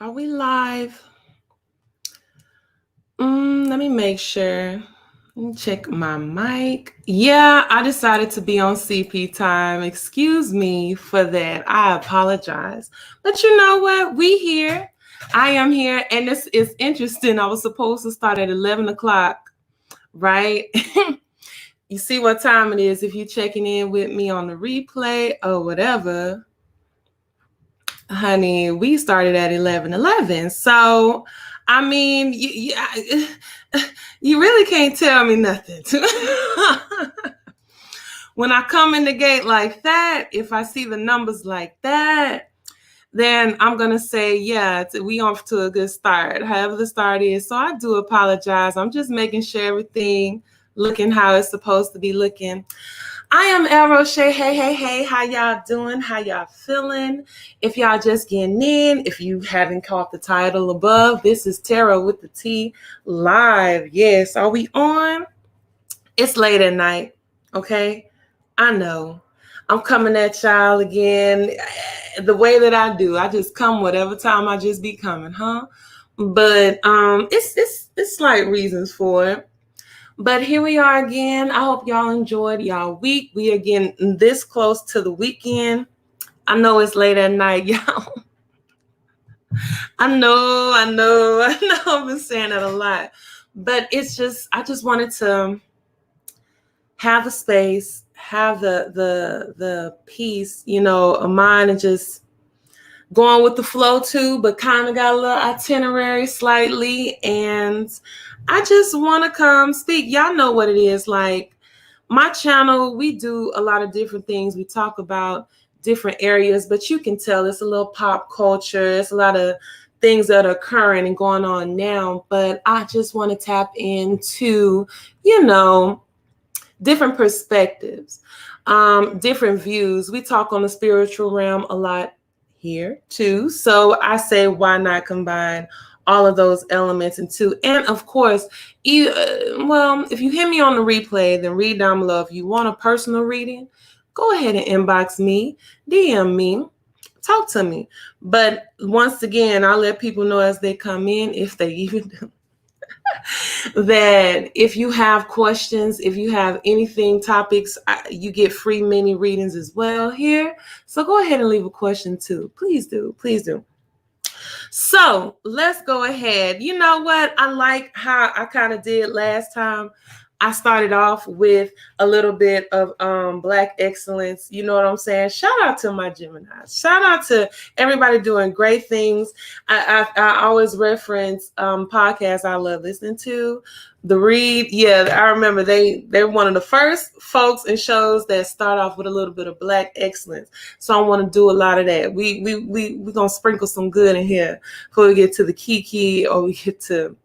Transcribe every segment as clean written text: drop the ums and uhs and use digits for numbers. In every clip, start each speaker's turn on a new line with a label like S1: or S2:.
S1: Are we live? Let me make sure. Let me check my mic. Yeah, I decided to be on CP time. Excuse me for that. I apologize. But you know what? We here. I am here. And this is interesting. I was supposed to start at 11 o'clock, right? You see what time it is if you're checking in with me on the replay or whatever. Honey, we started at 11:11. So, I mean, you really can't tell me nothing. When I come in the gate like that, if I see the numbers like that, then I'm going to say, yeah, we off to a good start, however the start is. So I do apologize. I'm just making sure everything looking how it's supposed to be looking. I am El Roche. Hey. How y'all doing? How y'all feeling? If y'all just getting in, if you haven't caught the title above, this is Tarot with the T live. Yes. Are we on? It's late at night. Okay. I know. I'm coming at y'all again the way that I do. I just come whatever time I just be coming, huh? But it's slight reasons for it. But here we are again. I hope y'all enjoyed y'all week. We are getting this close to the weekend. I know it's late at night, y'all. I know. I've been saying that a lot. But it's just, I just wanted to have a space, have the peace, of mind and just going with the flow too, but kind of got a little itinerary slightly. And I just want to come speak. Y'all know what it is. Like my channel, we do a lot of different things. We talk about different areas, but you can tell it's a little pop culture. It's a lot of things that are occurring and going on now. But I just want to tap into, different perspectives, different views. We talk on the spiritual realm a lot here too. So I say, why not combine all of those elements into, and of course, if you hear me on the replay, then read down below. If you want a personal reading, go ahead and inbox me, DM me, talk to me. But once again, I'll let people know as they come in, if they even do, that if you have questions, if you have anything, topics, you get free mini readings as well here. So go ahead and leave a question too. Please do. So let's go ahead. You know what? I like how I kind of did last time. I started off with a little bit of Black excellence. You know what I'm saying? Shout out to my Geminis. Shout out to everybody doing great things. I always reference podcasts I love listening to. The Read, yeah, I remember they're one of the first folks and shows that start off with a little bit of Black excellence. So I want to do a lot of that. We're gonna sprinkle some good in here before we get to the kiki or we get to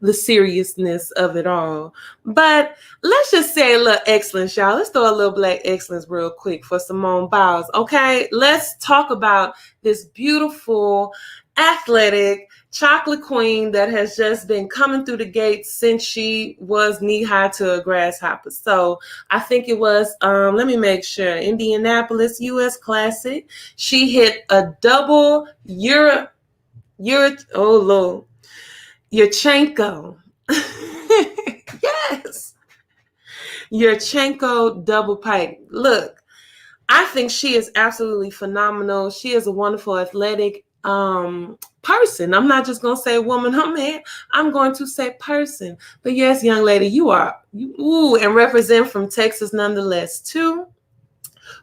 S1: the seriousness of it all. But let's just say a little excellence, y'all. Let's throw a little Black excellence real quick for Simone Biles. Okay, let's talk about this beautiful, athletic chocolate queen that has just been coming through the gates since she was knee-high to a grasshopper. So I think it was, let me make sure, Indianapolis US Classic. She hit a double Yurchenko. Yes. Yurchenko double pipe. Look, I think she is absolutely phenomenal. She is a wonderful athletic person. I'm not just going to say woman or man. I'm going to say person. But yes, young lady, you and represent from Texas nonetheless too.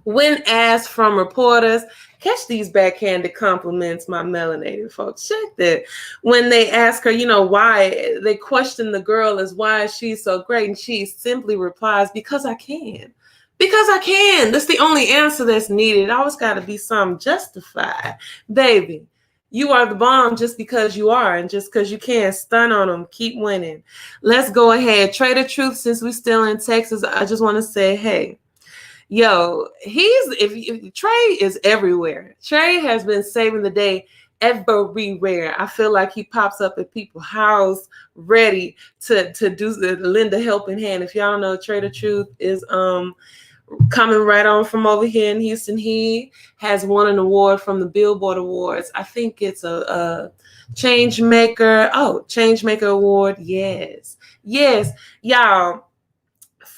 S1: When asked from reporters, catch these backhanded compliments, my melanated folks. Check that. When they ask her, why, they question the girl as why she's so great. And she simply replies, because I can. Because I can. That's the only answer that's needed. It always got to be something justified. Baby, you are the bomb just because you are. And just because you can, stun on them. Keep winning. Let's go ahead. Trae the Truth, since we're still in Texas, I just want to say, hey, yo, Trae is everywhere. Trae has been saving the day everywhere. I feel like he pops up at people's house ready to do the lend a helping hand. If y'all don't know, Trae the Truth is coming right on from over here in Houston. He has won an award from the Billboard Awards. I think it's a Change Maker. Oh, Change Maker Award. Yes. Y'all.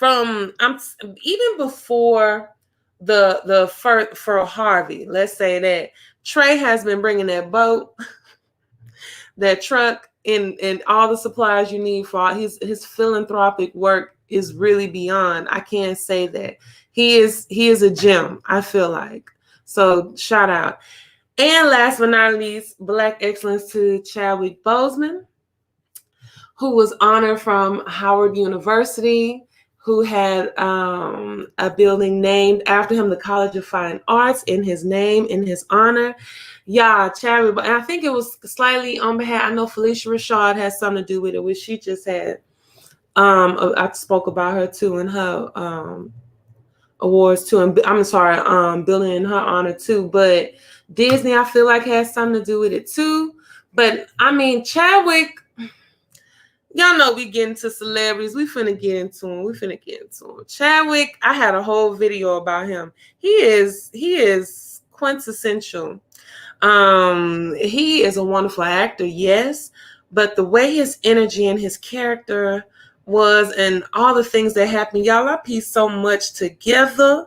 S1: Even before the for Harvey, let's say that Trae has been bringing that boat, that truck, and all the supplies you need for all his philanthropic work is really beyond. I can't say that. He is a gem, I feel like. So shout out. And last but not least, Black excellence to Chadwick Boseman, who was honored from Howard University, who had a building named after him, the College of Fine Arts, in his name, in his honor. Yeah, Chadwick, and I think it was slightly on behalf, I know Felicia Rashad has something to do with it, which she just had. I spoke about her too in her awards too, and I'm sorry, building in her honor too. But Disney, I feel like, has something to do with it too. But I mean, Chadwick, y'all know we get into celebrities. We finna get into him. Chadwick, I had a whole video about him. He is quintessential. He is a wonderful actor, yes, but the way his energy and his character was and all the things that happened, y'all, I pieced so much together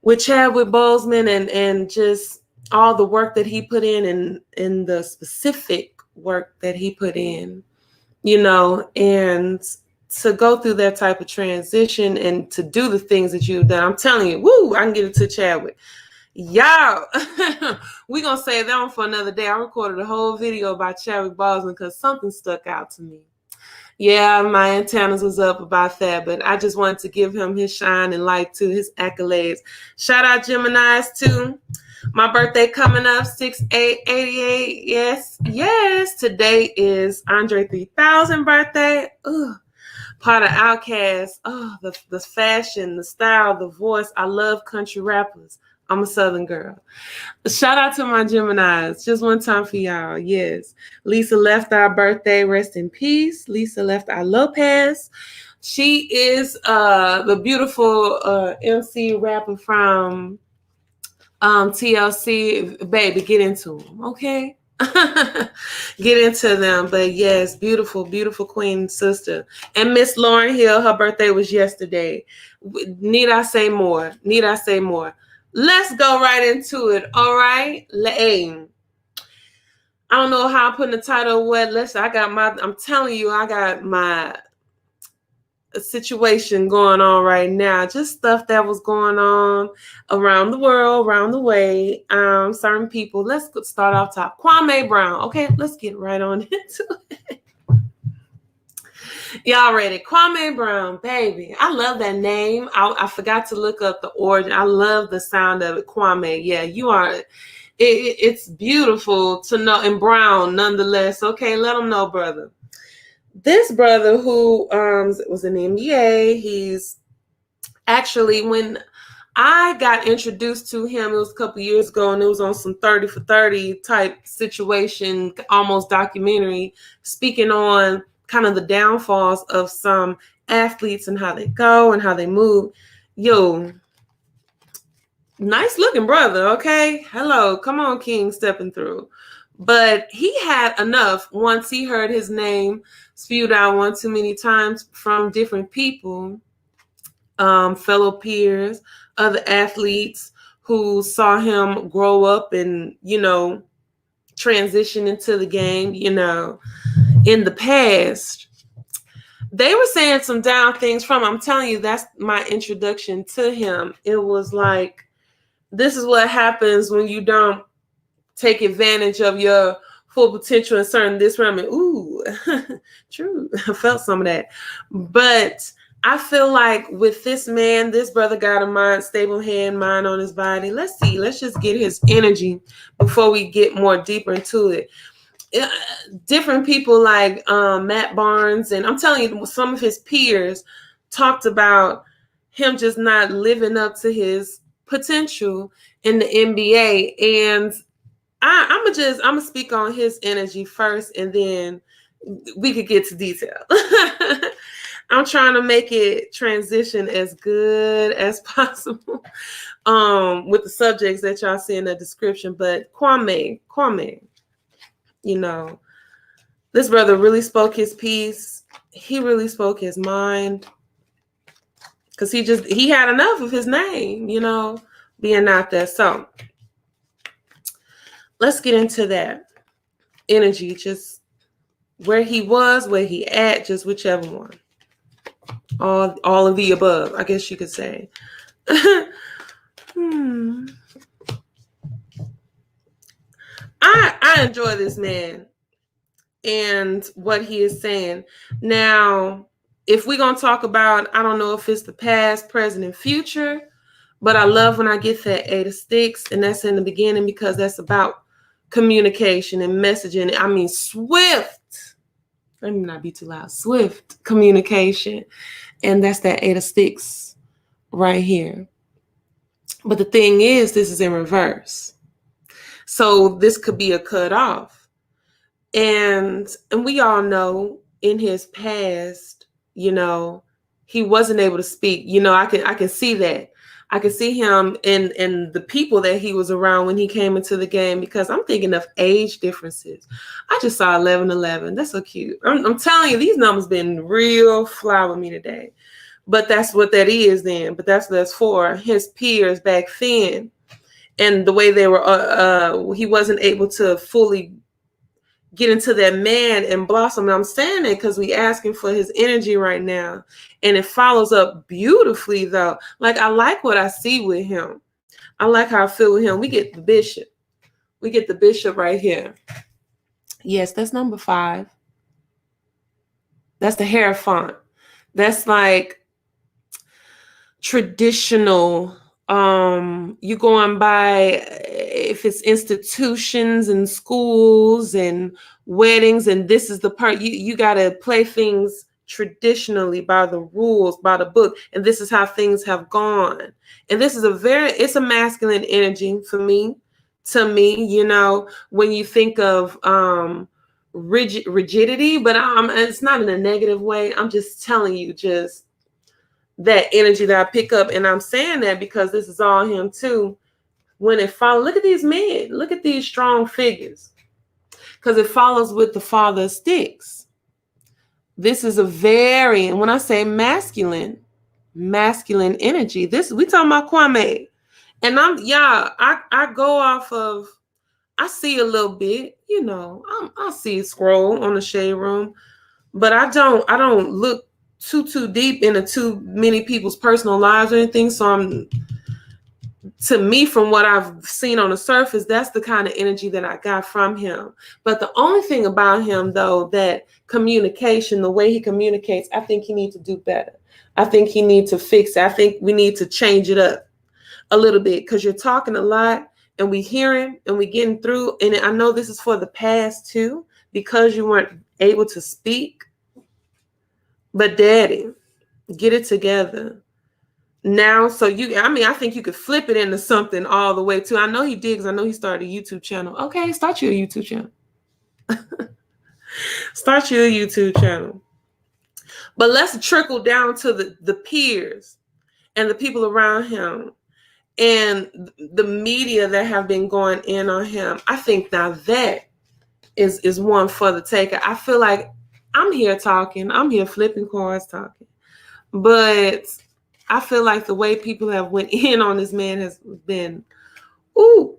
S1: with Chadwick Boseman and just all the work that he put in and the specific work that he put in, you know, and to go through that type of transition and to do the things that you've done. I'm telling you, woo, I can get into Chadwick. Y'all, we're going to save that one for another day. I recorded a whole video about Chadwick Boseman because something stuck out to me. Yeah, my antennas was up about that, but I just wanted to give him his shine and light too, his accolades. Shout out Geminis too. My birthday coming up, 6/8/88. Yes. Today is Andre 3000 birthday. Ugh. Part of Outkast. Oh, the fashion, the style, the voice. I love country rappers. I'm a Southern girl. Shout out to my Geminis. Just one time for y'all. Yes. Lisa Left Eye birthday. Rest in peace. Lisa Left Eye Lopez. She is the beautiful MC rapper from TLC. Baby, get into them, okay? Get into them. But yes, beautiful, beautiful queen sister. And Miss Lauryn Hill, her birthday was yesterday. Need I say more? Let's go right into it. All right. I don't know how I'm putting the title. I'm telling you, I got my situation going on right now. Just stuff that was going on around the world, around the way. Certain people. Let's start off top. Kwame Brown. Okay, let's get right on into it. Y'all ready? Kwame Brown, baby. I love that name. I forgot to look up the origin. I love the sound of it. Kwame. Yeah, you are. It's beautiful to know. And Brown, nonetheless. Okay, let them know, brother. This brother who was in the NBA, he's actually, when I got introduced to him, it was a couple years ago, and it was on some 30 for 30 type situation, almost documentary, speaking on kind of the downfalls of some athletes and how they go and how they move. Yo, nice looking brother, okay? Hello, come on, King, stepping through. But he had enough once he heard his name spewed out one too many times from different people, fellow peers, other athletes who saw him grow up and, you know, transition into the game, you know, in the past. They were saying some down things from him. I'm telling you, that's my introduction to him. It was like, this is what happens when you don't take advantage of your full potential in certain this realm. And ooh, true. I felt some of that. But I feel like with this man, this brother got a mind, stable hand, mind on his body. Let's see. Let's just get his energy before we get more deeper into it. Different people like Matt Barnes, and I'm telling you, some of his peers talked about him just not living up to his potential in the NBA. And I'm gonna speak on his energy first, and then we could get to detail. I'm trying to make it transition as good as possible with the subjects that y'all see in the description. But Kwame, you know, this brother really spoke his piece. He really spoke his mind. Because he had enough of his name, being out there. So let's get into that energy, just where he was, where he at, just whichever one. All of the above, I guess you could say. I enjoy this man and what he is saying. Now, if we're going to talk about, I don't know if it's the past, present, and future, but I love when I get that 8 of sticks, and that's in the beginning because that's about communication and messaging. I mean, swift. Let me not be too loud. Swift communication. And that's that 8 of sticks right here. But the thing is, this is in reverse. So this could be a cut off. And we all know in his past, he wasn't able to speak. I can see that. I can see him and the people that he was around when he came into the game, because I'm thinking of age differences. I just saw 1111. That's so cute. I'm telling you, these numbers been real fly with me today. But that's what that is then. But that's for his peers back then. And the way they were, he wasn't able to fully get into that man and blossom. And I'm saying it because we asking for his energy right now. And it follows up beautifully, though. Like, I like what I see with him. I like how I feel with him. We get the bishop. We get the bishop right here. Yes, that's number 5. That's the Hierophant. That's like traditional. You going by, if it's institutions and schools and weddings, and this is the part you got to play things traditionally by the rules, by the book, and this is how things have gone. And this is it's a masculine energy for me. To me, when you think of rigidity, but it's not in a negative way. I'm just telling you, just that energy that I pick up. And I'm saying that because this is all him too. When it follows, look at these men, look at these strong figures, because it follows with the father of sticks. This is a very, and when I say masculine energy, we talking about Kwame. And I go off of, I see a little bit, I see a scroll on the shade room, but I don't look too deep into too many people's personal lives or anything. So to me, from what I've seen on the surface, that's the kind of energy that I got from him. But the only thing about him, though, that communication, the way he communicates, I think he needs to do better. I think he needs to fix it. I think we need to change it up a little bit, because you're talking a lot and we hearing and we getting through. And I know this is for the past too, because you weren't able to speak. But daddy, get it together now. So I think you could flip it into something all the way too. I know he did, because I know he started a YouTube channel. Okay, start your YouTube channel. Start your YouTube channel. But let's trickle down to the peers and the people around him and the media that have been going in on him. I think now that is one for the taker. I feel like I'm here talking. I'm here flipping cards talking. But I feel like the way people have went in on this man has been, ooh.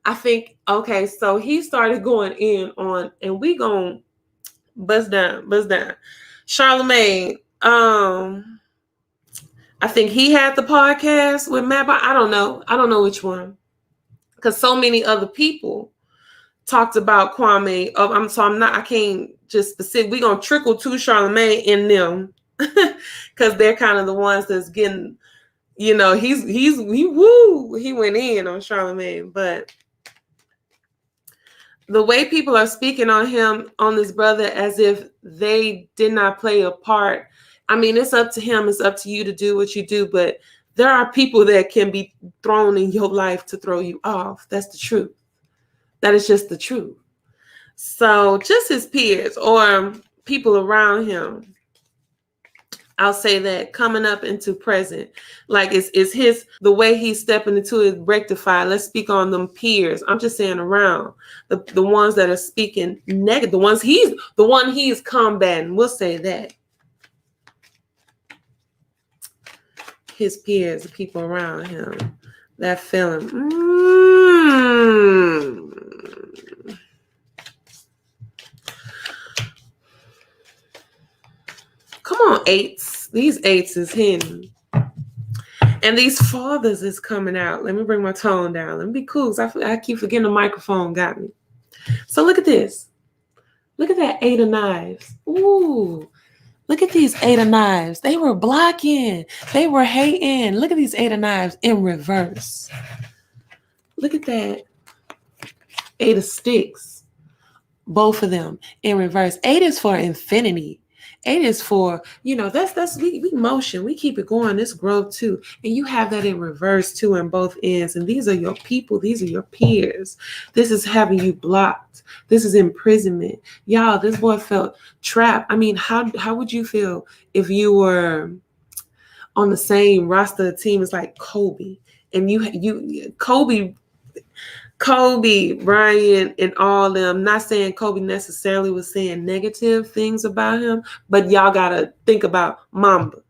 S1: I think, okay, so he started going in on, and we gonna bust down. Charlamagne, I think he had the podcast with Matt, but I don't know which one, because so many other people talked about Kwame. I can't just specific. We're gonna trickle to Charlamagne in them, because they're kind of the ones that's getting, he went in on Charlamagne. But the way people are speaking on him, on this brother, as if they did not play a part. I mean, it's up to him. It's up to you to do what you do. But there are people that can be thrown in your life to throw you off. That's the truth. That is just the truth. So just his peers or people around him, I'll say that coming up into present, like it's his, the way he's stepping into it rectified. Let's speak on them peers. I'm just saying around the ones that are speaking negative, the one he's combating. We'll say that his peers, the people around him, that feeling. Come on, eights. These eights is hidden. And these fathers is coming out. Let me bring my tone down. Let me be cool. I keep forgetting the microphone got me. So look at this. Look at that 8 of knives. Ooh. Look at these 8 of knives. They were blocking. They were hating. Look at these 8 of knives in reverse. Look at that 8 of sticks. Both of them in reverse. 8 is for infinity. 8 is for, we motion. We keep it going. This growth too. And you have that in reverse too on both ends. And these are your people. These are your peers. This is having you blocked. This is imprisonment. Y'all, this boy felt trapped. I mean, how would you feel if you were on the same roster team as like Kobe? And Kobe, Bryant, and all them, not saying Kobe necessarily was saying negative things about him, but y'all got to think about Mamba.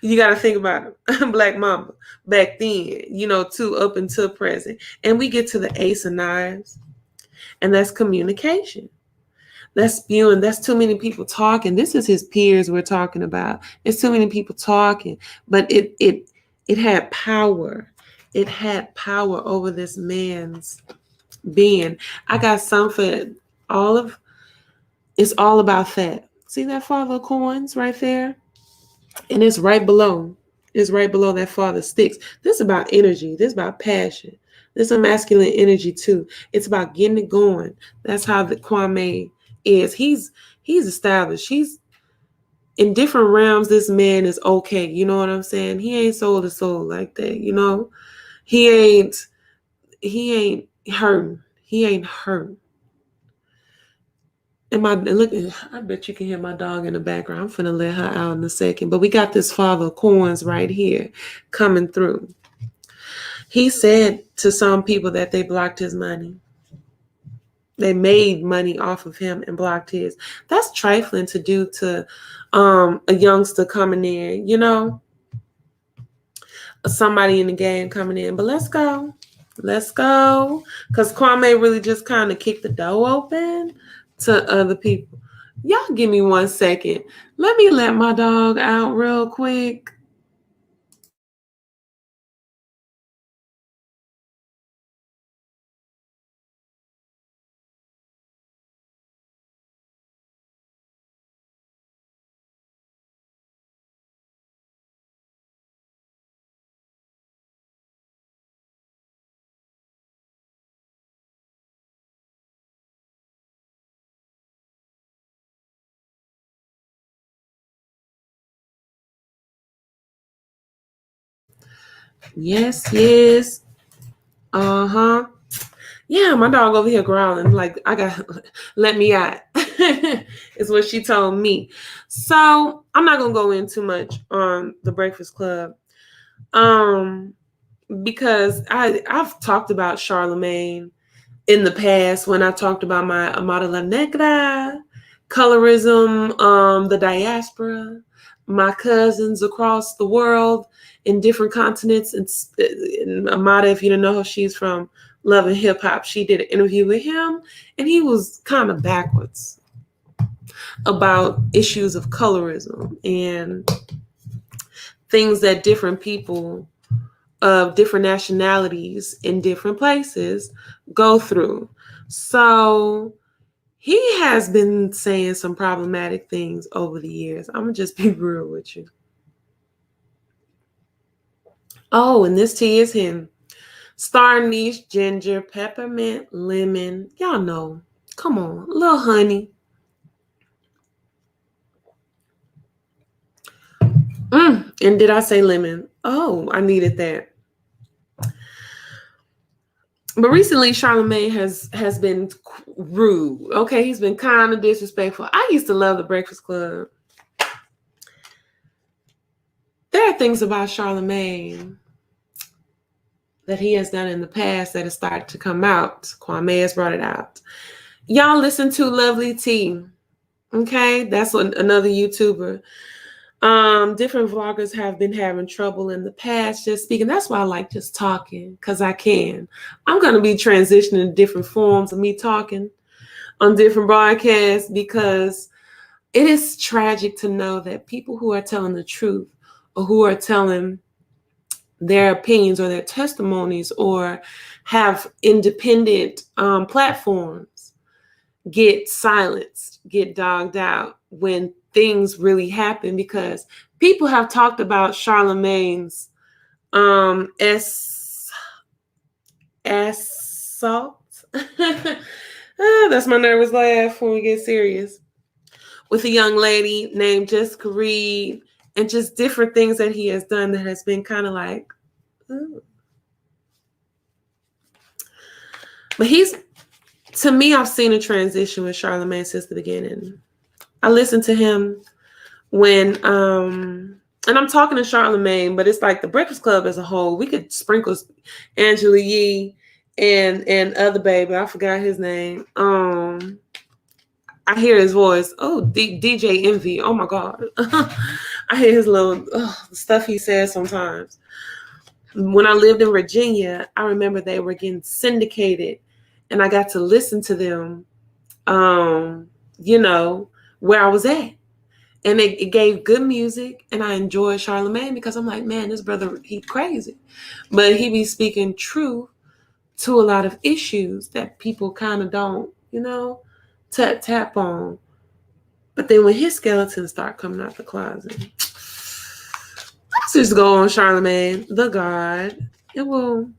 S1: You got to think about him, Black Mamba, back then, too, up until present. And we get to the Ace of Knives, and that's communication. That's spewing. That's too many people talking. This is his peers we're talking about. It's too many people talking, but it had power. It had power over this man's being. I got some for it's all about that. See that father of coins right there? And it's right below. It's right below that father sticks. This is about energy. This is about passion. This is a masculine energy too. It's about getting it going. That's how the Kwame is. He's established. He's in different realms. This man is okay. You know what I'm saying? He ain't soul to soul like that, He ain't hurting. He ain't hurt. And I bet you can hear my dog in the background. I'm finna let her out in a second. But we got this father of coins right here coming through. He said to some people that they blocked his money. They made money off of him and blocked his. That's trifling to do to a youngster coming in, somebody in the game coming in. But let's go. Let's go. Because Kwame really just kind of kicked the door open to other people. Y'all give me 1 second. Let me let my dog out real quick. Yes. Uh-huh. Yeah, my dog over here growling like let me out. Is what she told me. So I'm not gonna go in too much on the Breakfast Club. Because I've talked about Charlamagne in the past when I talked about my Amada La Negra, colorism, the diaspora, my cousins across the world in different continents. And Amada, if you don't know her, she's from Love and Hip Hop. She did an interview with him, and he was kind of backwards about issues of colorism and things that different people of different nationalities in different places go through. So he has been saying some problematic things over the years. I'm gonna just be real with you. Oh, and this tea is him. Star anise, ginger, peppermint, lemon. Y'all know. Come on, a little honey. And did I say lemon? Oh, I needed that. But recently, Charlamagne has been rude. Okay, he's been kind of disrespectful. I used to love the Breakfast Club. things about Charlamagne that he has done in the past that has started to come out. Kwame has brought it out. Y'all listen to Lovely T. Okay, that's another YouTuber. Different vloggers have been having trouble in the past just speaking. That's why I like just talking, because I can. I'm going to be transitioning to different forms of me talking on different broadcasts, because it is tragic to know that people who are telling the truth, or who are telling their opinions or their testimonies, or have independent platforms, get silenced, get dogged out when things really happen, because people have talked about Charlamagne's assault. That's my nervous laugh when we get serious. With a young lady named Jessica Reed, and just different things that he has done that has been kind of like, ooh. But to me, I've seen a transition with Charlamagne since the beginning. I listened to him when, and I'm talking to Charlamagne, but it's like the Breakfast Club as a whole. We could sprinkle Angela Yee and other baby. I forgot his name. I hear his voice. Oh, DJ Envy. Oh my God. I hear his little stuff he says sometimes. When I lived in Virginia, I remember they were getting syndicated, and I got to listen to them, where I was at. And it gave good music, and I enjoyed Charlamagne because I'm like, man, this brother, he crazy. But he be speaking truth to a lot of issues that people kind of don't, tap on. But then when his skeletons start coming out the closet, let's just go on Charlamagne Tha God. It will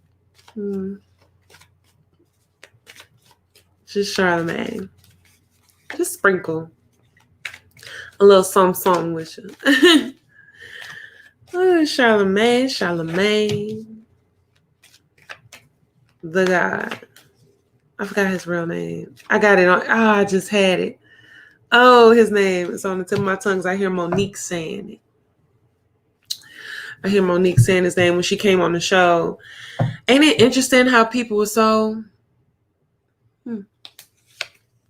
S1: just Charlamagne. Just sprinkle a little something with you. Charlamagne Tha God. I forgot his real name. I got it on. I just had it. Oh, his name is on the tip of my tongue. I hear Monique saying it. I hear Monique saying his name when she came on the show. Ain't it interesting how people were so...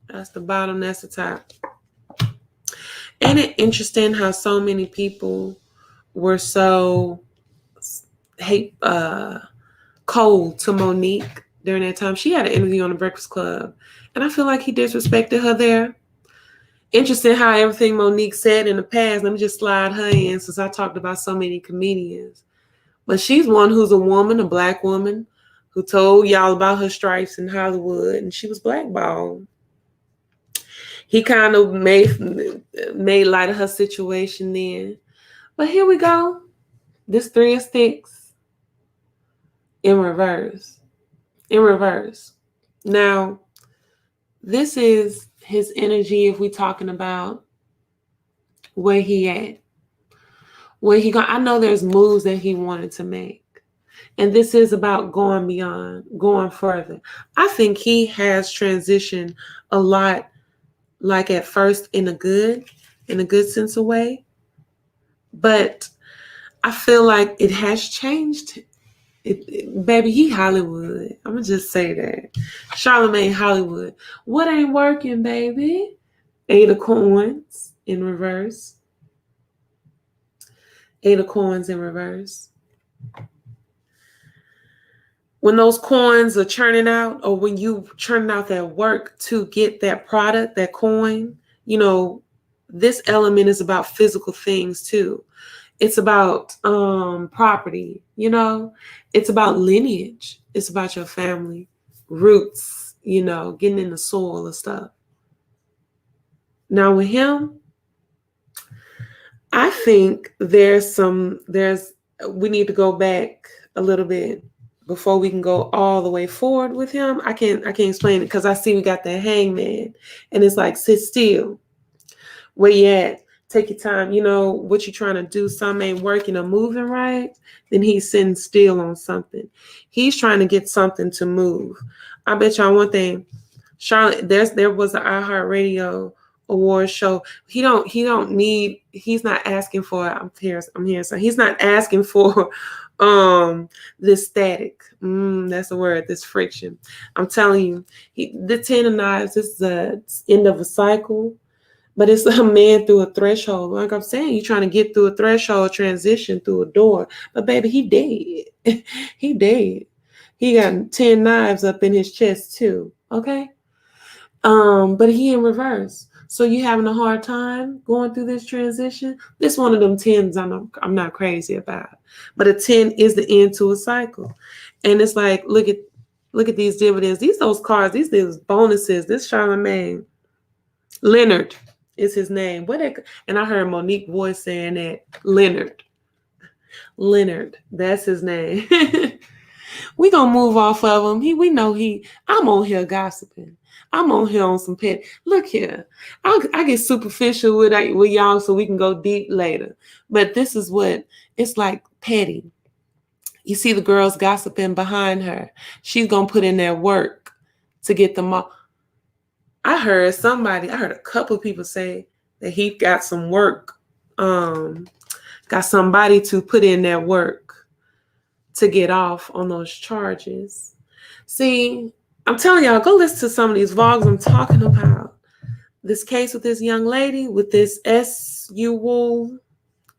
S1: That's the bottom, that's the top. Ain't it interesting how so many people were so cold to Monique during that time? She had an interview on the Breakfast Club, and I feel like he disrespected her there. Interesting how everything Monique said in the past, let me just slide her in since I talked about so many comedians. But she's one who's a woman, a Black woman, who told y'all about her stripes in Hollywood, and she was blackballed. He kind of made light of her situation then. But here we go. This 3 of Sticks in reverse. In reverse. Now, this is his energy if we're talking about where he at. Where he I know there's moves that he wanted to make. And this is about going beyond, going further. I think he has transitioned a lot, like at first in a good sense of way. But I feel like it has changed. Baby, he Hollywood. I'm going to just say that. Charlamagne Hollywood. What ain't working, baby? 8 of Coins in reverse. 8 of Coins in reverse. When those coins are churning out, or when you churning out that work to get that product, that coin, this element is about physical things too. It's about property, it's about lineage. It's about your family, roots, getting in the soil and stuff. Now with him, I think we need to go back a little bit before we can go all the way forward with him. I can't explain it because I see we got that hangman, and it's like, sit still. Where you at? Take your time. What you're trying to do, something ain't working or moving right, then he's sitting still on something. He's trying to get something to move. I bet y'all one thing, Charlotte, there was an iHeartRadio award show. He don't need, he's not asking for, I'm here, so he's not asking for this static. That's a word, this friction. I'm telling you, the 10 of knives, this is the end of a cycle, but it's a man through a threshold. Like I'm saying, you're trying to get through a threshold, transition through a door, but baby, he dead. He dead. He got 10 knives up in his chest too. Okay. But he in reverse. So you having a hard time going through this transition? This one of them 10s I'm not crazy about. But a 10 is the end to a cycle. And it's like, look at these dividends. These those cards, these bonuses. This Charlamagne Leonard is his name. And I heard Monique voice saying that. Leonard, that's his name. We gonna move off of him. We know I'm on here gossiping. I'm on here on some pet. Look here, I get superficial with y'all so we can go deep later. But this is what it's like, petty. You see the girls gossiping behind her. She's gonna put in their work to get them all. I heard a couple of people say that he got some work, got somebody to put in their work to get off on those charges. See, I'm telling y'all, go listen to some of these vlogs I'm talking about. This case with this young lady, with this sooooo,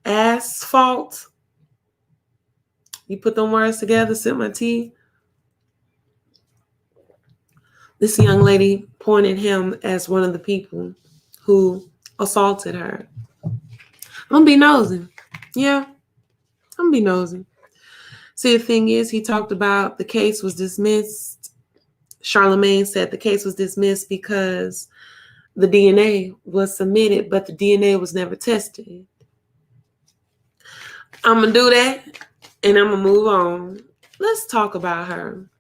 S1: asphalt. You put them words together, sip my tea. This young lady pointed him as one of the people who assaulted her. I'm gonna be nosy. Yeah, I'm gonna be nosy. See, the thing is, he talked about the case was dismissed. Charlamagne said the case was dismissed because the DNA was submitted, but the DNA was never tested. I'm going to do that, and I'm going to move on. Let's talk about her.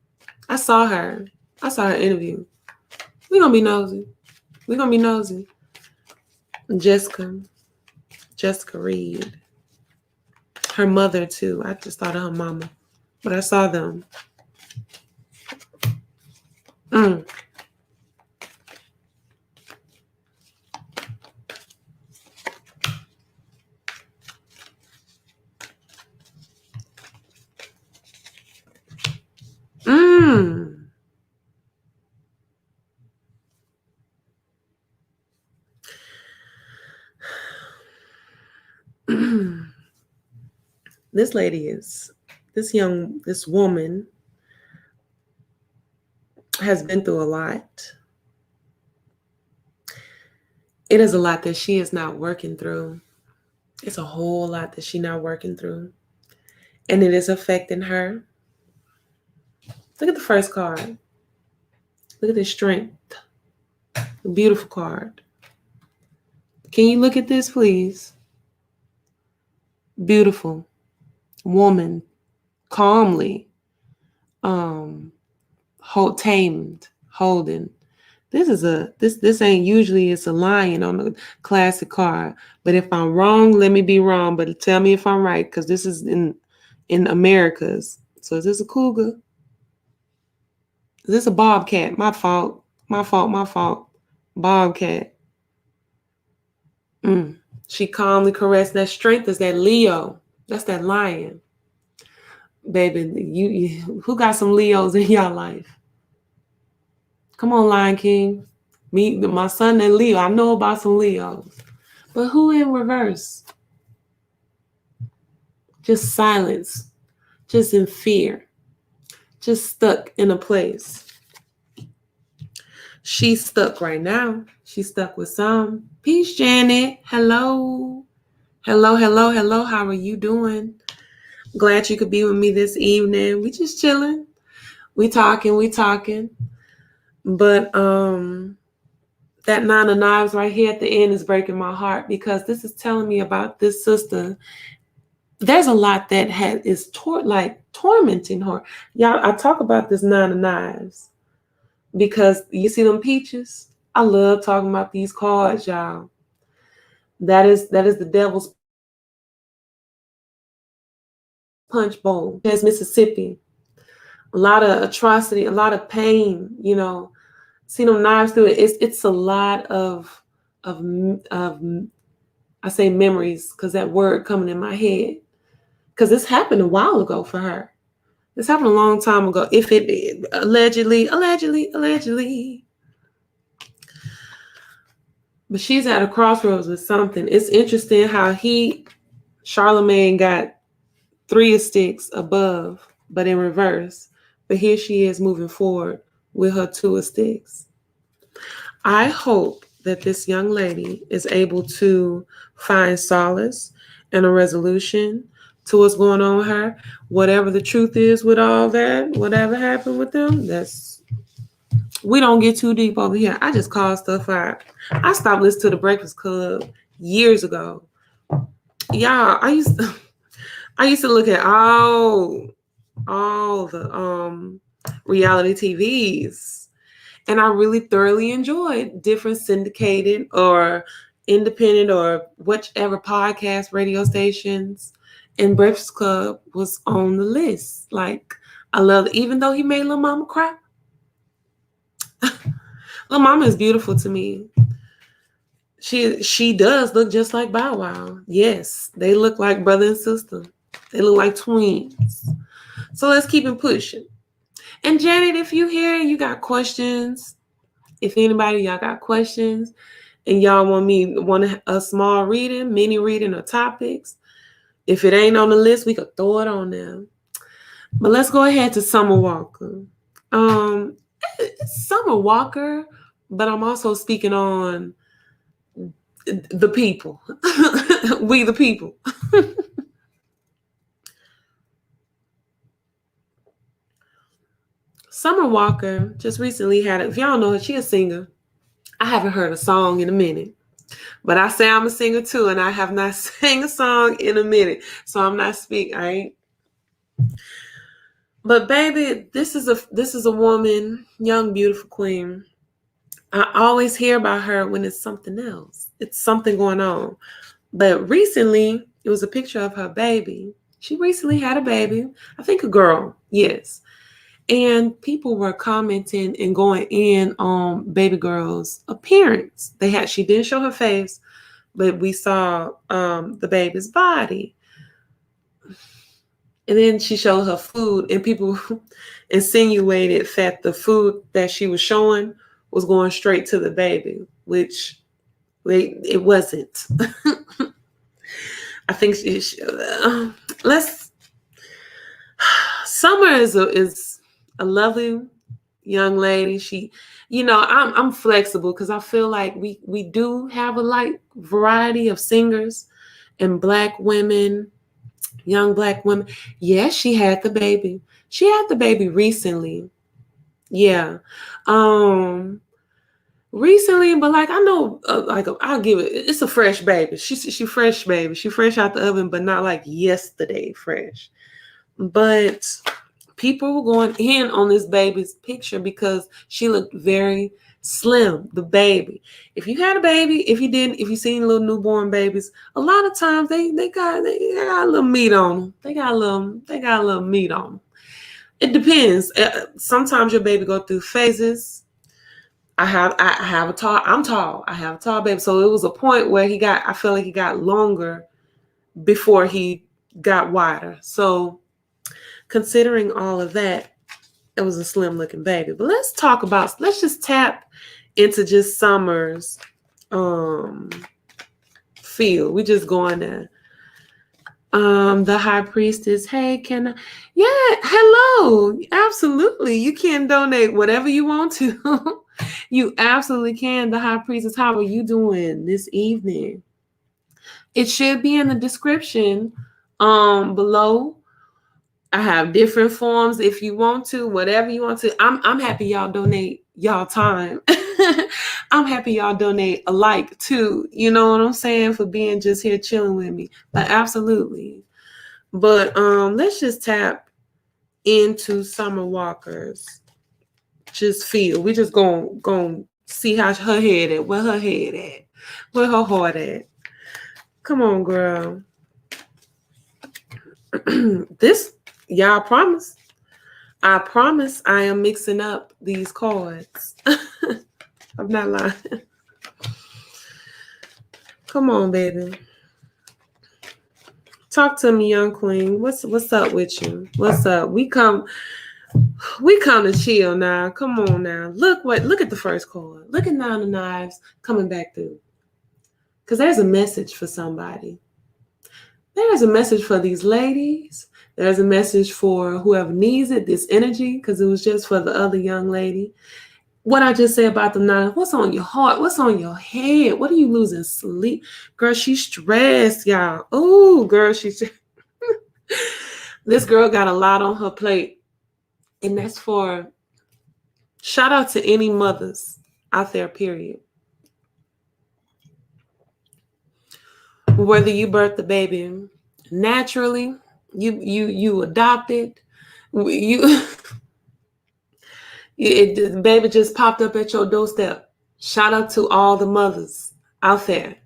S1: I saw her interview. We're going to be nosy. Jessica Reed. Her mother, too. I just thought of her mama, but I saw them. This woman has been through a lot. It is a lot that she is not working through. It's a whole lot that she's not working through. And it is affecting her. Look at the first card. Look at this strength. A beautiful card. Can you look at this, please? Beautiful woman, calmly, tamed, holding. This ain't usually, it's a lion on the classic card. But if I'm wrong, let me be wrong. But tell me if I'm right, because this is in Americas. So is this a cougar? Is this a bobcat? My fault. Bobcat. She calmly caressed. That strength is that Leo. That's that lion. Baby, you who got some Leos in your life? Come on, Lion King. My son and Leo. I know about some Leos. But who in reverse? Just silence. Just in fear. Just stuck in a place. She's stuck right now. She's stuck with some. Peace, Janet. Hello. Hello. How are you doing? Glad you could be with me this evening. We just chilling. We talking. But that 9 of knives right here at the end is breaking my heart, because this is telling me about this sister. There's a lot that is tormenting her. Y'all, I talk about this 9 of knives because you see them peaches. I love talking about these cards, y'all. That is the devil's punch bowl. There's Mississippi. A lot of atrocity, a lot of pain, See them knives through it. It's a lot of I say memories because that word coming in my head, because this happened a while ago for her. This happened a long time ago. If it did, allegedly. But she's at a crossroads with something. It's interesting how Charlamagne got 3 sticks above, but in reverse. But here she is moving forward with her 2 sticks. I hope that this young lady is able to find solace and a resolution to what's going on with her. Whatever the truth is with all that, whatever happened with them, we don't get too deep over here. I just call stuff out. I stopped listening to The Breakfast Club years ago. Y'all, I used to look at all the reality TVs, and I really thoroughly enjoyed different syndicated or independent or whichever podcast radio stations, and Breakfast Club was on the list. Like, I love it, even though he made Lil Mama cry. Lil Mama is beautiful to me. She does look just like Bow Wow. Yes, they look like brother and sister. They look like twins. So let's keep it pushing. And Janet, if you here, you got questions. If anybody, y'all got questions, and y'all want a small reading, mini reading, or topics, if it ain't on the list, we could throw it on there. But let's go ahead to Summer Walker. It's Summer Walker, but I'm also speaking on the people. We the people. Summer Walker just recently if y'all know her, she's a singer. I haven't heard a song in a minute, but I say I'm a singer too, and I have not sang a song in a minute, so I'm not speaking. I ain't. But baby, this is a woman, young, beautiful queen. I always hear about her when it's something else. It's something going on. But recently, it was a picture of her baby. She recently had a baby. I think a girl. Yes. And people were commenting and going in on baby girl's appearance. She didn't show her face, but we saw the baby's body. And then she showed her food, and people insinuated that the food that she was showing was going straight to the baby, which it wasn't. I think Summer is a lovely young lady. She, I'm flexible because I feel like we do have a light variety of singers and Black women, young Black women. Yes, she had the baby. She had the baby recently. Yeah. Recently, but like I know, I'll give it. It's a fresh baby. She fresh baby. She fresh out the oven, but not like yesterday fresh. But people were going in on this baby's picture because she looked very slim. The baby. If you had a baby, if you seen little newborn babies, a lot of times they got a little meat on them. They got a little meat on them. It depends. Sometimes your baby go through phases. I'm tall. I have a tall baby. So it was a point where I feel like he got longer before he got wider. So considering all of that, it was a slim looking baby. But let's just tap into just Summer's feel. We just going there. The high priestess, hey, hello. Absolutely. You can donate whatever you want to. You absolutely can. The high priestess, how are you doing this evening? It should be in the description below. I have different forms if you want to, whatever you want to. I'm happy y'all donate y'all time. I'm happy y'all donate a like too. You know what I'm saying? For being just here chilling with me. But absolutely. But let's just tap into Summer Walker's just feel. We just gonna see how her head at, where her head at, where her heart at. Come on, girl. Y'all promise. I promise I am mixing up these cards. I'm not lying. Come on, baby. Talk to me, young queen. What's up with you? What's up? We come to chill now. Come on now. Look at the first chord. Look at 9 of Knives coming back through. Because there's a message for somebody. There's a message for these ladies. There's a message for whoever needs it, this energy, because it was just for the other young lady. What I just said about the 9, what's on your heart? What's on your head? What are you losing sleep? Girl, she's stressed, y'all. Oh, girl, she's this girl got a lot on her plate. And that's for shout out to any mothers out there, period. Whether you birthed the baby naturally, you adopted, the baby just popped up at your doorstep. Shout out to all the mothers out there,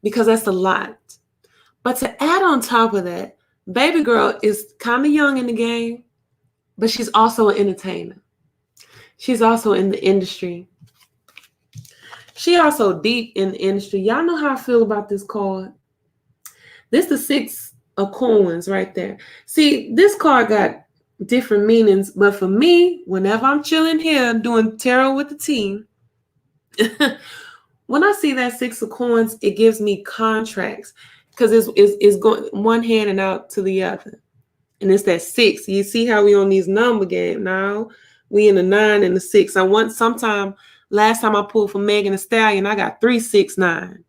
S1: because that's a lot. But to add on top of that, baby girl is kind of young in the game, but she's also an entertainer. She's also in the industry. She also deep in the industry. Y'all know how I feel about this card. This is the 6 of coins right there. See, this card got different meanings, but for me, whenever I'm chilling here doing tarot with the team, when I see that 6 of coins, it gives me contracts, because it's going one hand and out to the other, and it's that 6. You see how we on these number game now? We in the 9 and the 6. Last time I pulled for Megan Thee Stallion, I got 3, 6, 9.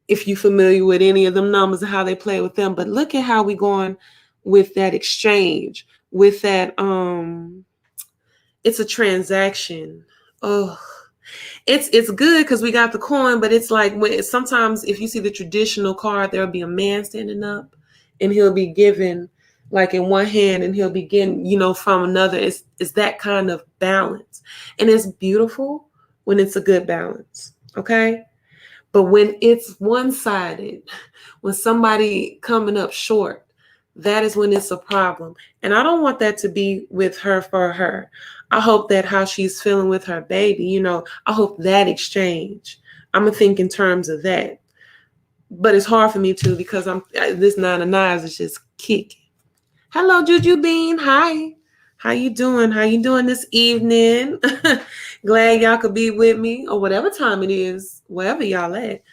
S1: If you're familiar with any of them numbers and how they play with them, but look at how we going with that exchange. With that, it's a transaction. Oh, it's good because we got the coin, but it's like sometimes if you see the traditional card, there'll be a man standing up, and he'll be given like in one hand, and he'll be getting, from another. It's that kind of balance, and it's beautiful when it's a good balance. Okay, but when it's one-sided, when somebody coming up short, that is when it's a problem. And I don't want that to be with her for her. I hope that how she's feeling with her baby, I hope that exchange. I'm going to think in terms of that. But it's hard for me to, because this 9 of Knives is just kicking. Hello, Juju Bean. Hi. How you doing? How you doing this evening? Glad y'all could be with me, or whatever time it is, wherever y'all at.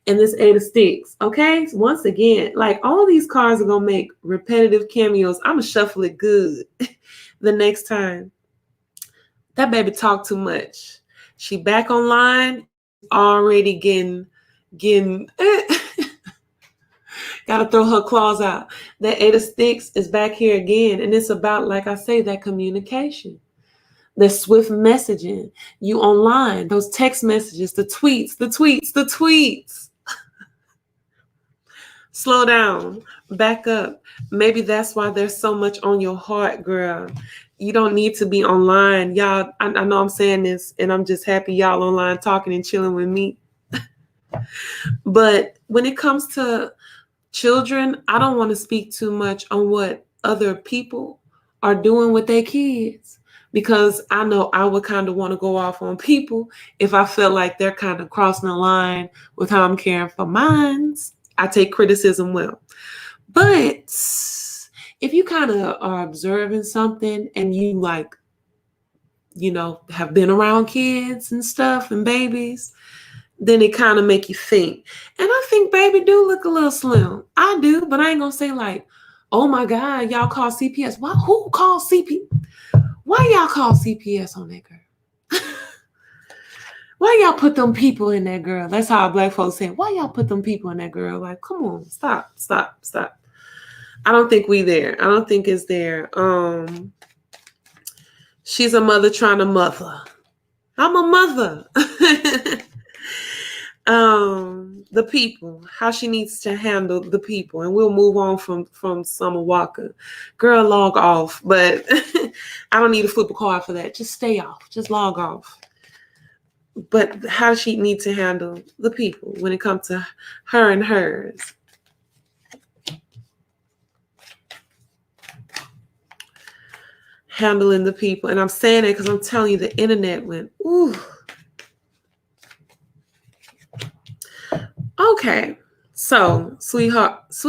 S1: And this 8 of Sticks, okay? Once again, like all these cards are going to make repetitive cameos. I'm going to shuffle it good the next time. That baby talk too much. She back online, already getting got to throw her claws out. That 8 of Sticks is back here again. And it's about, like I say, that communication. The swift messaging. You online, those text messages, the tweets. Slow down, back up. Maybe that's why there's so much on your heart, girl. You don't need to be online. Y'all, I know I'm saying this, and I'm just happy y'all online talking and chilling with me. But when it comes to children, I don't want to speak too much on what other people are doing with their kids, because I know I would kind of want to go off on people if I felt like they're kind of crossing the line with how I'm caring for mine. I take criticism well. But if you kind of are observing something and you have been around kids and stuff and babies, then it kind of make you think. And I think baby do look a little slim. I do, but I ain't going to say like, oh my God, y'all call CPS. Why? Who calls CPS? Why y'all call CPS on that girl? Why y'all put them people in that girl? That's how black folks say, why y'all put them people in that girl? Like, come on, stop. I don't think we there. I don't think it's there. She's a mother trying to mother. I'm a mother. The people, how she needs to handle the people. And we'll move on from Summer Walker. Girl, log off. But I don't need to flip a card for that. Just stay off. Just log off. But how she needs to handle the people when it comes to her and hers. Handling the people. And I'm saying it because I'm telling you, the internet went, ooh. Okay. So, sweetheart, it's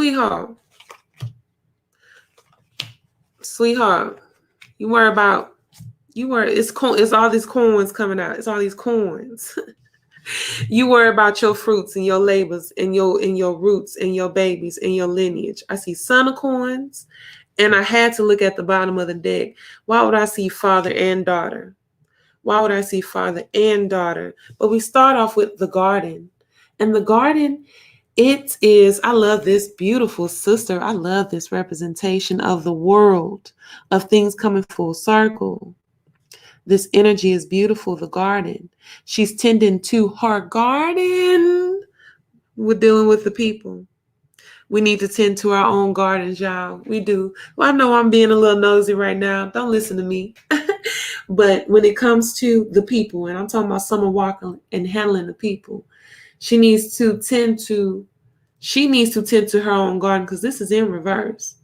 S1: all these coins coming out. It's all these coins. You worry about your fruits and your labors and your roots and your babies and your lineage. I see son of coins, and I had to look at the bottom of the deck. Why would I see father and daughter? Why would I see father and daughter? But we start off with the garden. And the garden, I love this beautiful sister. I love this representation of the world, of things coming full circle. This energy is beautiful, the garden. She's tending to her garden. We're dealing with the people. We need to tend to our own gardens, y'all. We do. Well, I know I'm being a little nosy right now. Don't listen to me. But when it comes to the people, and I'm talking about Summer Walker and handling the people, she needs to tend to her own garden, because this is in reverse.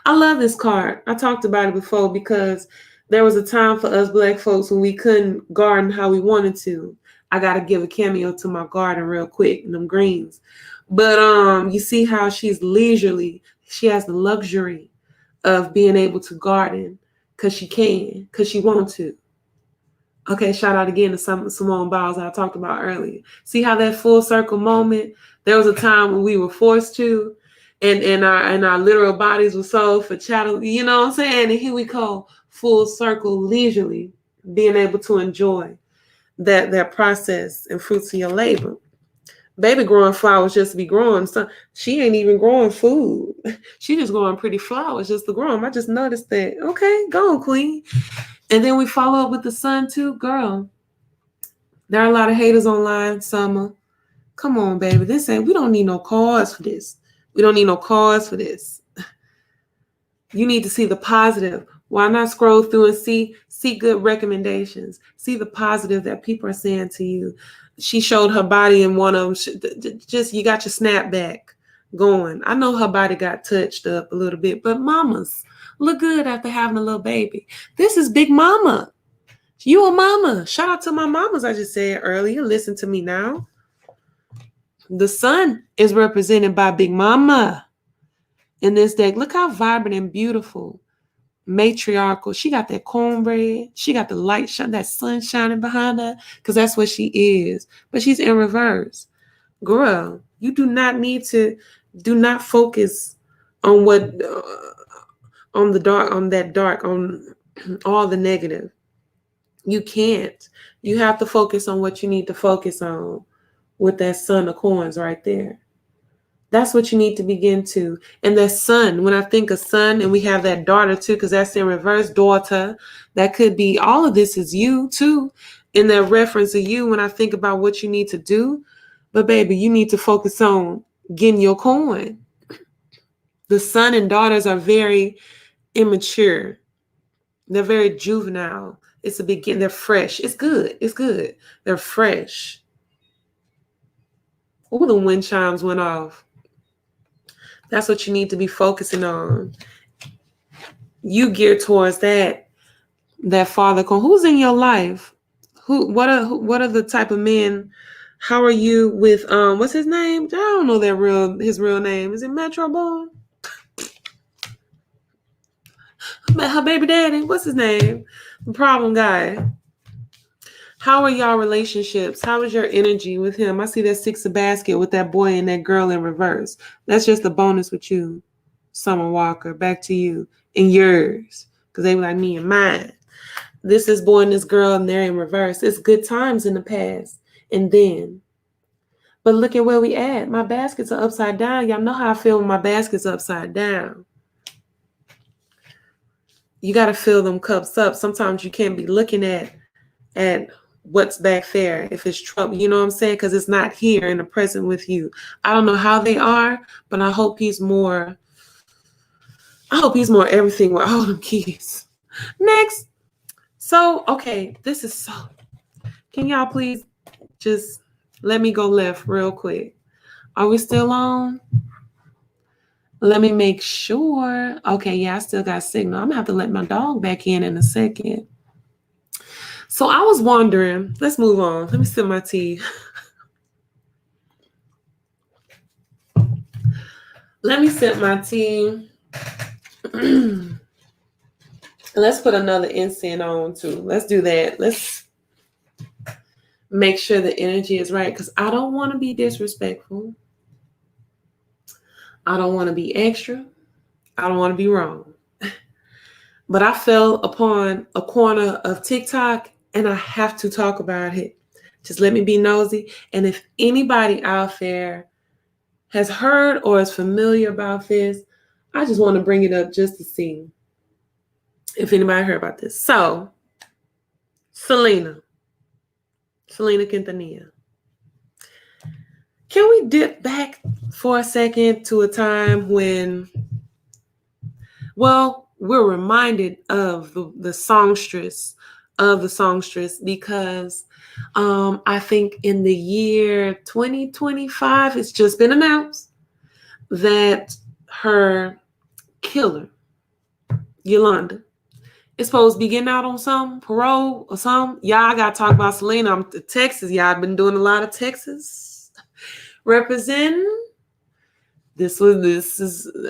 S1: I love this card. I talked about it before because there was a time for us Black folks when we couldn't garden how we wanted to. I got to give a cameo to my garden real quick and them greens. But you see how she's leisurely. She has the luxury of being able to garden because she can, because she wants to. Okay, shout out again to Simone Biles I talked about earlier. See how that full circle moment? There was a time when we were forced to, and our literal bodies were sold for chattel, you know what I'm saying? And here we go, full circle, leisurely, being able to enjoy that process and fruits of your labor. Baby growing flowers just to be growing. So she ain't even growing food. She just growing pretty flowers just to grow them. I just noticed that. Okay, go on, queen. And then we follow up with the sun too. Girl, there are a lot of haters online, Summer. Come on, baby. We don't need no cause for this. We don't need no cause for this. You need to see the positive. Why not scroll through and see good recommendations? See the positive that people are saying to you. She showed her body in one of them. Just, you got your snapback going. I know her body got touched up a little bit, but mamas look good after having a little baby. This is Big Mama. You a mama. Shout out to my mamas I just said earlier. Listen to me now. The sun is represented by Big Mama in this deck. Look how vibrant and beautiful. Matriarchal. She got that cornbread. She got the light that sun shining behind her, because that's what she is. But she's in reverse. Girl, you do not focus on what on all the negative. You can't. You have to focus on what you need to focus on with that sun of coins right there. That's what you need to begin to. And that son, when I think of son, and we have that daughter too, because that's in reverse, daughter, that could be, all of this is you too, in that reference of you when I think about what you need to do. But baby, you need to focus on getting your coin. The son and daughters are very immature. They're very juvenile. It's a beginning. They're fresh. It's good. It's good. They're fresh. Oh, the wind chimes went off. That's what you need to be focusing on. You gear towards that father. Who's in your life? What are the type of men? How are you with what's his name? I don't know his real name. Is it Metro Bone? Her baby daddy. What's his name? The problem guy. How are y'all relationships? How is your energy with him? I see that 6 of basket with that boy and that girl in reverse. That's just a bonus with you, Summer Walker. Back to you and yours, because they were like me and mine. This is boy and this girl, and they're in reverse. It's good times in the past and then. But look at where we at. My baskets are upside down. Y'all know how I feel when my basket's upside down. You got to fill them cups up. Sometimes you can't be looking at what's back there if it's trouble, you know what I'm saying? Because it's not here in the present with you. I don't know how they are, but I hope he's more everything with all them kids. Next. So, okay, this is so, can y'all please just let me go left real quick? Are we still on? Let me make sure. Okay, yeah, I still got signal. I'm gonna have to let my dog back in a second. So I was wondering, let's move on. Let me sip my tea. Let me sip my tea. Let's put another incense on too. Let's do that. Let's make sure the energy is right because I don't want to be disrespectful. I don't want to be extra. I don't want to be wrong. But I fell upon a corner of TikTok and I have to talk about it. Just let me be nosy. And if anybody out there has heard or is familiar about this, I just want to bring it up just to see if anybody heard about this. So, Selena Quintanilla. Can we dip back for a second to a time when, well, we're reminded of the songstress because I think in the year 2025, it's just been announced that her killer, Yolanda, is supposed to be getting out on some parole or something. Y'all, I gotta talk about Selena. I'm Texas. Y'all been doing a lot of Texas representing.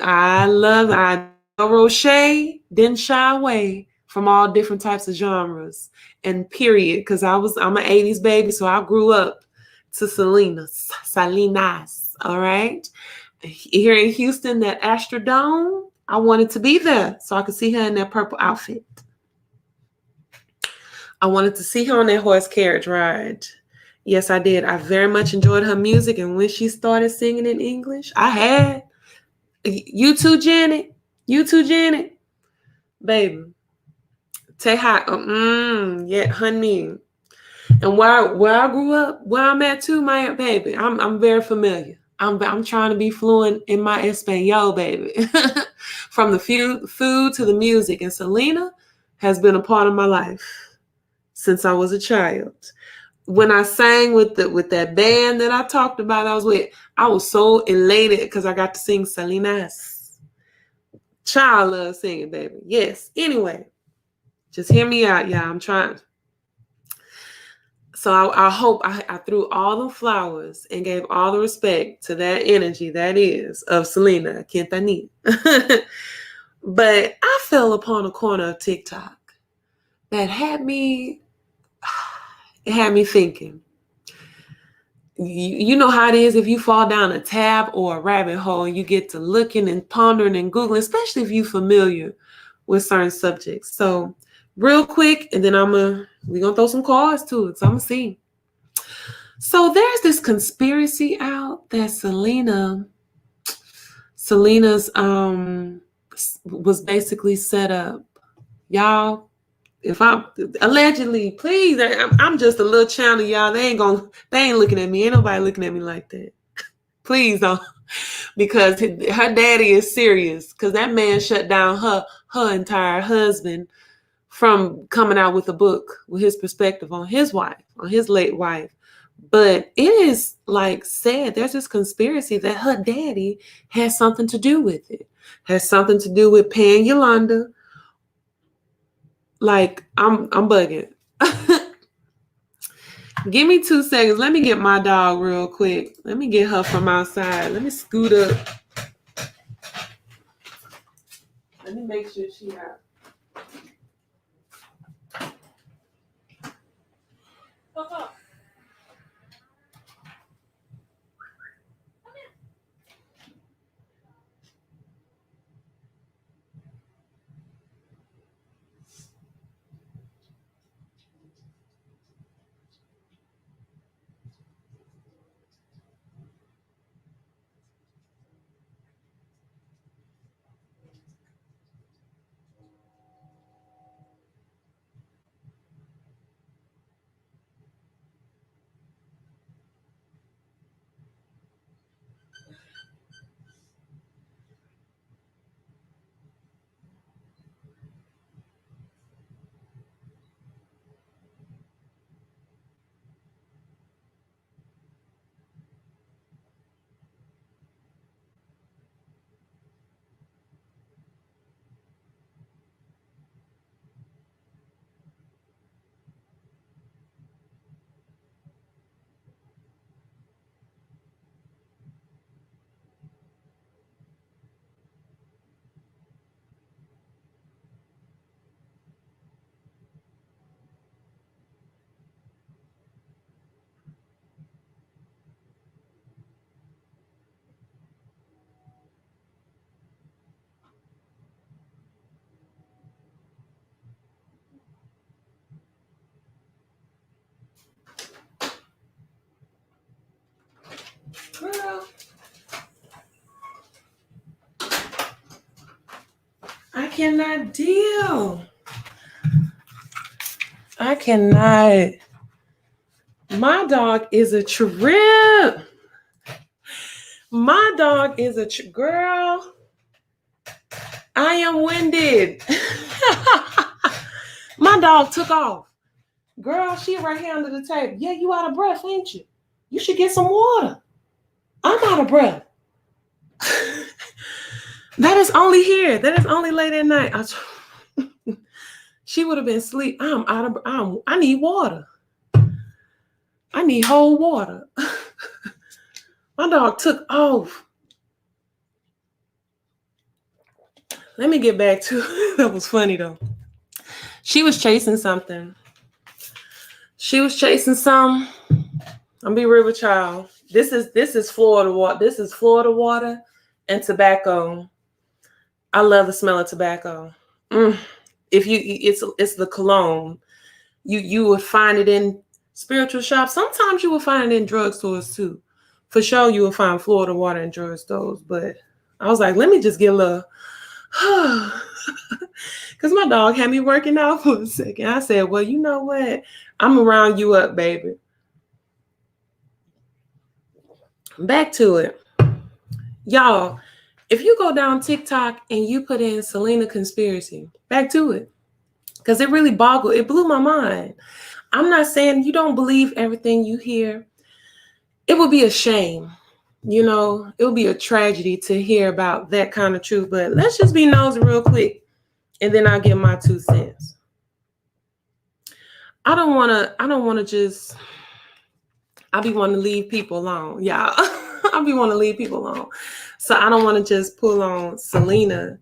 S1: I Roche didn't shy away from all different types of genres and period. Because I'm an 80s baby, so I grew up to Selena's, all right? Here in Houston, that Astrodome, I wanted to be there so I could see her in that purple outfit. I wanted to see her on that horse carriage ride. Yes, I did. I very much enjoyed her music. And when she started singing in English, I had. You too, Janet. Baby. Say hi. Yeah, honey. And where I grew up, where I'm at too, my baby, I'm very familiar. I'm trying to be fluent in my Espanol, baby. From the food to the music. And Selena has been a part of my life since I was a child. When I sang with that band that I talked about, I was so elated because I got to sing Selena's. Child love singing, baby. Yes. Anyway, just hear me out, y'all. I'm trying. So I hope I threw all the flowers and gave all the respect to that energy that is of Selena Quintanilla. But I fell upon a corner of TikTok that had me thinking. You know how it is if you fall down a tab or a rabbit hole and you get to looking and pondering and Googling, especially if you're familiar with certain subjects. So real quick, and then we're going to throw some cards to it. So I'm going to see. So there's this conspiracy out that Selena's was basically set up. Y'all, if I'm allegedly, please, I'm just a little channel, y'all. They ain't looking at me. Ain't nobody looking at me like that. Please don't, because her daddy is serious. Because that man shut down her entire husband from coming out with a book with his perspective on his wife, on his late wife. But it is like said, there's this conspiracy that her daddy has something to do with it. Has something to do with paying Yolanda. Like, I'm bugging. Give me 2 seconds. Let me get my dog real quick. Let me get her from outside. Let me scoot up. Let me make sure she out. cannot deal. I cannot. My dog is a trip. My dog is a girl. I am winded. My dog took off. Girl, she right here under the table. Yeah, you out of breath, ain't you? You should get some water. I'm out of breath. That is only here. That is only late at night. She would have been asleep. I need water. I need whole water. My dog took off. Let me get back to that was funny though. She was chasing something. I'm gonna be real with y'all. This is Florida water. This is Florida water and tobacco. I love the smell of tobacco. It's the cologne. You would find it in spiritual shops. Sometimes you will find it in drugstores too. For sure, you will find Florida water in drugstores. But I was like, let me just get a little, because my dog had me working out for a second. I said, well, you know what? I'm around you up, baby. Back to it. Y'all, if you go down TikTok and you put in Selena Conspiracy, back to it. Because it really it blew my mind. I'm not saying you don't believe everything you hear. It would be a shame. You know, it would be a tragedy to hear about that kind of truth. But let's just be nosy real quick. And then I'll give my 2 cents. I be wanting to leave people alone. Yeah. I be wanting to leave people alone. So I don't want to just pull on Selena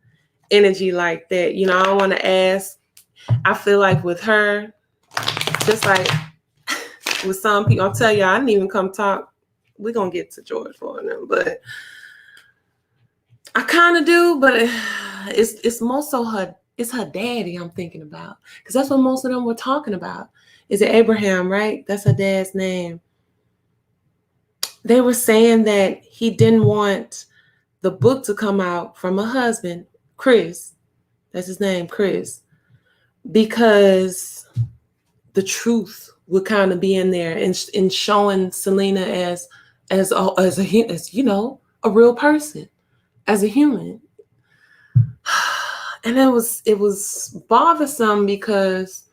S1: energy like that. You know, I don't want to ask. I feel like with her, just like with some people, I'll tell you, I didn't even come talk. We're going to get to George Floyd now, but I kind of do, but it's more so it's her daddy I'm thinking about, because that's what most of them were talking about. Is it Abraham, right? That's her dad's name. They were saying that he didn't want the book to come out from her husband, Chris. That's his name, Chris, because the truth would kind of be in there and showing Selena as you know, a real person, as a human. And it was bothersome because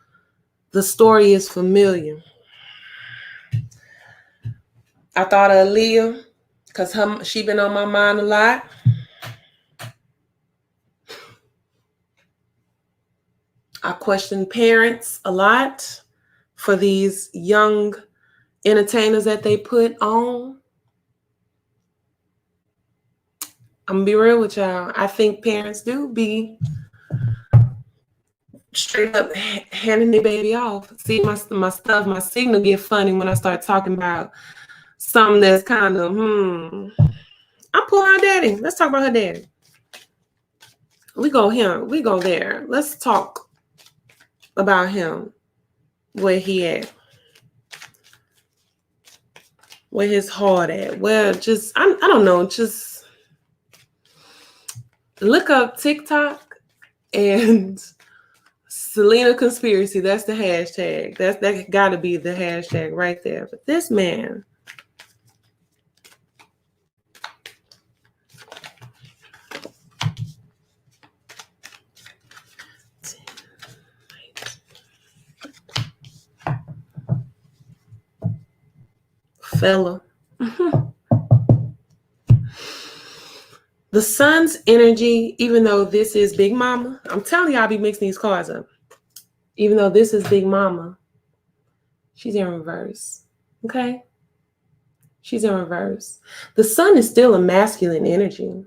S1: the story is familiar. I thought of Aaliyah because she been on my mind a lot. I question parents a lot for these young entertainers that they put on. I'm gonna be real with y'all. I think parents do be straight up handing their baby off. See, my signal get funny when I start talking about something that's kind of, I'm pulling our daddy. Let's talk about her daddy. We go there. Let's talk about him, where he at, where his heart at. Well, just, I don't know, just look up TikTok and Selena Conspiracy. That's the hashtag. That got to be the hashtag right there. But this man, fella. The sun's energy, even though this is Big Mama, I'm telling you, I'll be mixing these cards up. Even though this is Big Mama, she's in reverse. Okay? She's in reverse. The sun is still a masculine energy.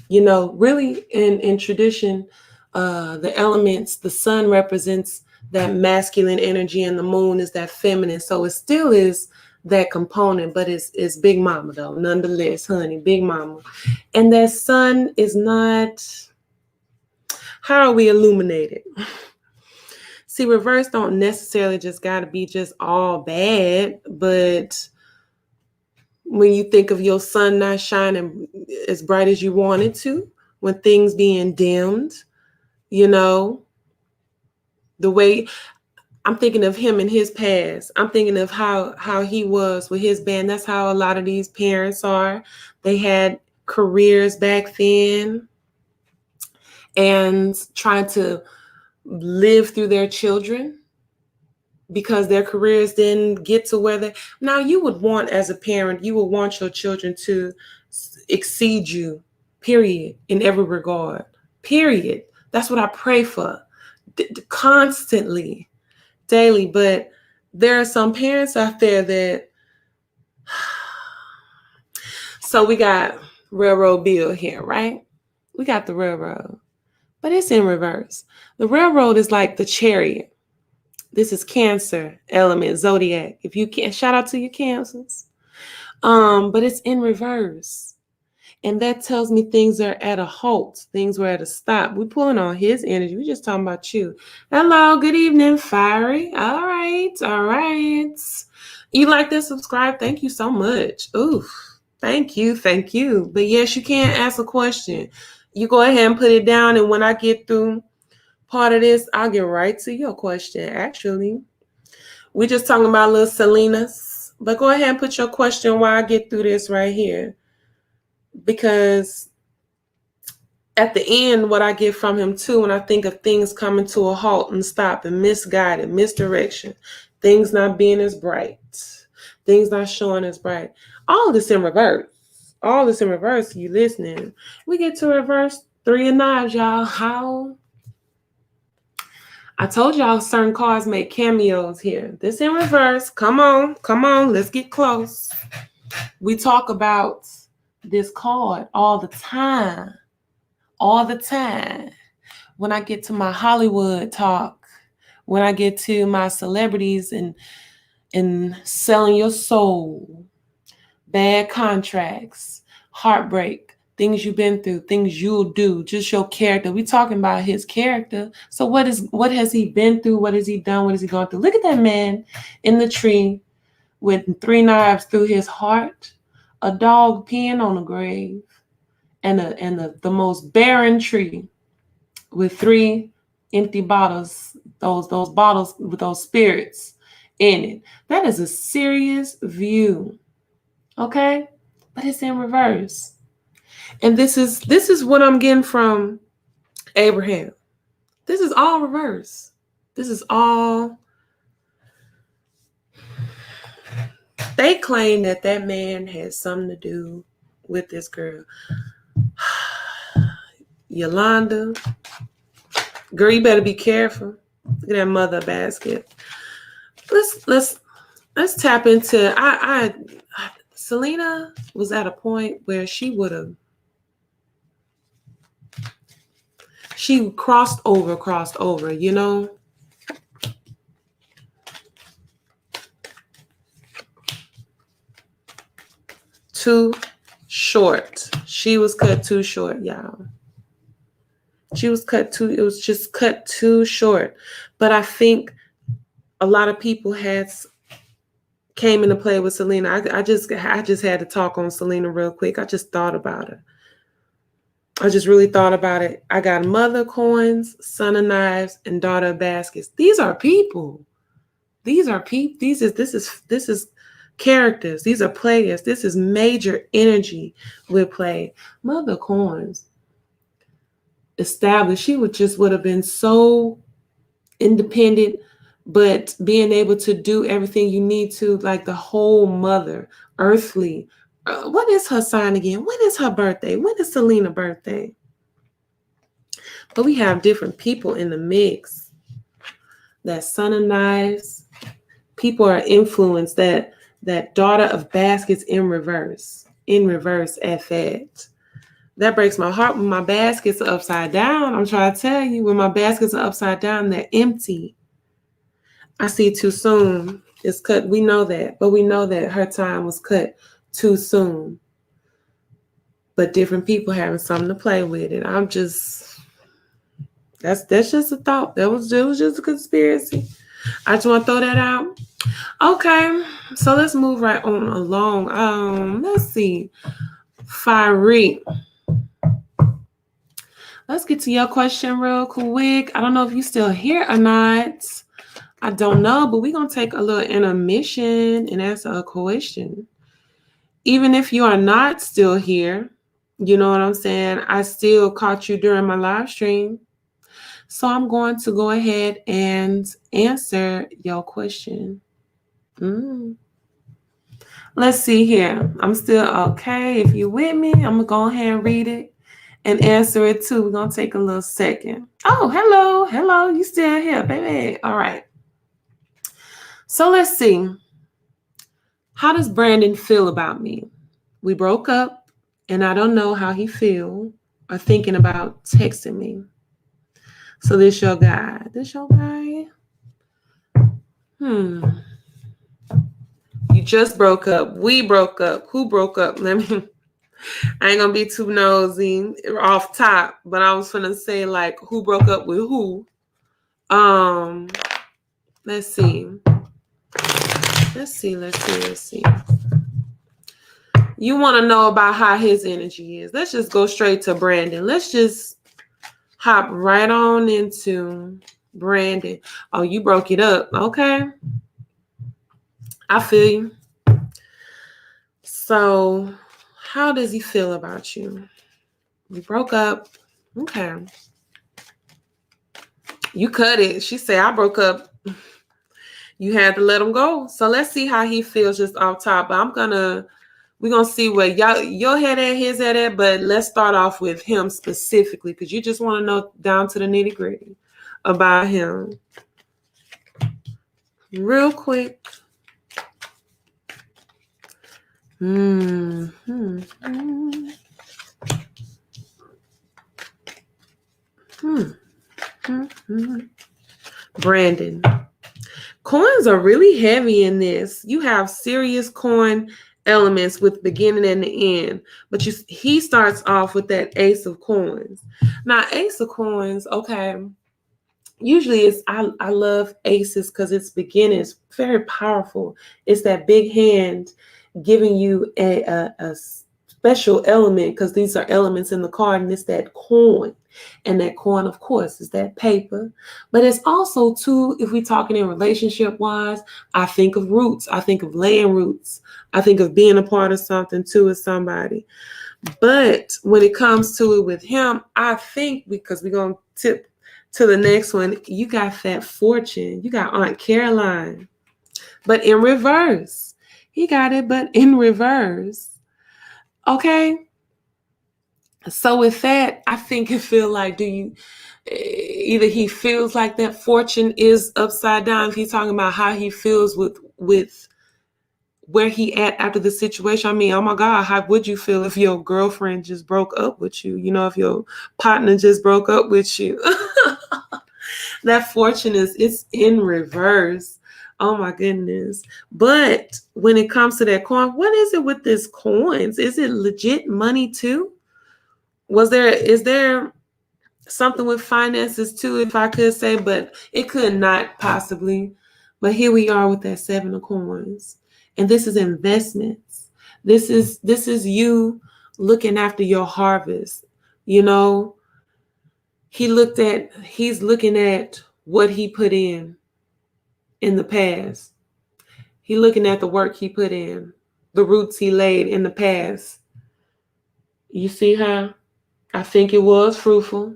S1: You know, really in tradition, the elements, the sun represents that masculine energy and the moon is that feminine. So it still is that component, but it's Big Mama though, nonetheless, honey, Big Mama. And that sun is not, how are we illuminated? See, reverse don't necessarily just got to be just all bad, but when you think of your sun not shining as bright as you want it to, when things being dimmed, You know, the way I'm thinking of him in his past. I'm thinking of how he was with his band. That's how a lot of these parents are. They had careers back then and trying to live through their children because their careers didn't get to where they. Now you would want, as a parent, you would want your children to exceed you, period, in every regard, period. That's what I pray for constantly, daily. But there are some parents out there that, so we got Railroad Bill here, right? We got the railroad, but it's in reverse. The railroad is like the chariot. This is Cancer element, zodiac. If you can't, shout out to your Cancers. But it's in reverse. And that tells me things are at a halt. Things were at a stop. We're pulling on his energy. We're just talking about you. Hello, good evening, Fiery. All right, all right. You like this? Subscribe. Thank you so much. Oof. Thank you, thank you. But yes, you can ask a question. You go ahead and put it down, and when I get through part of this, I'll get right to your question. Actually, we're just talking about little Selena's. But go ahead and put your question while I get through this right here. Because at the end, what I get from him too, when I think of things coming to a halt and stop and misguided, misdirection, things not being as bright, things not showing as bright, all this in reverse. All this in reverse. You listening? We get to reverse 3 of knives, y'all. How? I told y'all certain cards make cameos here. This in reverse. Come on, come on. Let's get close. We talk about this card all the time. All the time. When I get to my Hollywood talk, when I get to my celebrities and selling your soul, bad contracts, heartbreak, things you've been through, things you'll do, just your character. We're talking about his character. So what has he been through? What has he done? What has he gone through? Look at that man in the tree with 3 knives through his heart, a dog peeing on a grave, and the most barren tree with 3 empty bottles, those bottles with those spirits in it. That is a serious view. Okay? But it's in reverse. And this is what I'm getting from Abraham. This is all reverse. This is all. They claim that man had something to do with this girl. Yolanda. Girl, you better be careful. Look at that mother basket. Let's tap into Selena was at a point where she crossed over, you know. Too short. She was cut too short, y'all. It was just cut too short. But I think a lot of people came into play with Selena. I just had to talk on Selena real quick. I just thought about it. I just really thought about it. I got mother coins, son of knives, and daughter of baskets. These are people. These are people. This is characters. These are players. This is major energy with play. Mother coins established. She would have been so independent, but being able to do everything you need to, like the whole mother, earthly. What is her sign again? When is her birthday? When is Selena's birthday? But we have different people in the mix. That son of knives. People are influenced. That daughter of baskets in reverse at that. That breaks my heart when my baskets are upside down. I'm trying to tell you, when my baskets are upside down, they're empty. I see too soon. It's cut. We know that, but we know that her time was cut too soon. But different people having something to play with it. That's just a thought. It was just a conspiracy. I just want to throw that out. Okay, so let's move right on along. Let's see. Fiery. Let's get to your question real quick. I don't know if you're still here or not. I don't know, but we're going to take a little intermission and answer a question. Even if you are not still here, you know what I'm saying? I still caught you during my live stream. So I'm going to go ahead and answer your question. Let's see here. I'm still okay. If you're with me, I'm going to go ahead and read it and answer it too. We're going to take a little second. Oh, hello. Hello. You still here, baby. All right. So let's see. How does Brandon feel about me? We broke up and I don't know how he feel or thinking about texting me. So this your guy. This your guy? You just broke up. We broke up. Who broke up? I ain't gonna be too nosy off top, but I was gonna say like who broke up with who. Let's see. You want to know about how his energy is. Let's just go straight to Brandon. Let's just hop right on into Brandon. Oh, you broke it up. Okay. I feel you. So, how does he feel about you? We broke up. Okay. You cut it. She said, I broke up. You had to let him go. So let's see how he feels just off top. But we're going to see where your head at, his head at. But let's start off with him specifically because you just want to know down to the nitty gritty about him. Real quick. Brandon. Coins are really heavy in this. You have serious coin elements with beginning and the end, but he starts off with that ace of coins. Now, ace of coins, okay. Usually I love aces because its beginning is very powerful. It's that big hand giving you a special element because these are elements in the card, and it's that coin. And that coin, of course, is that paper. But it's also, too, if we're talking in relationship-wise, I think of roots. I think of laying roots. I think of being a part of something, too, with somebody. But when it comes to it with him, I think, because we're going to tip to the next one, you got that fortune. You got Aunt Caroline. But in reverse. He got it, but in reverse. Okay? So with that, I think it feel like either he feels like that fortune is upside down if he's talking about how he feels with where he at after the situation. I mean, oh my God, how would you feel if your girlfriend just broke up with you? You know, if your partner just broke up with you. That fortune it's in reverse. Oh my goodness. But when it comes to that coin, what is it with this coins? Is it legit money too? Is there something with finances too, if I could say, but it could not possibly. But here we are with that 7 of coins. And this is investments. This is you looking after your harvest. You know, he's looking at what he put in the past. He's looking at the work he put in, the roots he laid in the past. You see how? I think it was fruitful.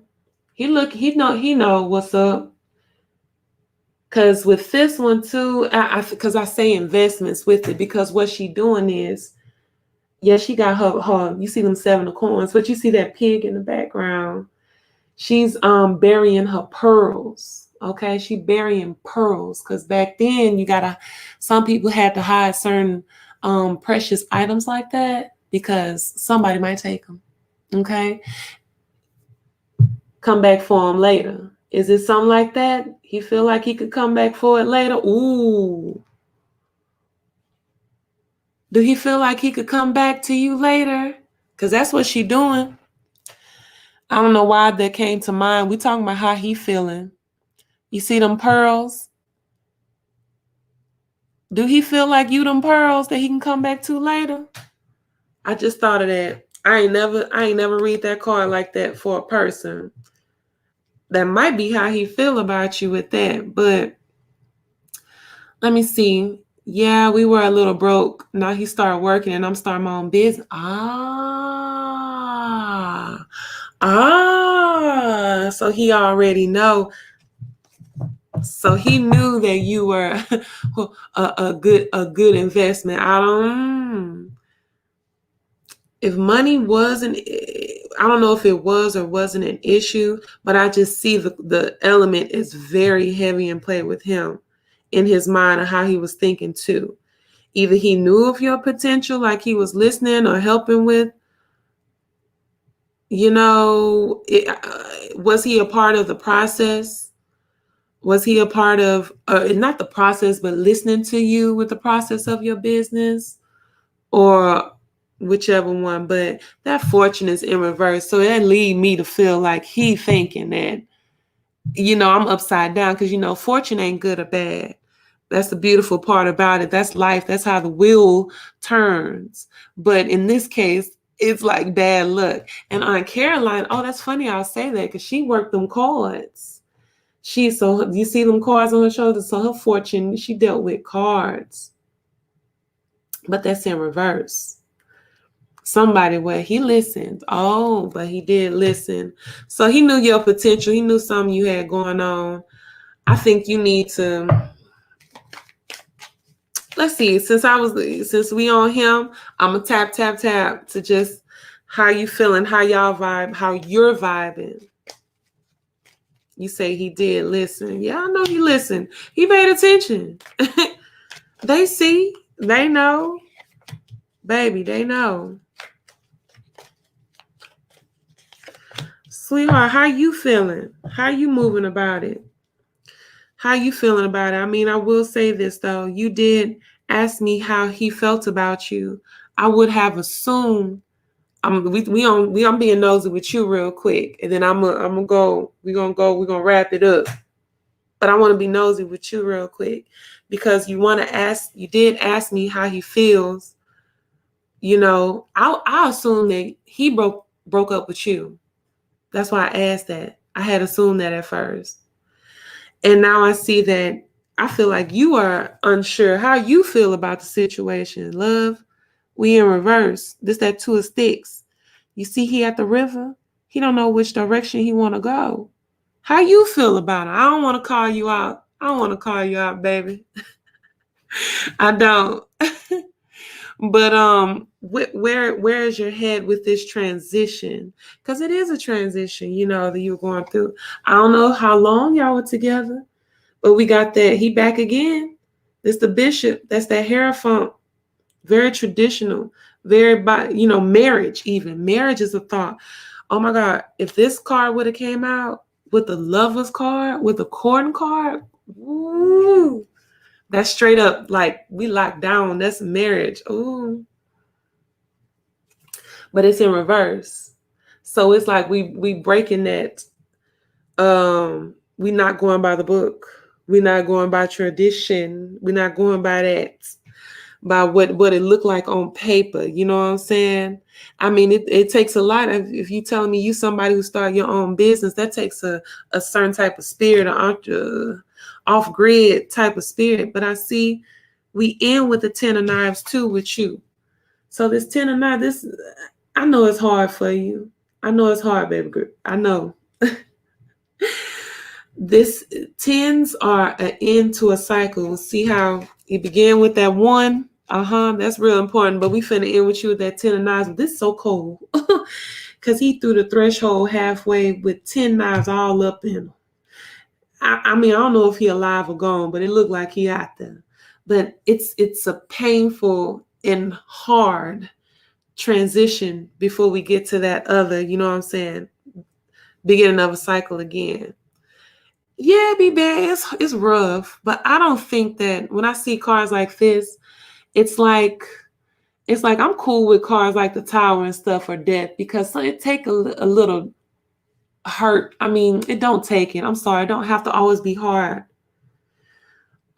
S1: He know what's up. Cause with this one too, because I say investments with it, because what she doing is, yeah, she got her. You see them 7 of coins, but you see that pig in the background. She's burying her pearls. Okay, she burying pearls because back then some people had to hide certain precious items like that because somebody might take them. Okay. Come back for him later. Is it something like that? He feel like he could come back for it later? Ooh. Do he feel like he could come back to you later? Because that's what she doing. I don't know why that came to mind. We talking about how he feeling. You see them pearls? Do he feel like you them pearls that he can come back to later? I just thought of that. I ain't never read that card like that for a person. That might be how he feel about you with that. But let me see. Yeah, we were a little broke. Now he started working and I'm starting my own business. So he already know. So he knew that you were a good investment. If money wasn't, I don't know if it was or wasn't an issue, but I just see the element is very heavy in play with him in his mind and how he was thinking too. Either he knew of your potential, like he was listening or helping with, was he a part of the process? Was he a part of, not the process, but listening to you with the process of your business? Or whichever one, but that fortune is in reverse. So that lead me to feel like he thinking that, I'm upside down because, fortune ain't good or bad. That's the beautiful part about it. That's life. That's how the wheel turns. But in this case, it's like bad luck. And Aunt Caroline, oh, that's funny. I'll say that because she worked them cards. So you see them cards on her shoulders. So her fortune, she dealt with cards. But that's in reverse. Somebody where he listened. Oh, but he did listen. So he knew your potential. He knew something you had going on. I think you need to, let's see, since we on him, I'm gonna tap to just how you feeling, how y'all vibe, how you're vibing. You say he did listen. Yeah, I know he listened. He paid attention. They see, they know. Baby, they know. Sweetheart, how you feeling? How you moving about it? How you feeling about it? I mean, I will say this though. You did ask me how he felt about you. I would have assumed. I'm being nosy with you real quick, and then I'm gonna go. We're gonna wrap it up. But I want to be nosy with you real quick because you did ask me how he feels. I assume that he broke up with you. That's why I asked that. I had assumed that at first. And now I see that I feel like you are unsure how you feel about the situation. Love, we in reverse. This that two of sticks. You see he at the river. He don't know which direction he want to go. How you feel about it? I don't want to call you out. I don't want to call you out, baby. I don't. But where is your head with this transition? Because it is a transition, that you're going through. I don't know how long y'all were together, but we got that. He back again. It's the bishop. That's that Hierophant. Very traditional. Very, marriage even. Marriage is a thought. Oh my God. If this card would have came out with the Lover's card, with the Court card, ooh, that's straight up like we locked down. That's marriage. Ooh. But it's in reverse. So it's like we breaking that. We not going by the book. We're not going by tradition. We're not going by that. By what it looked like on paper. You know what I'm saying? I mean, it takes a lot of, if you telling me you somebody who started your own business, that takes a certain type of spirit, off-grid type of spirit. But I see we end with the 10 of knives too with you. So this 10 of knives, I know it's hard for you. I know it's hard, baby girl. I know. This 10s are an end to a cycle. See how you began with that 1? That's real important. But we finna end with you with that 10 of knives. This is so cold. Because he threw the threshold halfway with 10 knives all up in him. I mean, I don't know if he alive or gone, but it looked like he out there. But it's a painful and hard transition before we get to that other, you know what I'm saying, beginning of a cycle again. Yeah, be bad. It's rough, but I don't think that when I see cars like this, it's like I'm cool with cars like the Tower and stuff or Death because it take a little hurt. I mean, it don't take it. I'm sorry. It don't have to always be hard.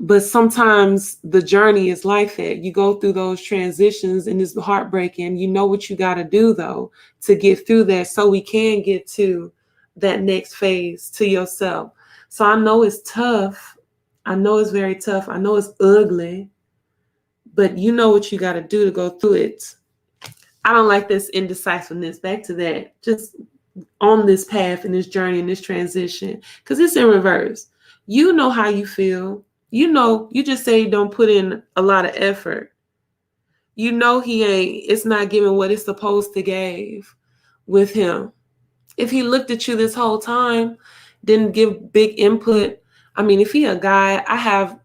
S1: But sometimes the journey is like that. You go through those transitions and it's heartbreaking. You know what you got to do, though, to get through that so we can get to that next phase to yourself. So I know it's tough. I know it's very tough. I know it's ugly. But you know what you got to do to go through it. I don't like this indecisiveness. Back to that. Just on this path and this journey and this transition. Because it's in reverse. You know how you feel. You know, you just say you don't put in a lot of effort. You know it's not giving what it's supposed to give with him. If he looked at you this whole time, didn't give big input. I mean, if he a guy, I have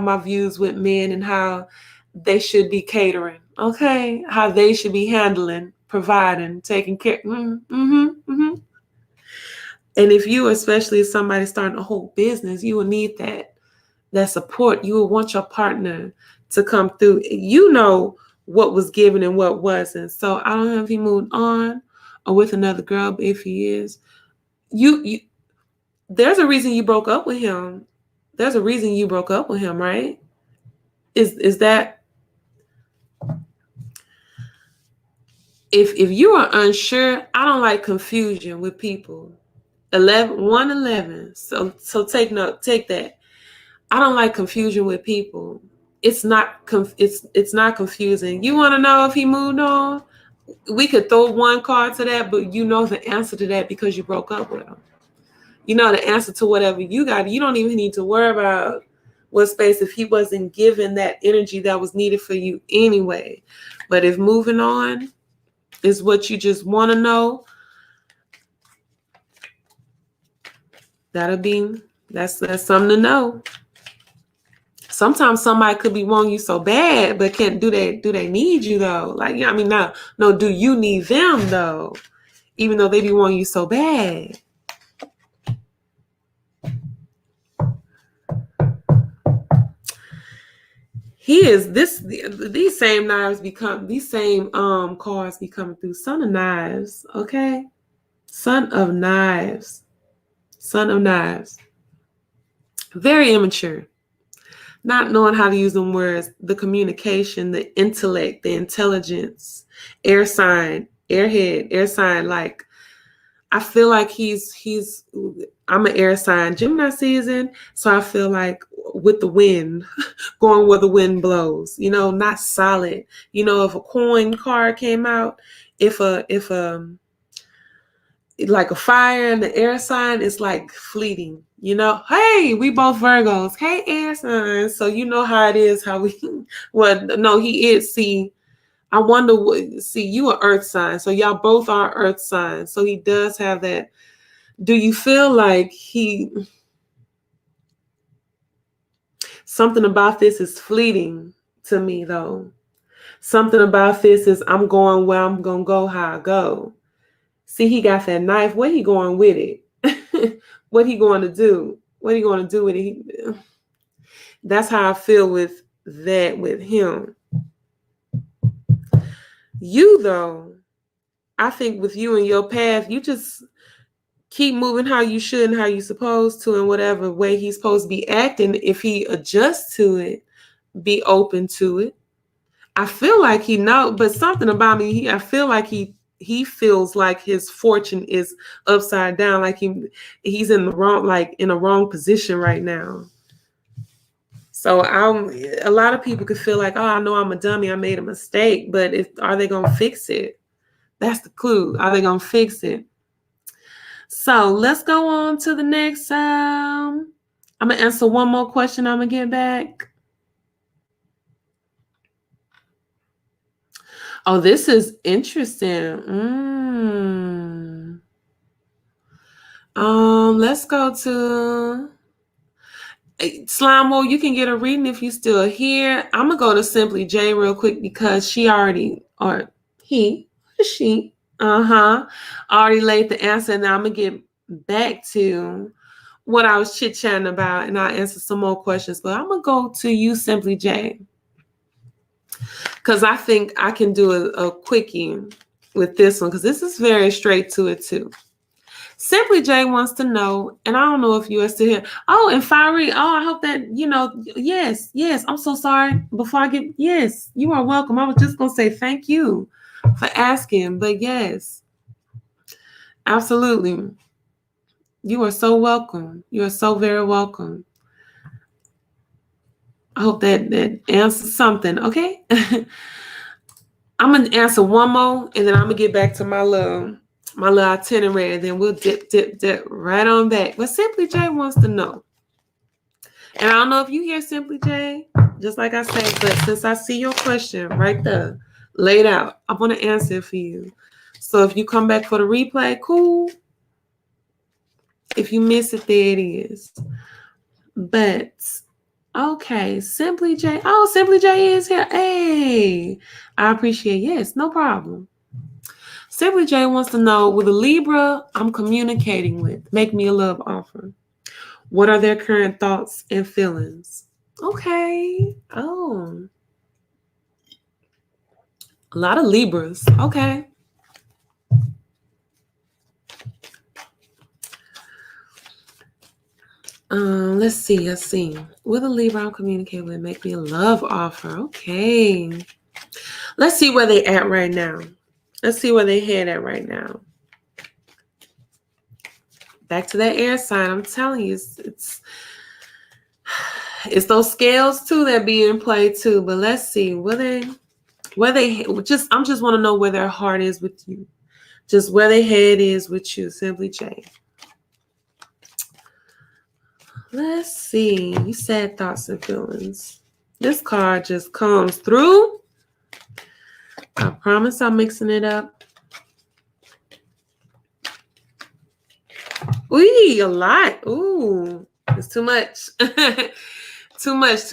S1: my views with men and how they should be catering, okay? How they should be handling, providing, taking care. And if you, especially if somebody starting a whole business, you will need that support. You will want your partner to come through. You know what was given and what wasn't. So I don't know if he moved on or with another girl, but if he is, you there's a reason you broke up with him. There's a reason you broke up with him, right? Is that if you are unsure, I don't like confusion with people. 111. So take note, take that. I don't like confusion with people. It's not confusing. You want to know if he moved on? We could throw one card to that, but you know the answer to that because you broke up with him. You know the answer to whatever you got. You don't even need to worry about what space if he wasn't given that energy that was needed for you anyway. But if moving on is what you just want to know, that's something to know. Sometimes somebody could be wanting you so bad, but can't do they need you though? Like, I mean, no, do you need them though? Even though they be wanting you so bad. These same cards be coming through. Son of Knives, okay? Son of Knives. Very immature. Not knowing how to use them words, the communication, the intellect, the intelligence, air sign, airhead, air sign. Like, I feel like I'm an air sign, Gemini season. So I feel like with the wind, going where the wind blows, not solid. If a coin card came out, if like a fire in the air sign, it's like fleeting, hey, we both Virgos, hey, air signs. So you know how it is, how we, well, no, he is, I wonder you are earth sign. So y'all both are earth signs. So he does have that. Do you feel like something about this is fleeting to me though? Something about this is I'm going where I'm going to go, how I go. See, he got that knife. Where he going with it? What he going to do? What he going to do with it? That's how I feel with that with him. You, though, I think with you and your path, you just keep moving how you should and how you're supposed to, in whatever way he's supposed to be acting. If he adjusts to it, be open to it. I feel like he knows, but something about me, I feel like he feels like his fortune is upside down, like he's in the wrong, like in a wrong position right now. So a lot of people could feel like, oh, I know I'm a dummy, I made a mistake, but are they gonna fix it? That's the clue. Are they gonna fix it? So let's go on to the next. I'm gonna answer one more question. I'm gonna get back. Oh, this is interesting. Let's go to Slimo. You can get a reading if you're still here. I'm gonna go to Simply J real quick because she already laid the answer, and now I'm gonna get back to what I was chit-chatting about, and I'll answer some more questions. But I'm gonna go to you, Simply J, because I think I can do a quickie with this one, because this is very straight to it too. Simply J wants to know, and I don't know if you are still here. Oh, and Fiery. Oh, I hope that, yes. I'm so sorry. Before I get, yes, you are welcome. I was just going to say thank you for asking, but yes, absolutely. You are so welcome. You are so very welcome. I hope that answers something, okay? I'm going to answer one more, and then I'm going to get back to my little itinerary, and then we'll dip right on back. But Simply J wants to know. And I don't know if you hear Simply J, just like I said, but since I see your question right there, laid out, I want to answer it for you. So if you come back for the replay, cool. If you miss it, there it is. But, okay, Simply J. Oh, Simply J is here. Hey, I appreciate it. Yes, no problem. Simply J wants to know, will the Libra I'm communicating with make me a love offer? What are their current thoughts and feelings? Okay. Oh. A lot of Libras. Okay. Let's see. Will the Libra I'm communicating with make me a love offer? Okay. Let's see where they at right now. Let's see where they head at right now. Back to that air sign. I'm telling you, it's those scales too that be in play too. But let's see, I'm just want to know where their heart is with you. Just where their head is with you, Simply J. Let's see. You said thoughts and feelings. This card just comes through. I promise I'm mixing it up. Ooh, a lot. Ooh, it's too much. Too much.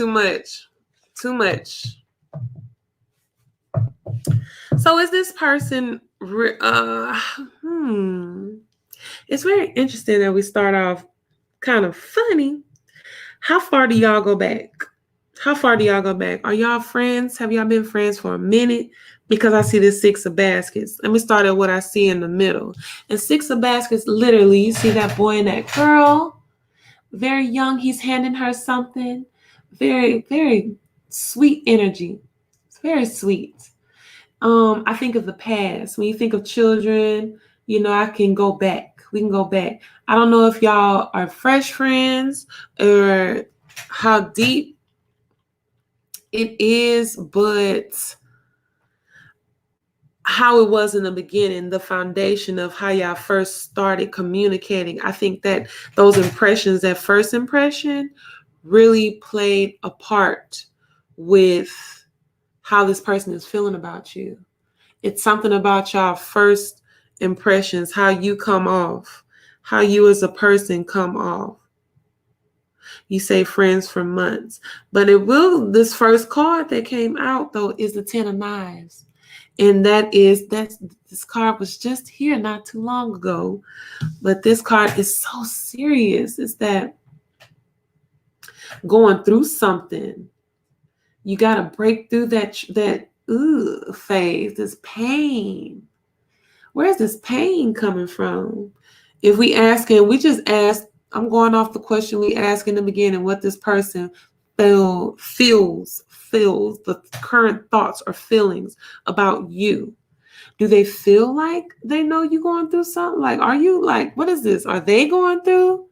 S1: So is this person, it's very interesting that we start off kind of funny. How far do y'all go back? Are y'all friends? Have y'all been friends for a minute? Because I see this 6 of baskets. Let me start at what I see in the middle. And 6 of baskets, literally, you see that boy and that girl, very young. He's handing her something. Very, very sweet energy. It's very sweet. I think of the past. When you think of children, I can go back. We can go back. I don't know if y'all are fresh friends or how deep it is, but how it was in the beginning, the foundation of how y'all first started communicating. I think that those impressions, that first impression, really played a part with how this person is feeling about you. It's something about y'all first impressions, how you come off, how you as a person come off. You say friends for months, but this first card that came out though is the 10 of Knives. And this card was just here not too long ago, but this card is so serious. It's that going through something, you got to break through that phase, this pain. Where's this pain coming from? If we just ask, I'm going off the question we asked in the beginning, what this person feels, the current thoughts or feelings about you. Do they feel like they know you're going through something? Like, are you like, what is this? Are they going through?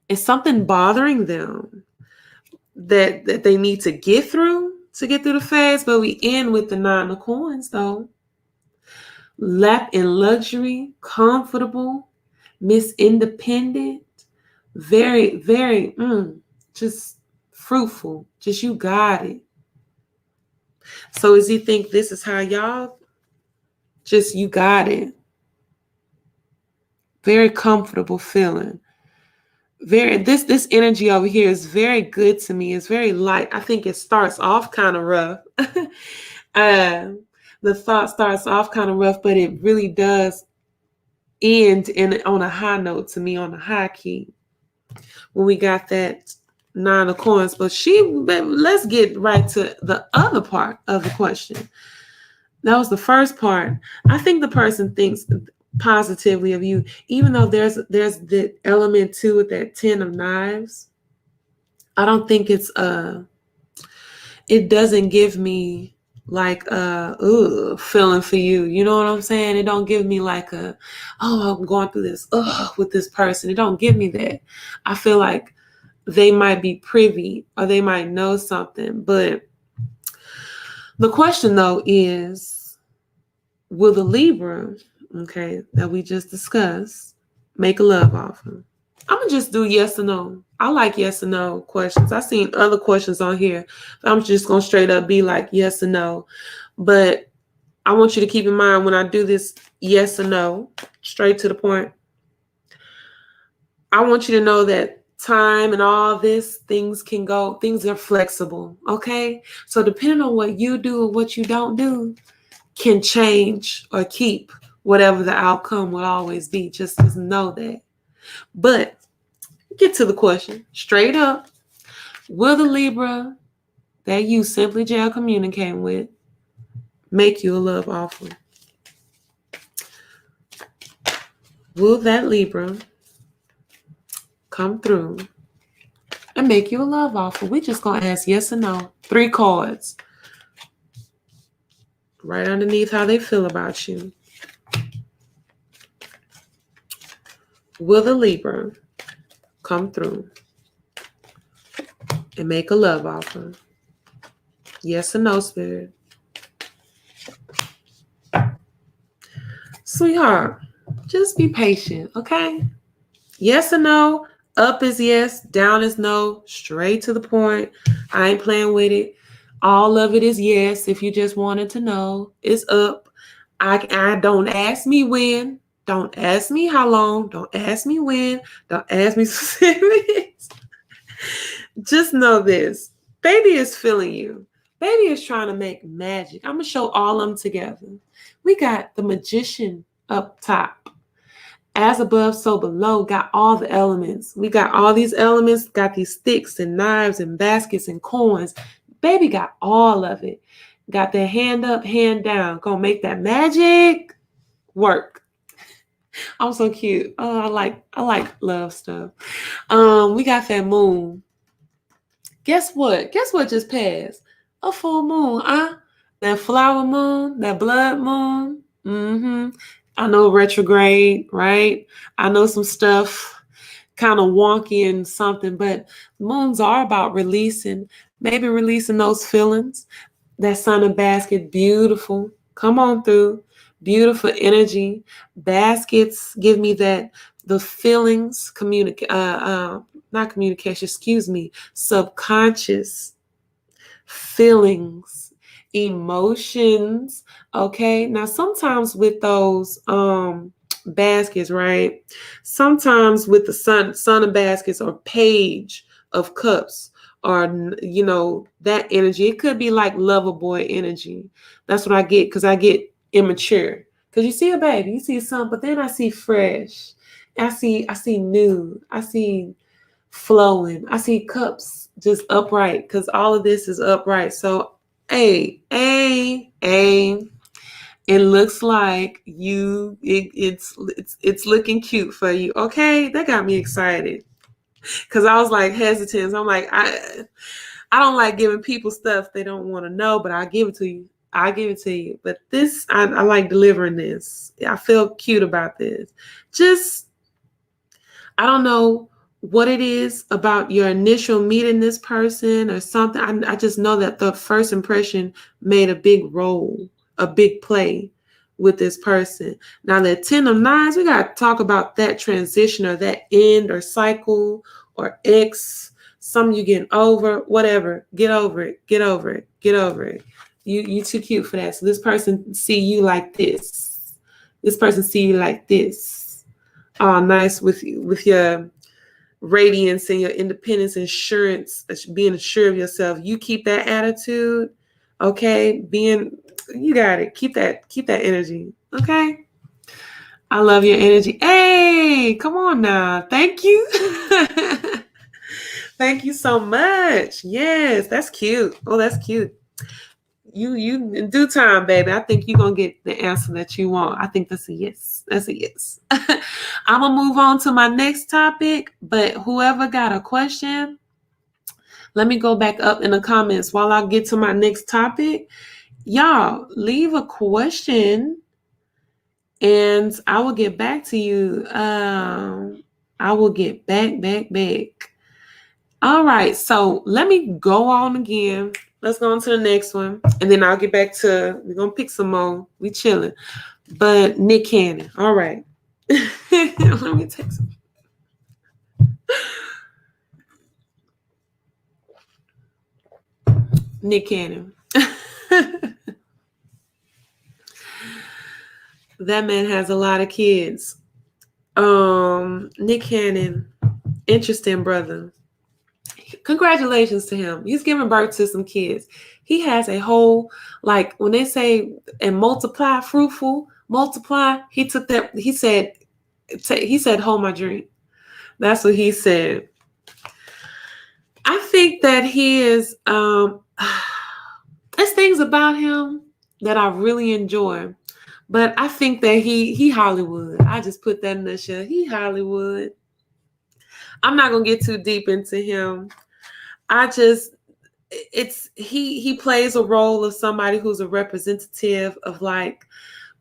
S1: Is something bothering them that they need to get through the phase? But we end with the 9 of Coins though. Lap in luxury, comfortable, Miss Independent, very, very, just fruitful. Just you got it. So does he think this is how y'all? Just you got it. Very comfortable feeling. This energy over here is very good to me. It's very light. I think it starts off kind of rough. The thought starts off kind of rough, but it really does end on a high note to me, on a high key. When we got that 9 of Coins, but let's get right to the other part of the question. That was the first part. I think the person thinks positively of you, even though there's the element too with that 10 of knives. I don't think it doesn't give me like feeling for you. You know what I'm saying? It don't give me like I'm going through this with this person. It don't give me that. I feel like they might be privy or they might know something. But the question though is, will the Libra, okay, that we just discussed, make a love offer? I'm gonna just do yes or no. I like yes or no questions. I've seen other questions on here. I'm just gonna straight up be like yes or no. But I want you to keep in mind when I do this yes or no, straight to the point. I want you to know that time and all this, things are flexible. Okay. So depending on what you do or what you don't do can change or keep whatever the outcome will always be. Just know that. But get to the question straight up. Will the Libra that you simply jail communicating with make you a love offer? Will that Libra come through and make you a love offer? We just gonna ask yes or no. 3 cards. Right underneath how they feel about you. Will the Libra come through and make a love offer? Yes or no, Spirit? Sweetheart, just be patient, okay? Yes or no? Up is yes, down is no, straight to the point. I ain't playing with it. All of it is yes. If you just wanted to know, it's up. I don't ask me when. Don't ask me how long. Don't ask me when. Don't ask me specifics. Just know this. Baby is feeling you. Baby is trying to make magic. I'm going to show all of them together. We got the Magician up top. As above, so below, got all the elements. We got all these elements, got these sticks and knives and baskets and coins. Baby got all of it. Got their hand up, hand down. Gonna make that magic work. I'm so cute. Oh, I like love stuff. We got that moon. Guess what? Guess what just passed? A full moon, huh? That flower moon, that blood moon. I know retrograde, right? I know some stuff kind of wonky and something, but moons are about releasing, maybe releasing those feelings. That sun and basket, beautiful. Come on through. Beautiful energy. Baskets give me that, the feelings, not communication, subconscious feelings, emotions. Okay. Now, sometimes with those baskets, right? Sometimes with the sun of baskets or page of cups, or that energy, it could be like lover boy energy. That's what I get, because I get immature. Because you see a baby, you see something, but then I see fresh. I see new. I see flowing. I see cups just upright, because all of this is upright. So, it looks like it's looking cute for you. Okay, that got me excited, because I was like hesitant. I'm like, I don't like giving people stuff they don't want to know, but I'll give it to you. But this, I like delivering this. I feel cute about this. Just, I don't know what it is about your initial meeting this person or something. I just know that the first impression made a big role, a big play with this person. Now, that 10 of Knives, we got to talk about that transition or that end or cycle or X. Some you getting over, whatever. Get over it. Get over it. Get over it. You too cute for that. So this person see you like this. This person see you like this. Oh, nice with your radiance and your independence, insurance, being assured of yourself. You keep that attitude, okay? You got it. Keep that energy, okay? I love your energy. Hey, come on now. Thank you. Thank you so much. Yes, that's cute. Oh, that's cute. you in due time, baby. I think you're gonna get the answer that you want. I think that's a yes. That's a yes. I'm gonna move on to my next topic, but whoever got a question, let me go back up in the comments while I get to my next topic. Y'all leave a question and I will get back to you. I will get back. All right, so let me go on again. Let's go on to the next one, and then I'll get back to, we're gonna pick some more. We chilling. But Nick Cannon. All right. Let me take some. Nick Cannon. That man has a lot of kids. Nick Cannon, interesting brother. Congratulations to him. He's giving birth to some kids. He has a whole, like when they say and multiply, fruitful, multiply. He took that. He said, hold my dream. That's what he said. I think that he is. There's things about him that I really enjoy, but I think that he Hollywood. I just put that in the show. He Hollywood. I'm not gonna get too deep into him. He plays a role of somebody who's a representative of like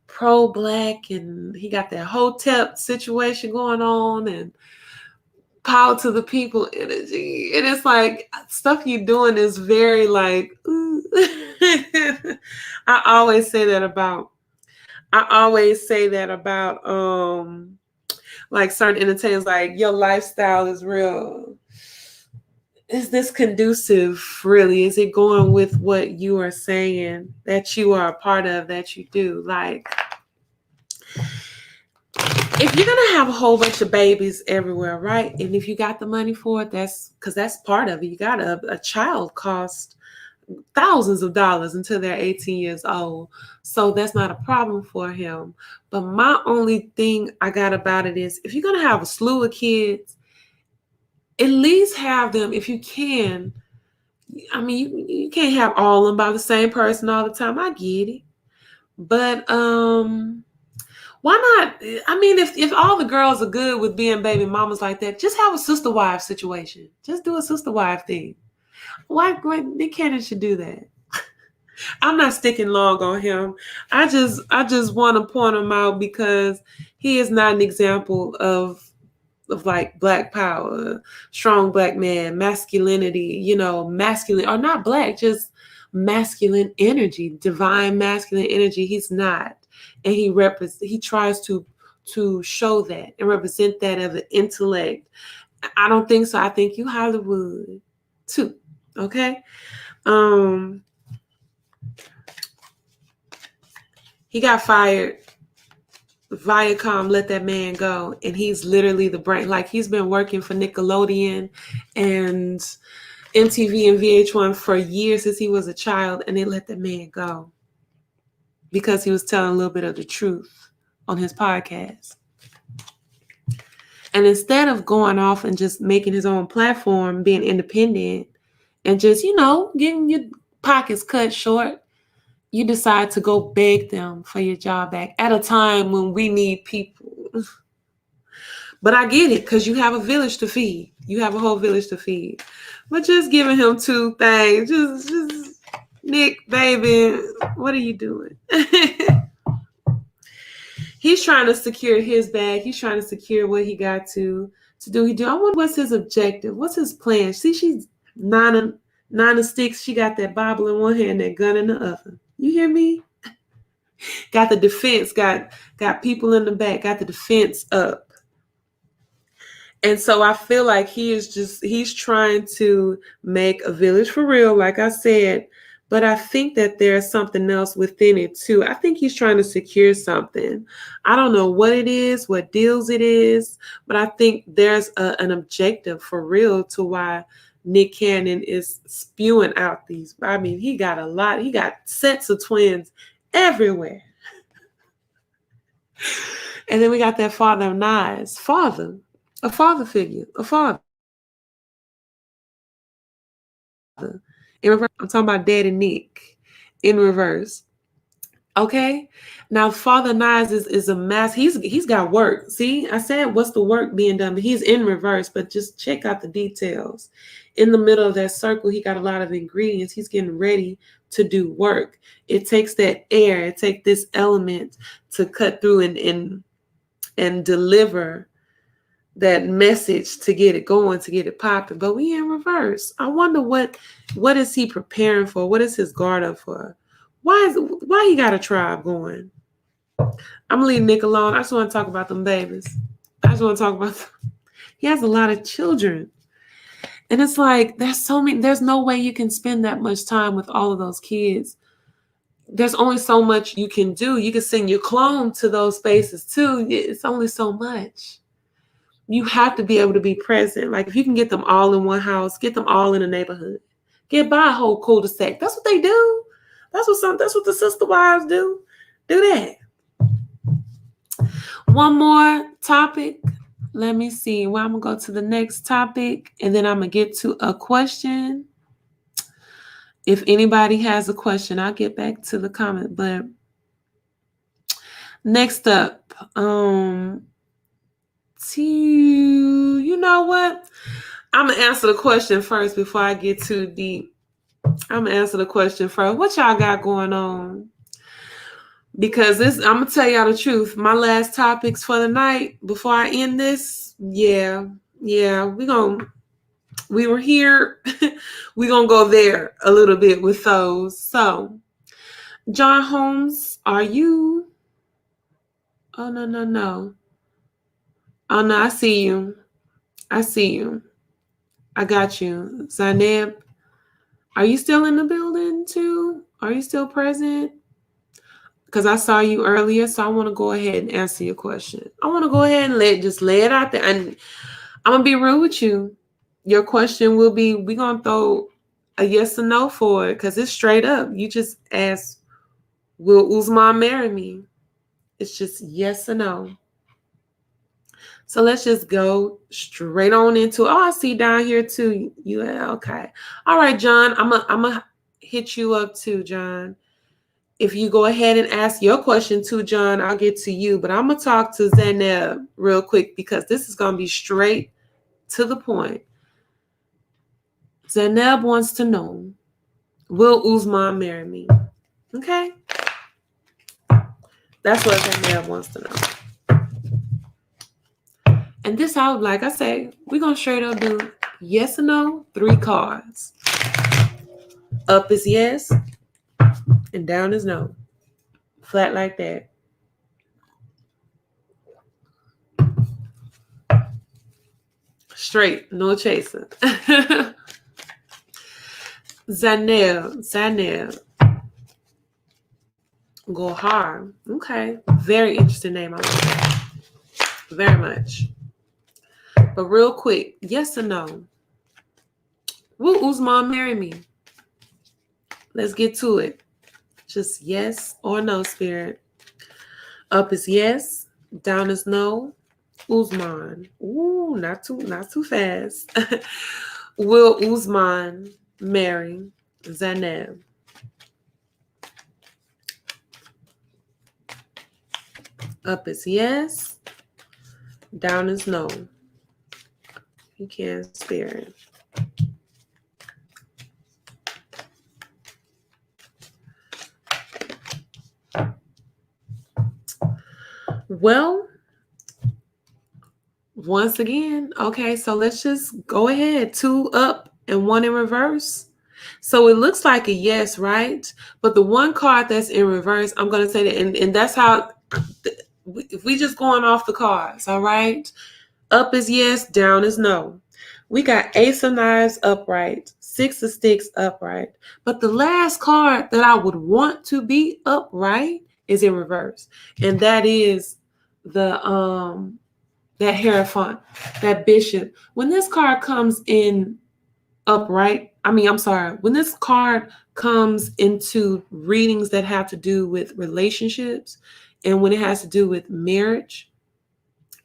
S1: pro-black, and he got that hotep situation going on and power to the people energy. And it's like stuff you're doing is very like, ooh. I always say that about like certain entertainers, like your lifestyle is real. Is this conducive, really? Is it going with what you are saying that you are a part of, that you do? Like, if you're going to have a whole bunch of babies everywhere, right? And if you got the money for it, that's part of it. You got a child cost thousands of dollars until they're 18 years old. So that's not a problem for him. But my only thing I got about it is, if you're going to have a slew of kids, at least have them, if you can. I mean, you can't have all of them by the same person all the time. I get it. But why not? I mean, if all the girls are good with being baby mamas like that, just have a sister wife situation. Just do a sister wife thing. Why Nick Cannon should do that? I'm not sticking long on him. I just want to point him out because he is not an example of like black power, strong black man, masculinity, masculine, or not black, just masculine energy, divine masculine energy. He's not. And he tries to show that and represent that of the intellect. I don't think so. I think you Hollywood too. Okay. He got fired. Viacom let that man go, and he's literally the brain. Like, he's been working for Nickelodeon and MTV and VH1 for years since he was a child, and they let that man go because he was telling a little bit of the truth on his podcast. And instead of going off and just making his own platform, being independent, and just, getting your pockets cut short, you decide to go beg them for your job back at a time when we need people. But I get it, because you have a village to feed. You have a whole village to feed. But just giving him two things, just Nick, baby, what are you doing? He's trying to secure his bag. He's trying to secure what he got to do. I wonder what's his objective. What's his plan? See, she's nine of sticks. She got that Bible in one hand, that gun in the other. You hear me? Got the defense, got people in the back, got the defense up. And so I feel like he's trying to make a village for real, like I said, but I think that there's something else within it too. I think he's trying to secure something. I don't know what it is, what deals it is, but I think there's an objective for real to why Nick Cannon is spewing out these. I mean, he got a lot. He got sets of twins everywhere. And then we got that father of Nas. A father figure. A father. I'm talking about Daddy Nick. in reverse. Okay. Now Father Nas is a mess. He's got work. See, I said what's the work being done, but he's in reverse. But just check out the details. In the middle of that circle, he got a lot of ingredients. He's getting ready to do work. It takes that air, it takes this element to cut through and deliver that message to get it going, to get it popping. But we in reverse. I wonder what is he preparing for? What is his guard up for? Why he got a tribe going? I'm leaving Nick alone. I just want to talk about them babies. I just want to talk about them. He has a lot of children. And it's like, there's no way you can spend that much time with all of those kids. There's only so much you can do. You can send your clone to those spaces too. It's only so much. You have to be able to be present. Like if you can get them all in one house, get them all in a neighborhood. Get by a whole cul-de-sac. That's what they do. That's what the sister wives do. Do that. One more topic. Let me see. Well, I'm going to go to the next topic, and then I'm going to get to a question. If anybody has a question, I'll get back to the comment. But next up, you know what? I'm going to answer the question first before I get too deep. I'm going to answer the question first. What y'all got going on? Because I'm going to tell y'all the truth. My last topics for the night, before I end this, we were here. We're going to go there a little bit with those. So, John Holmes, are you? Oh, no. Oh, no, I see you. I got you. Zainab, are you still in the building too? Are you still present? Because I saw you earlier, so I want to go ahead and answer your question. I want to go ahead and lay it out there. And I'm going to be real with you. Your question will be, we're going to throw a yes or no for it because it's straight up. You just ask, will Usman marry me? It's just yes or no. So let's just go straight on into it. Oh, I see down here too. Okay. All right, John. I'm gonna hit you up too, John. If you go ahead and ask your question too, John, I'll get to you. But I'm gonna talk to Zainab real quick because this is gonna be straight to the point. Zainab wants to know, will Usman marry me? Okay. That's what Zainab wants to know. And this out, like I say, we're going to straight up do yes or no, 3 cards. Up is yes, and down is no. Flat like that. Straight, no chaser. Zanel. Go hard. Okay. Very interesting name. I like that. Very much. But real quick, yes or no? Will Usman marry me? Let's get to it. Just yes or no, spirit. Up is yes, down is no. Usman. Ooh, not too fast. Will Usman marry Zainab? Up is yes, down is no. You can't spare it. Well, once again, okay, so let's just go ahead. 2 up and 1 in reverse. So it looks like a yes, right? But the one card that's in reverse, I'm going to say that, and that's how, if we just going off the cards, all right? Up is yes, down is no. We got Ace of Knives upright, 6 of Sticks upright. But the last card that I would want to be upright is in reverse. And that is the that Hierophant, that Bishop. When this card comes in upright, when this card comes into readings that have to do with relationships and when it has to do with marriage,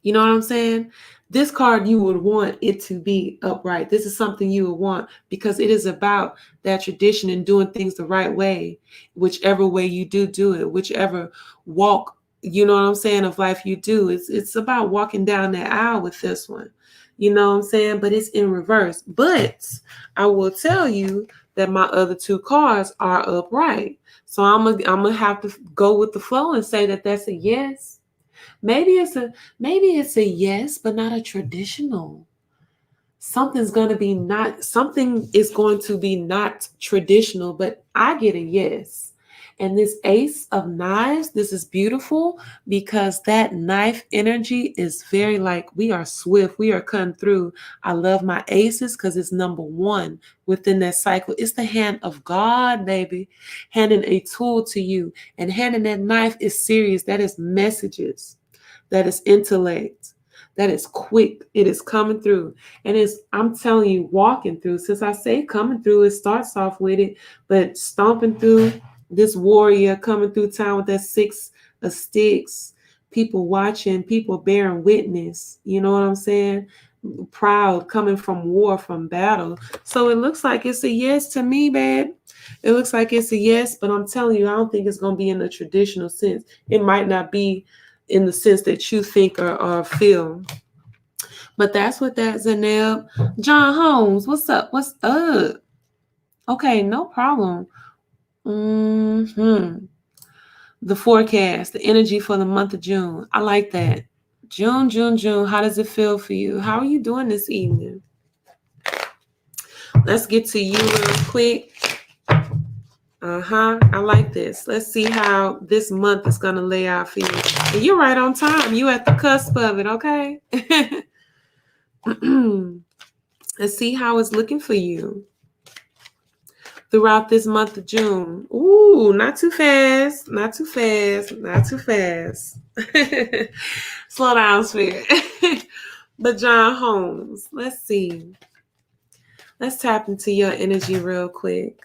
S1: you know what I'm saying? This card, you would want it to be upright. This is something you would want because it is about that tradition and doing things the right way, whichever way you do it, whichever walk, you know what I'm saying, of life you do. It's about walking down that aisle with this one. You know what I'm saying? But it's in reverse. But I will tell you that my other two cards are upright. So I'm gonna have to go with the flow and say that that's a yes. Maybe it's a yes, but not a traditional. Something is going to be not traditional, but I get a yes. And this Ace of Knives, this is beautiful because that knife energy is very like we are swift, we are cutting through. I love my aces because it's number one within that cycle. It's the hand of God, baby, handing a tool to you. And handing that knife is serious. That is messages. That is intellect. That is quick. It is coming through. And I'm telling you, walking through. Since I say coming through, it starts off with it, but stomping through, this warrior coming through town with that 6 of sticks, people watching, people bearing witness. You know what I'm saying? Proud, coming from war, from battle. So it looks like it's a yes to me, babe. It looks like it's a yes, but I'm telling you, I don't think it's going to be in the traditional sense. It might not be in the sense that you think or feel. But that's what that Zaneb. John Holmes, what's up? What's up? Okay, no problem. The forecast, the energy for the month of June. I like that. June. How does it feel for you? How are you doing this evening? Let's get to you real quick. I like this. Let's see how this month is going to lay out for you. And you're right on time. You at the cusp of it, okay? Let's see how it's looking for you throughout this month of June. Ooh, not too fast. Not too fast. Not too fast. Slow down, Spirit. But John Holmes, let's see. Let's tap into your energy real quick.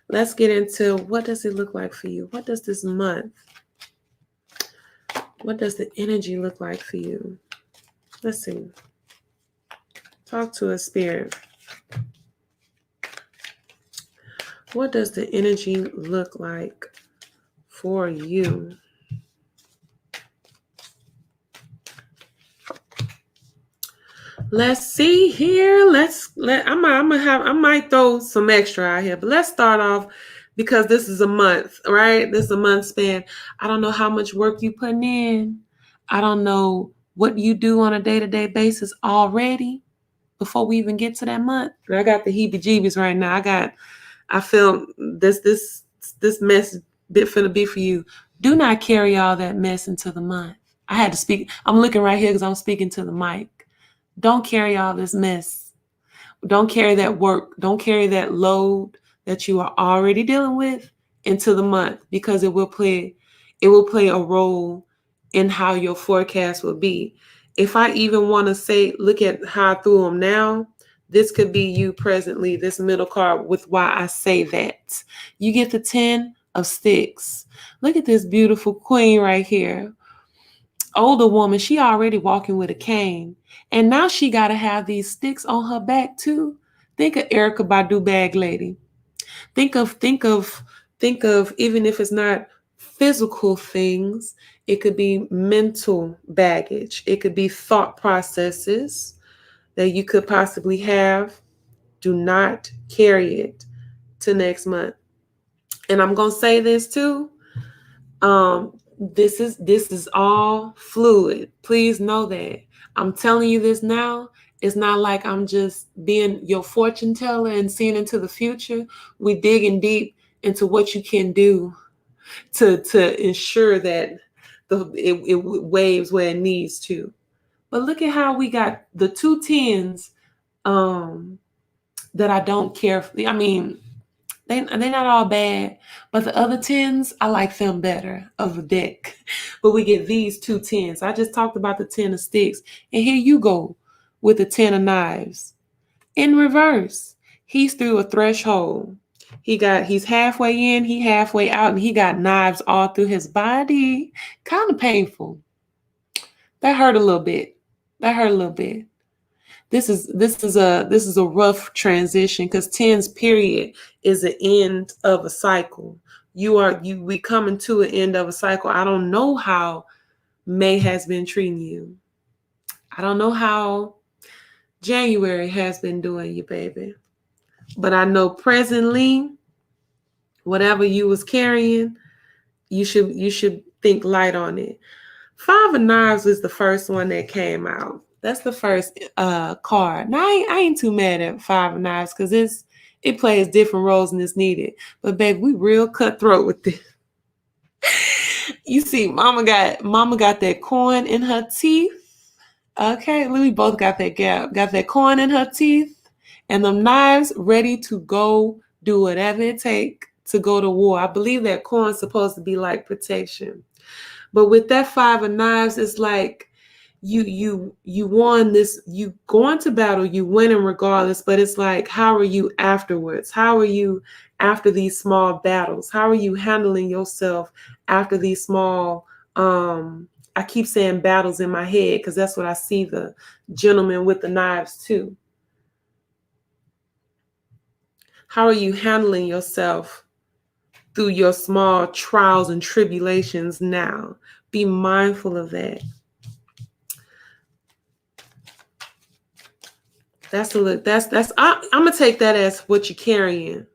S1: Let's get into what does it look like for you? What does this month, what does the energy look like for you? Let's see. Talk to a spirit. What does the energy look like for you? Let's see here. I might throw some extra out here, but let's start off because this is a month, right? This is a month span. I don't know how much work you putting in. I don't know what you do on a day-to-day basis already before we even get to that month. I got the heebie-jeebies right now. I feel this mess bit finna be for you. Do not carry all that mess into the month. I had to speak. I'm looking right here because I'm speaking to the mic. Don't carry all this mess. Don't carry that work. Don't carry that load that you are already dealing with into the month because it will play a role in how your forecast will be. If I even want to say, look at how I threw them now, this could be you presently, this middle card with why I say that. You get the 10 of sticks. Look at this beautiful queen right here. Older woman, she already walking with a cane. And now she got to have these sticks on her back too. Think of Erykah Badu bag lady. Think of, even if it's not physical things, it could be mental baggage. It could be thought processes that you could possibly have. Do not carry it to next month. And I'm going to say this too. This is all fluid. Please know that. I'm telling you this now. It's not like I'm just being your fortune teller and seeing into the future. We digging deep into what you can do to ensure that it waves where it needs to. But look at how we got the 2 10s that I don't care for. I mean, they're not all bad, but the other 10s, I like them better of the deck. But we get these 2 10s. I just talked about the 10 of sticks. And here you go with the 10 of knives. In reverse, he's through a threshold. He's halfway in, he halfway out, and he got knives all through his body. Kind of painful. That hurt a little bit. That hurt a little bit. This is a rough transition because tens period is the end of a cycle. We coming to an end of a cycle. I don't know how May has been treating you. I don't know how January has been doing you, baby. But I know presently, whatever you was carrying, you should think light on it. Five of Knives was the first one that came out. That's the first card. Now I ain't too mad at Five of Knives because it plays different roles and it's needed. But baby, we real cutthroat with this. You see, Mama got that coin in her teeth. Okay, we both got that gap. Got that coin in her teeth, and them knives ready to go do whatever it take to go to war. I believe that coin's supposed to be like protection. But with that Five of Knives, it's like you won this, you going to battle, you winning regardless, but it's like, how are you afterwards? How are you after these small battles? How are you handling yourself after these small, I keep saying battles in my head because that's what I see the gentleman with the knives too. How are you handling yourself through your small trials and tribulations now? Be mindful of that. I'm gonna take that as what you're carrying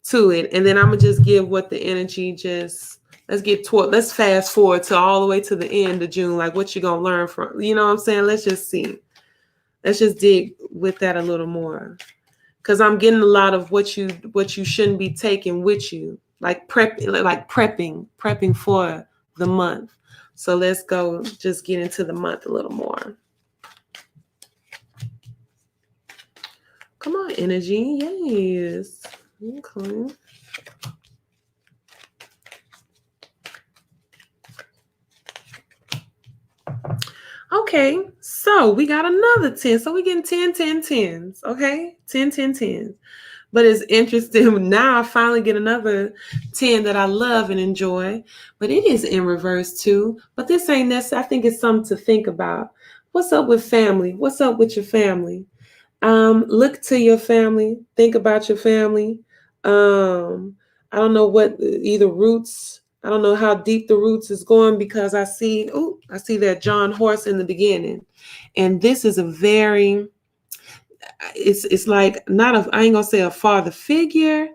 S1: to it, and then I'm gonna just give what the energy just. Let's fast forward to all the way to the end of June. Like what you gonna learn from? You know what I'm saying? Let's just see. Let's just dig with that a little more, because I'm getting a lot of what you shouldn't be taking with you, like prepping for the month. So let's go. Just get into the month a little more. Come on, energy. Yes. Okay. Okay, so we got another 10. So we're getting 10, 10, 10s. Okay, 10, 10, 10s. But it's interesting. Now I finally get another 10 that I love and enjoy. But it is in reverse too. But this ain't necessary. I think it's something to think about. What's up with family? What's up with your family? Look to your family. Think about your family. I don't know what either roots. I don't know how deep the roots is going because I see that John horse in the beginning, and this is a very. It's like not a. I ain't gonna say a father figure,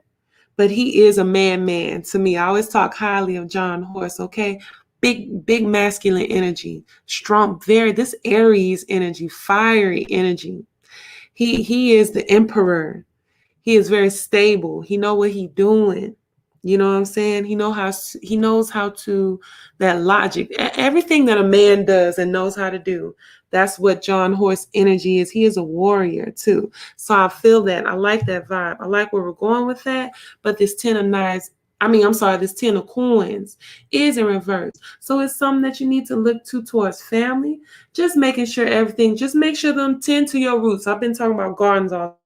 S1: but he is a man to me. I always talk highly of John horse. Okay. Big masculine energy, strong, this Aries energy, fiery energy. He is the emperor. He is very stable. He know what he doing. You know what I'm saying? He knows how to that logic. Everything that a man does and knows how to do. That's what John Horse energy is. He is a warrior too. So I feel that. I like that vibe. I like where we're going with that. But this 10 of knives, this 10 of coins is in reverse. So it's something that you need to look towards family. Just making sure just make sure them tend to your roots. I've been talking about gardens all.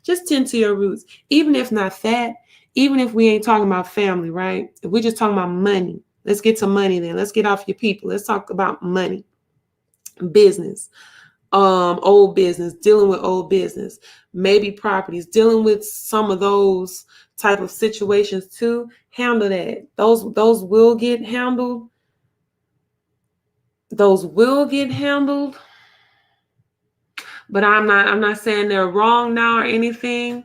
S1: Just tend to your roots. Even if not that, even if we ain't talking about family, right? If we're just talking about money, let's get to money then. Let's get off your people. Let's talk about money, business, old business, dealing with old business, maybe properties, dealing with some of those type of situations too. Handle that. Those will get handled. Those will get handled. But I'm not saying they're wrong now or anything.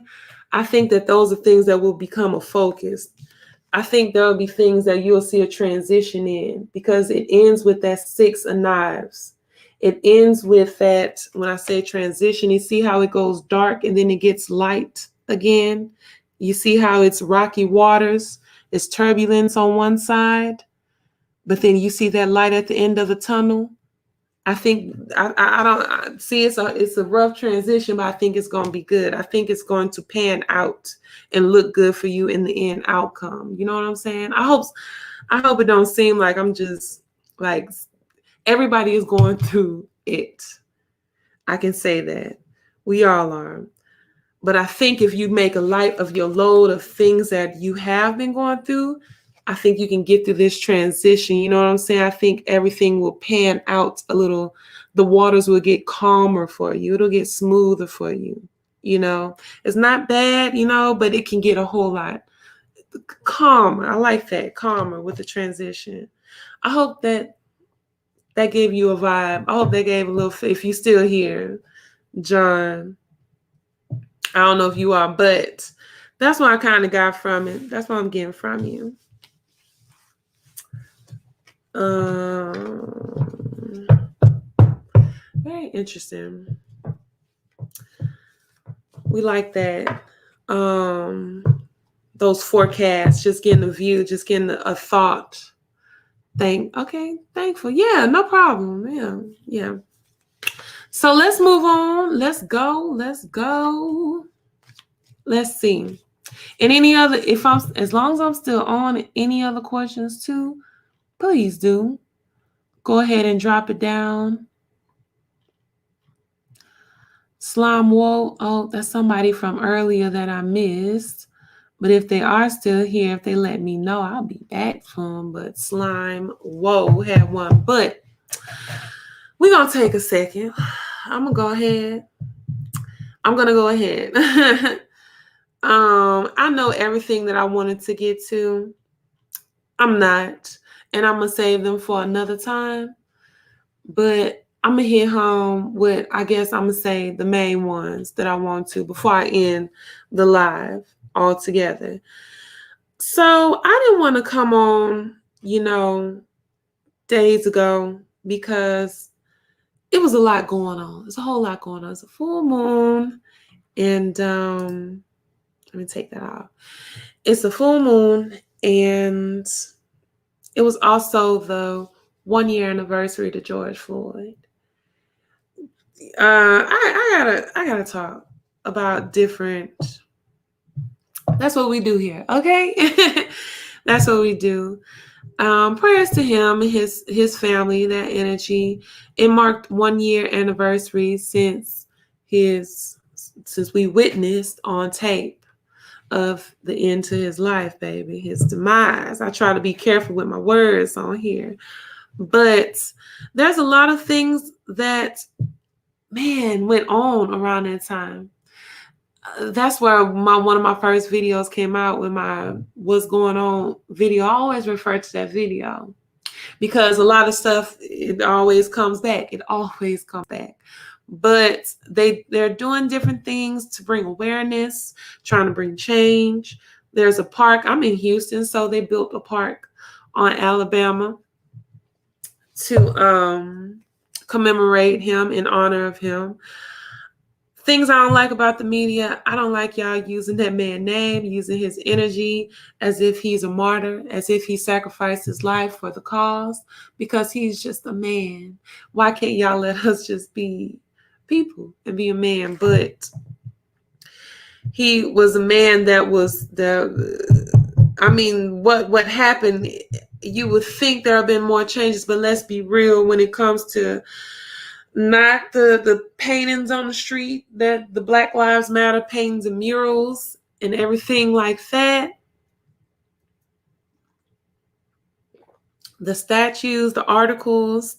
S1: I think that those are things that will become a focus. I think there will be things that you'll see a transition in because it ends with that 6 of knives. It ends with that, when I say transition, you see how it goes dark and then it gets light again. You see how it's rocky waters, it's turbulence on one side, but then you see that light at the end of the tunnel. I think I don't see it's a rough transition, but I think it's going to be good. I think it's going to pan out and look good for you in the end outcome. You know what I'm saying? I hope it don't seem like I'm just like everybody is going through it. I can say that we all are. But I think if you make a light of your load of things that you have been going through, I think you can get through this transition. You know what I'm saying? I think everything will pan out a little the waters will get calmer for you. It'll get smoother for you. You know, it's not bad, you know, but it can get a whole lot calmer. I like that, calmer with the transition. I hope that gave you a vibe. I hope that gave a little, if you still here, John. I don't know if you are, but that's what I kind of got from it. That's what I'm getting from you. Very interesting. We like that. Those forecasts, just getting a view, just getting a thought. Thankful. Yeah, no problem. Yeah. So let's move on. Let's go. Let's see. And any other, as long as I'm still on, any other questions too, please do. Go ahead and drop it down. Slime Woe. Oh, that's somebody from earlier that I missed. But if they are still here, if they let me know, I'll be back for them. But Slime Woe had one. But we're going to take a second. I'm going to go ahead. I know everything that I wanted to get to. I'm not. And I'm going to save them for another time. But I'm going to hit home with, I guess I'm going to say the main ones that I want to before I end the live altogether. So I didn't want to come on, days ago because it was a lot going on. There's a whole lot going on. It's a full moon. And let me take that off. It's a full moon. And it was also the 1 year anniversary to George Floyd. I gotta talk about different. That's what we do here, okay? That's what we do. Prayers to him and his family, that energy. It marked 1 year anniversary since we witnessed on tape of the end to his life, baby, his demise. I try to be careful with my words on here, but there's a lot of things that, man, went on around that time. That's where one of my first videos came out with my What's Going On video. I always refer to that video because a lot of stuff, it always comes back. But they're doing different things to bring awareness, trying to bring change. There's a park. I'm in Houston, so they built a park on Alabama to commemorate him, in honor of him. Things I don't like about the media, I don't like y'all using that man's name, using his energy as if he's a martyr, as if he sacrificed his life for the cause, because he's just a man. Why can't y'all let us just be people and be a man? But he was a man that was what happened, you would think there have been more changes, but let's be real when it comes to not the paintings on the street, that the Black Lives Matter paintings and murals and everything like that. The statues, the articles,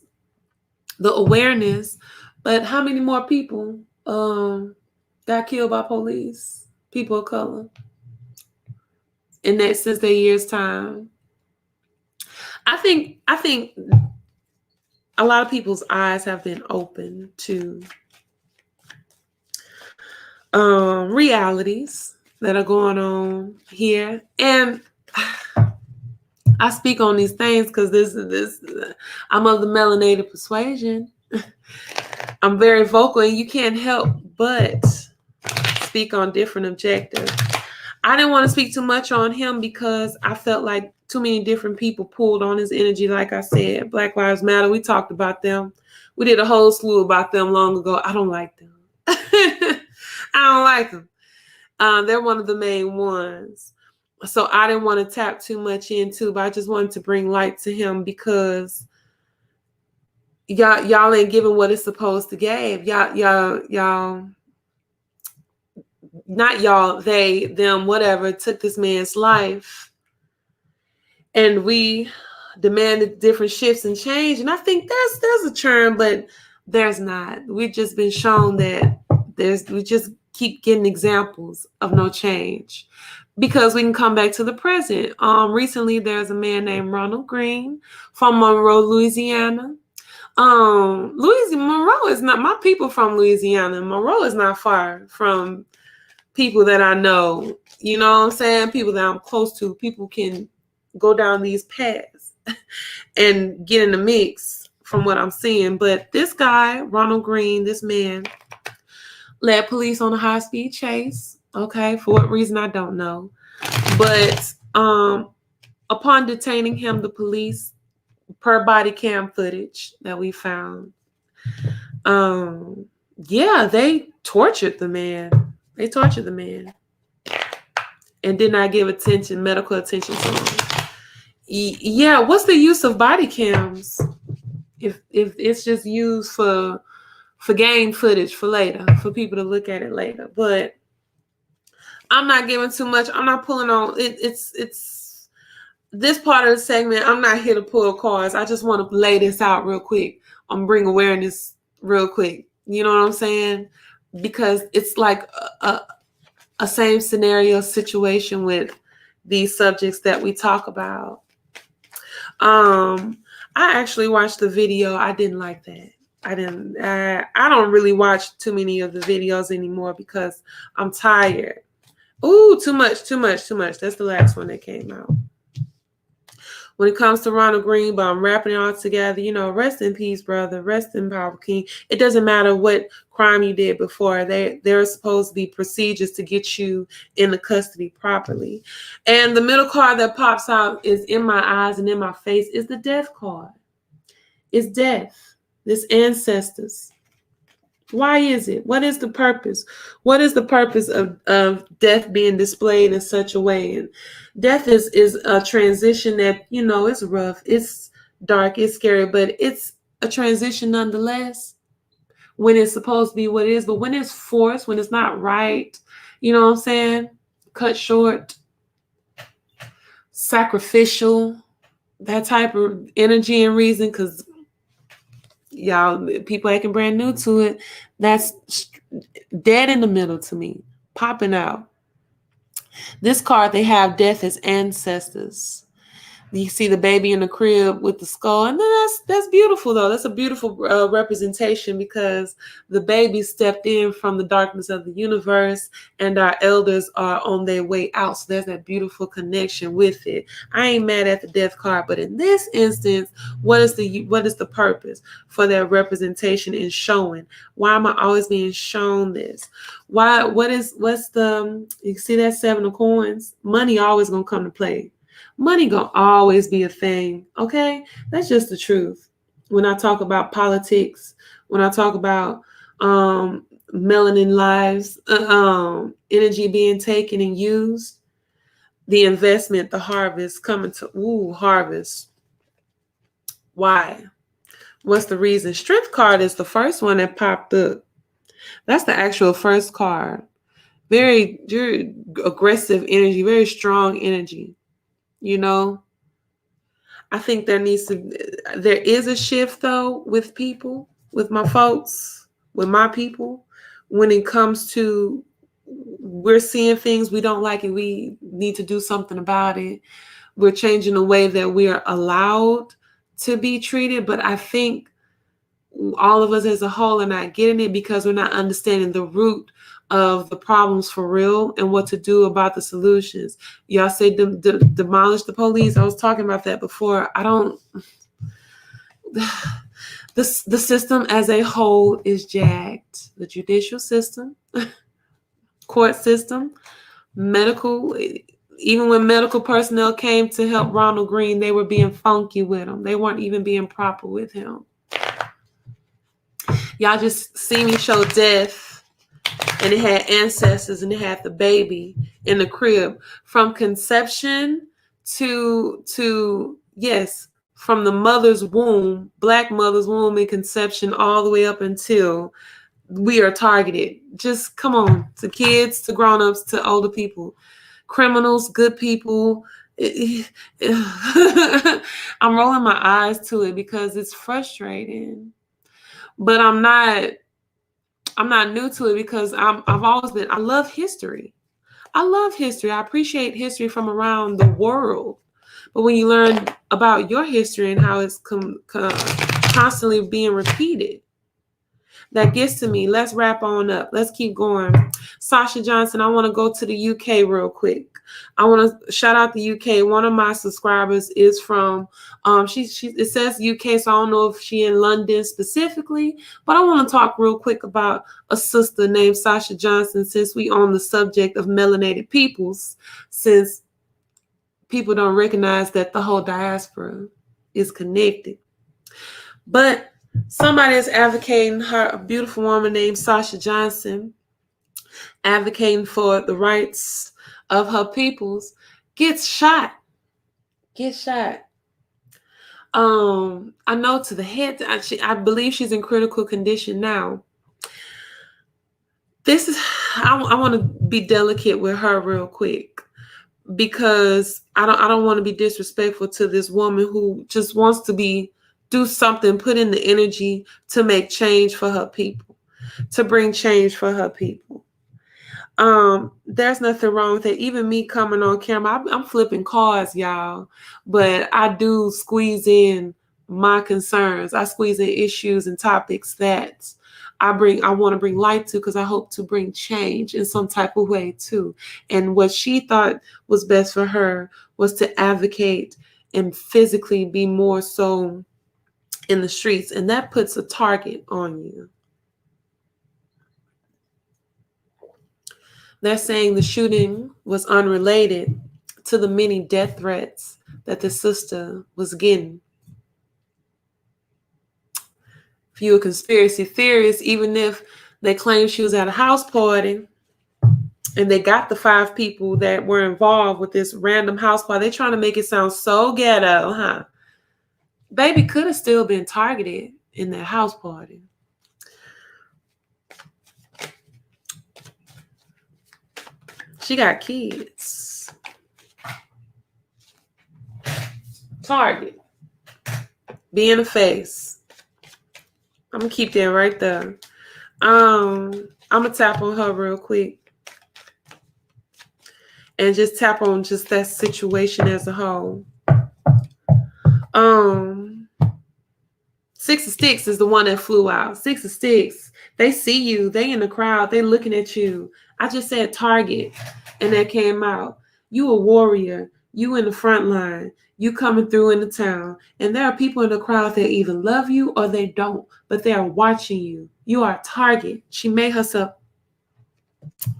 S1: the awareness. But how many more people got killed by police, people of color, in that since their year's time? I think a lot of people's eyes have been open to realities that are going on here. And I speak on these things because I'm of the melanated persuasion. I'm very vocal, and you can't help but speak on different objectives. I didn't want to speak too much on him because I felt like too many different people pulled on his energy. Like I said, Black Lives Matter, we talked about them. We did a whole slew about them long ago. I don't like them. I don't like them. They're one of the main ones. So I didn't want to tap too much into, but I just wanted to bring light to him because y'all ain't giving what it's supposed to give. Y'all, not y'all, they, them, whatever, took this man's life. And we demanded different shifts and change. And I think that's a term, but There's not. We've just been shown that we just keep getting examples of no change. Because we can come back to the present. Recently there's a man named Ronald Green from Monroe, Louisiana. Monroe is not, my people from Louisiana. Monroe is not far from people that I know. You know what I'm saying? People that I'm close to. People can go down these paths and get in the mix from what I'm seeing. But this guy, Ronald Green, this man, led police on a high-speed chase. Okay, for what reason, I don't know. But upon detaining him, the police, per body cam footage that we found, they tortured the man. They tortured the man and did not give medical attention to him. Yeah, what's the use of body cams if it's just used for game footage for later, for people to look at it later? But I'm not giving too much. I'm not pulling on it. It's this part of the segment. I'm not here to pull cards. I just want to lay this out real quick. I'm bring awareness real quick. You know what I'm saying? Because it's like a same scenario situation with these subjects that we talk about. I actually watched the video. I didn't like that. I don't really watch too many of the videos anymore because I'm tired. Ooh, too much. That's the last one that came out. When it comes to Ronald Green, but I'm wrapping it all together, rest in peace, brother. Rest in power, King. It doesn't matter what crime you did before. There are supposed to be procedures to get you in the custody properly. And the middle card that pops out is in my eyes and in my face is the death card. It's death. It's ancestors. Why is it? What is the purpose? What is the purpose of death being displayed in such a way? And death is a transition that, it's rough, it's dark, it's scary, but it's a transition nonetheless when it's supposed to be what it is. But when it's forced, when it's not right, you know what I'm saying? Cut short, sacrificial, that type of energy and reason, because y'all, people acting brand new to it. That's dead in the middle to me, popping out. This card, they have death as ancestors. You see the baby in the crib with the skull, and that's beautiful though. That's a beautiful representation because the baby stepped in from the darkness of the universe, and our elders are on their way out. So there's that beautiful connection with it. I ain't mad at the death card, but in this instance, what is the purpose for that representation and showing? Why am I always being shown this? What's the? You see that 7 of coins? Money always gonna come to play. Money gonna always be a thing, okay? That's just the truth. When I talk about politics, when I talk about melanin lives, energy being taken and used, the investment, the harvest coming to, harvest. Why? What's the reason? Strength card is the first one that popped up. That's the actual first card. Very aggressive energy, very strong energy. I think there is a shift though with people, with my folks, with my people, when it comes to we're seeing things we don't like and we need to do something about it. We're changing the way that we are allowed to be treated. But I think all of us as a whole are not getting it because we're not understanding the root of the problems for real and what to do about the solutions. Y'all say demolish the police. I was talking about that before. The system as a whole is jacked. The judicial system, court system, medical. Even when medical personnel came to help Ronald Green, they were being funky with him. They weren't even being proper with him. Y'all just see me show death. And it had ancestors and it had the baby in the crib from conception to yes, from the mother's womb, Black mother's womb in conception all the way up until we are targeted. Just come on, to kids, to grown-ups, to older people, criminals, good people. I'm rolling my eyes to it because it's frustrating. but I'm not new to it because I've always been, I love history. I love history. I appreciate history from around the world. But when you learn about your history and how it's constantly being repeated, that gets to me. Let's wrap on up. Let's keep going. Sasha Johnson, I want to go to the UK real quick. I want to shout out the UK. One of my subscribers is from, it says UK, so I don't know if she in London specifically, but I want to talk real quick about a sister named Sasha Johnson, since we on the subject of melanated peoples, since people don't recognize that the whole diaspora is connected. But somebody is advocating her, a beautiful woman named Sasha Johnson, advocating for the rights of her peoples, gets shot. I know to the head. I believe she's in critical condition now. This is, I want to be delicate with her real quick, because I don't want to be disrespectful to this woman who just wants to do something, put in the energy to make change for her people, to bring change for her people. There's nothing wrong with it. Even me coming on camera, I'm flipping cards, y'all, but I do squeeze in my concerns. I squeeze in issues and topics that I want to bring light to, because I hope to bring change in some type of way too. And what she thought was best for her was to advocate and physically be more so in the streets, and that puts a target on you. They're saying the shooting was unrelated to the many death threats that the sister was getting. If you're a conspiracy theorist, even if they claim she was at a house party and they got the 5 people that were involved with this random house party, they're trying to make it sound so ghetto, huh? Baby could have still been targeted in that house party. She got kids. Target. Be in the face. I'm going to keep that right there. I'm going to tap on her real quick. And just tap on just that situation as a whole. 6 of Sticks is the one that flew out. 6 of Sticks. They see you. They in the crowd. They looking at you. I just said target, and that came out. You a warrior. You in the front line. You coming through in the town. And there are people in the crowd that either love you or they don't, but they are watching you. You are a target. She made herself.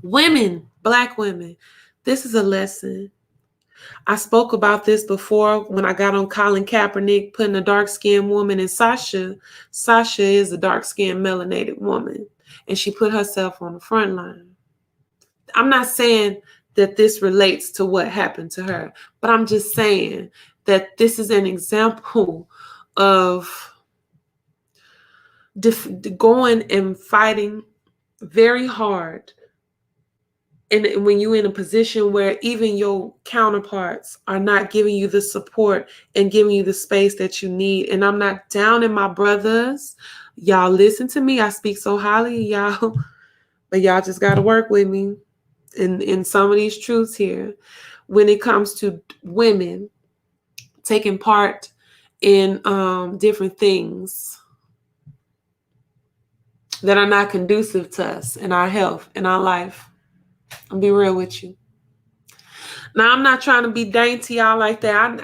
S1: Women, Black women, this is a lesson. I spoke about this before when I got on Colin Kaepernick putting a dark-skinned woman in Sasha. Sasha is a dark-skinned melanated woman, and she put herself on the front line. I'm not saying that this relates to what happened to her, but I'm just saying that this is an example of going and fighting very hard. And when you're in a position where even your counterparts are not giving you the support and giving you the space that you need. And I'm not down in my brothers. Y'all listen to me. I speak so highly of y'all, but y'all just got to work with me in some of these truths here. When it comes to women taking part in different things that are not conducive to us and our health and our life. I'll be real with you. Now, I'm not trying to be dainty, y'all, like that.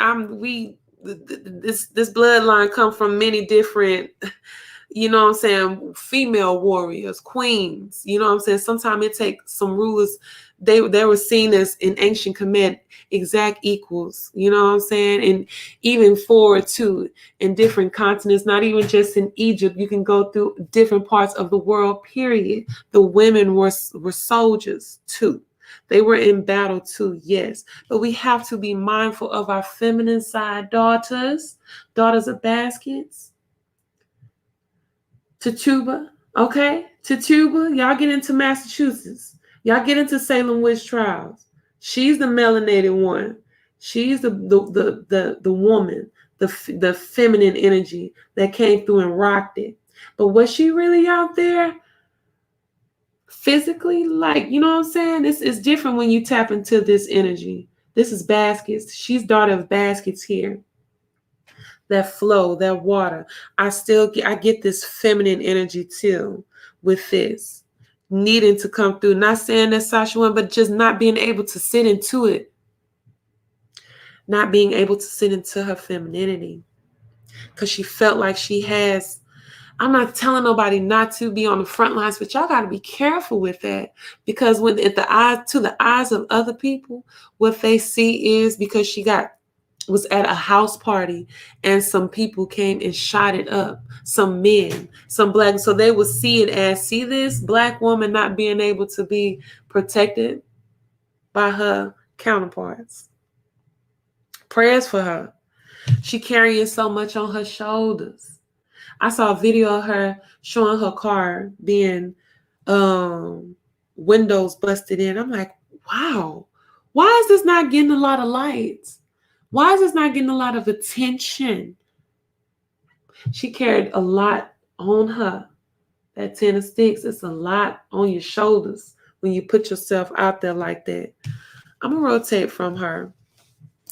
S1: This bloodline come from many different, you know what I'm saying, female warriors, queens. You know what I'm saying? Sometimes it takes some rulers. They were seen as in ancient Kemet exact equals. You know what I'm saying? And even forward to in different continents, not even just in Egypt. You can go through different parts of the world, period. The women were soldiers too. They were in battle too, yes. But we have to be mindful of our feminine side, daughters of baskets. Tituba, okay? Tituba, y'all get into Massachusetts. Y'all get into Salem witch trials. She's the melanated one. She's the woman, the feminine energy that came through and rocked it. But was she really out there physically? Like, you know what I'm saying? It's different when you tap into this energy. This is baskets. She's daughter of baskets here. That flow, that water. I get this feminine energy too with this. Needing to come through. Not saying that Sasha went, but just not being able to sit into it. Not being able to sit into her femininity. Because she felt like she has, I'm not telling nobody not to be on the front lines, but y'all got to be careful with that. Because when to the eyes of other people, what they see is because she was at a house party and some people came and shot it up. Some men, some black. So they would see it as, see this black woman not being able to be protected by her counterparts. Prayers for her. She carrying so much on her shoulders. I saw a video of her showing her car being windows busted in. I'm like, wow, why is this not getting a lot of lights? Why is this not getting a lot of attention? She carried a lot on her. That 10 of sticks, it's a lot on your shoulders when you put yourself out there like that. I'm going to rotate from her.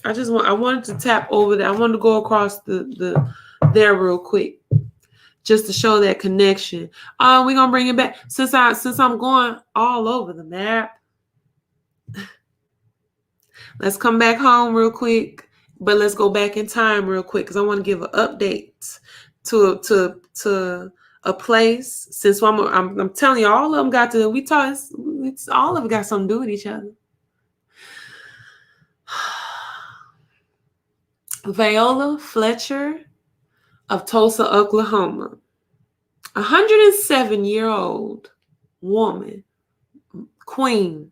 S1: I wanted to tap over there. I wanted to go across there real quick just to show that connection. We're going to bring it back. Since I'm going all over the map, let's come back home real quick. But let's go back in time real quick because I want to give an update to a place. Since I'm telling you, all of them got to. We talk. It's all of it got something to do with each other. Viola Fletcher of Tulsa, Oklahoma, 107-year-old woman, queen.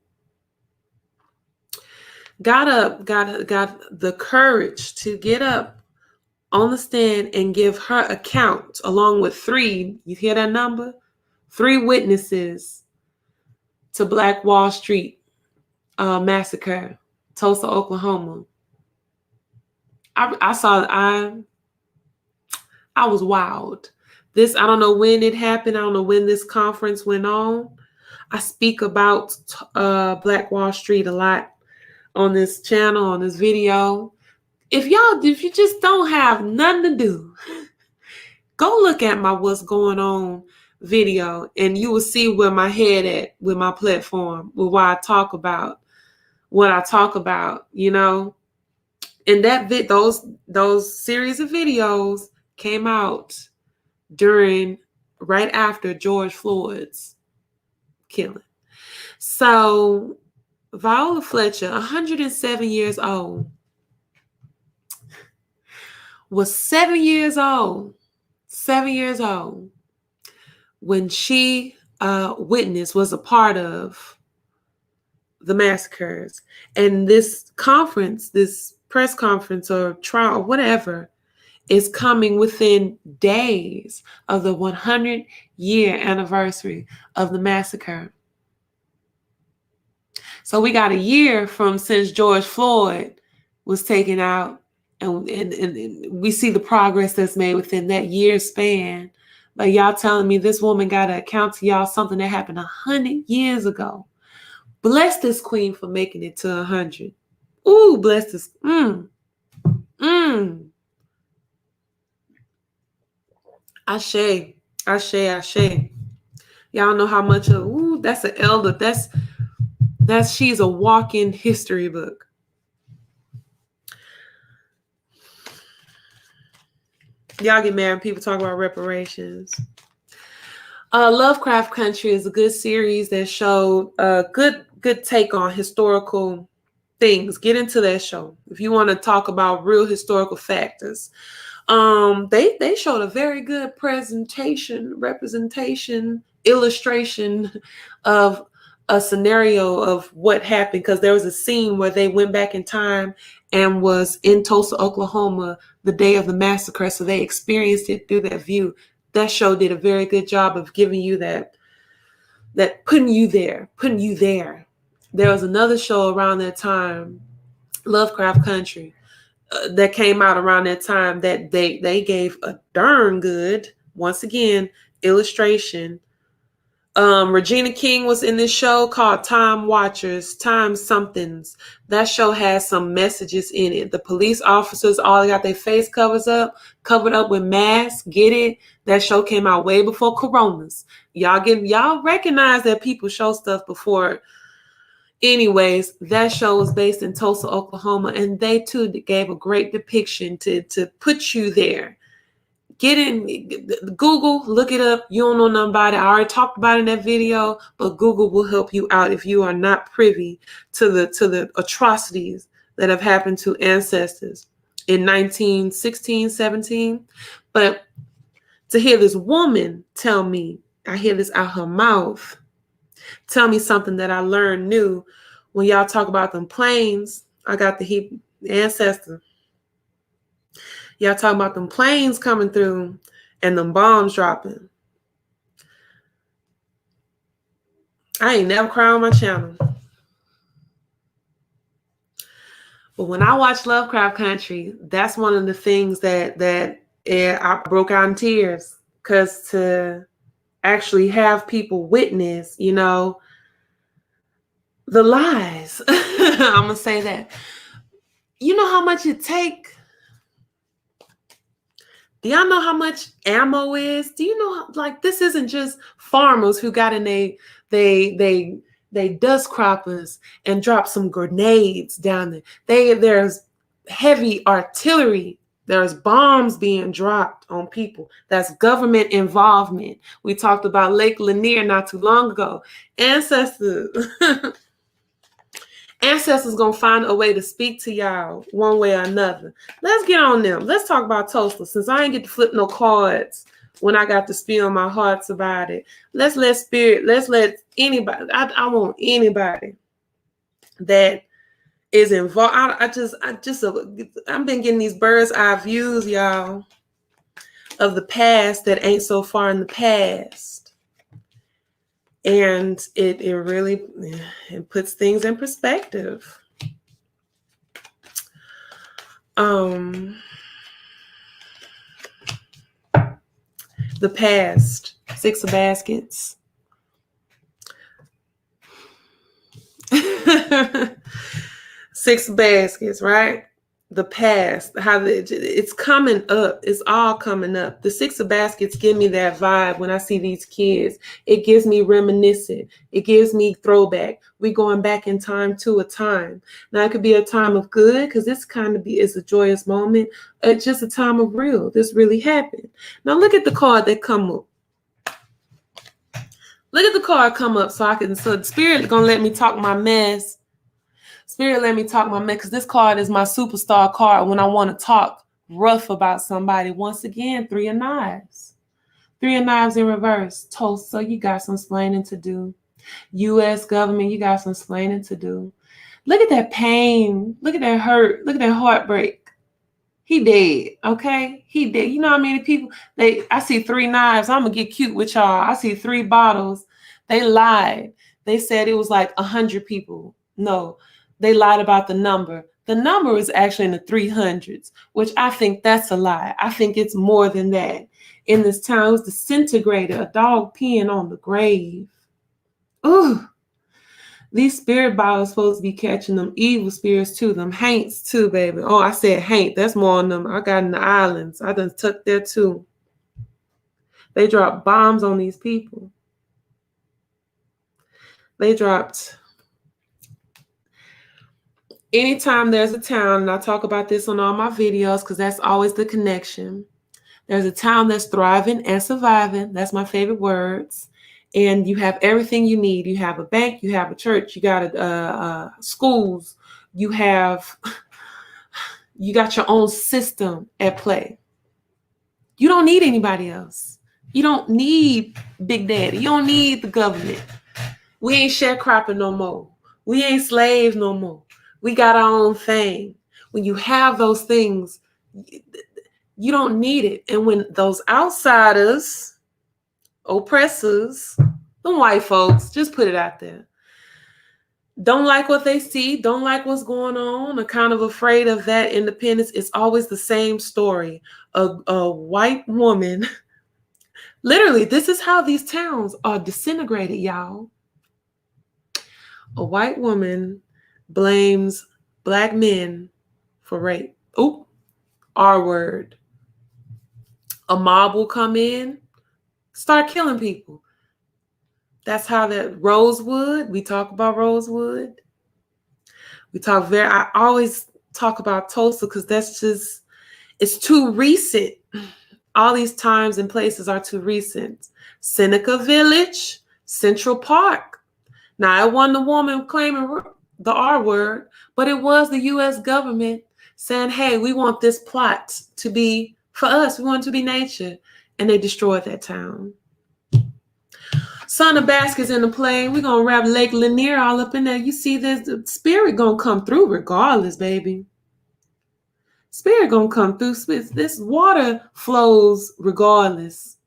S1: Got the courage to get up on the stand and give her account along with 3, you hear that number? 3 witnesses to Black Wallstreet massacre, Tulsa, Oklahoma. I was wild. I don't know when it happened. I don't know when this conference went on. I speak about Black Wallstreet a lot on this channel, on this video. If you just don't have nothing to do, go look at my What's Going On video and you will see where my head at with my platform, with why I talk about what I talk about, you know. And those series of videos came out right after George Floyd's killing. So Viola Fletcher, 107 years old, was 7 years old when she was a part of the massacres. And this press conference or trial or whatever is coming within days of the 100-year anniversary of the massacre. So we got a year since George Floyd was taken out, and we see the progress that's made within that year span. But y'all telling me this woman got to account to y'all something that happened 100 years ago. Bless this queen for making it to 100. Ooh, bless this. Ashe. Y'all know how much of, that's an elder. She's a walking history book. Y'all get mad when people talk about reparations. Lovecraft Country is a good series that showed a good take on historical things. Get into that show if you want to talk about real historical factors. They showed a very good representation, illustration of a scenario of what happened, because there was a scene where they went back in time and was in Tulsa, Oklahoma, the day of the massacre. So they experienced it through that view. That show did a very good job of giving you that putting you there. There was another show around that time, Lovecraft Country, that came out around that time that they gave a darn good Once again, illustration. Regina King was in this show called Time Watchers, Time Somethings. That show has some messages in it. The police officers all got their face covered up with masks. Get it? That show came out way before Coronas. Y'all recognize that people show stuff before. Anyways, that show was based in Tulsa, Oklahoma, and they too gave a great depiction to put you there. Get in Google, look it up. You don't know nothing about it. I already talked about it in that video, but Google will help you out if you are not privy to the atrocities that have happened to ancestors in 1916, 17. But to hear this woman tell me, I hear this out her mouth, tell me something that I learned new. When y'all talk about them planes, I got the ancestor. Y'all talking about them planes coming through and them bombs dropping. I ain't never cried on my channel. But when I watch Lovecraft Country, that's one of the things that I broke out in tears. Because to actually have people witness, the lies. I'm going to say that. You know how much it takes? Do y'all know how much ammo is? Do you know this isn't just farmers who got in they dust croppers and dropped some grenades down there. There's heavy artillery. There's bombs being dropped on people. That's government involvement. We talked about Lake Lanier not too long ago. Ancestors gonna find a way to speak to y'all one way or another. Let's get on them. Let's talk about Tulsa, since I ain't get to flip no cards when I got to spill my hearts about it. Let's let anybody. I want anybody that is involved. I've been getting these bird's eye views, y'all, of the past that ain't so far in the past. And it really puts things in perspective. The past, 6 of baskets. 6 baskets, right? The past, it's coming up. It's all coming up. The 6 of baskets give me that vibe when I see these kids. It gives me reminiscent. It gives me throwback. We going back in time to a time. Now it could be a time of good, because this is a joyous moment. It's just a time of real. This really happened. Now look at the card that come up. Look at the card come up so the spirit gonna let me talk my mess. Spirit, let me talk my mess, because this card is my superstar card when I want to talk rough about somebody. Once again, 3 of Knives. 3 of Knives in reverse. Tulsa, you got some explaining to do. U.S. government, you got some explaining to do. Look at that pain. Look at that hurt. Look at that heartbreak. He dead, okay? He dead. You know how many people, I see 3 knives. I'm going to get cute with y'all. I see 3 bottles. They lied. They said it was like 100 people. No. They lied about the number. The number is actually in the 300s, which I think that's a lie. I think it's more than that. In this town, it was disintegrated, a dog peeing on the grave. Ooh. These spirit bottles supposed to be catching them evil spirits too, them haints too, baby. Oh, I said haint. That's more on them. I got in the islands. I done took there too. They dropped bombs on these people. They dropped... Anytime there's a town, and I talk about this on all my videos because that's always the connection. There's a town that's thriving and surviving. That's my favorite words. And you have everything you need. You have a bank, you have a church, you got schools, you got your own system at play. You don't need anybody else. You don't need Big Daddy. You don't need the government. We ain't sharecropping no more. We ain't slaves no more. We got our own thing. When you have those things, you don't need it. And when those outsiders, oppressors, the white folks, just put it out there, don't like what they see, don't like what's going on, are kind of afraid of that independence, it's always the same story. A white woman Literally, this is how these towns are disintegrated, y'all. A white woman blames black men for rape. Oop, R word. A mob will come in, start killing people. That's how that Rosewood, we talk about Rosewood. I always talk about Tulsa because that's just, it's too recent. All these times and places are too recent. Seneca Village, Central Park. Now, it wasn't the woman claiming the R word, but it was the U.S. government saying, hey, we want this plot to be for us. We want it to be nature. And they destroyed that town. Son of Basket's in the play. We're going to wrap Lake Lanier all up in there. You see this, the spirit going to come through regardless, baby. Spirit going to come through. This water flows regardless.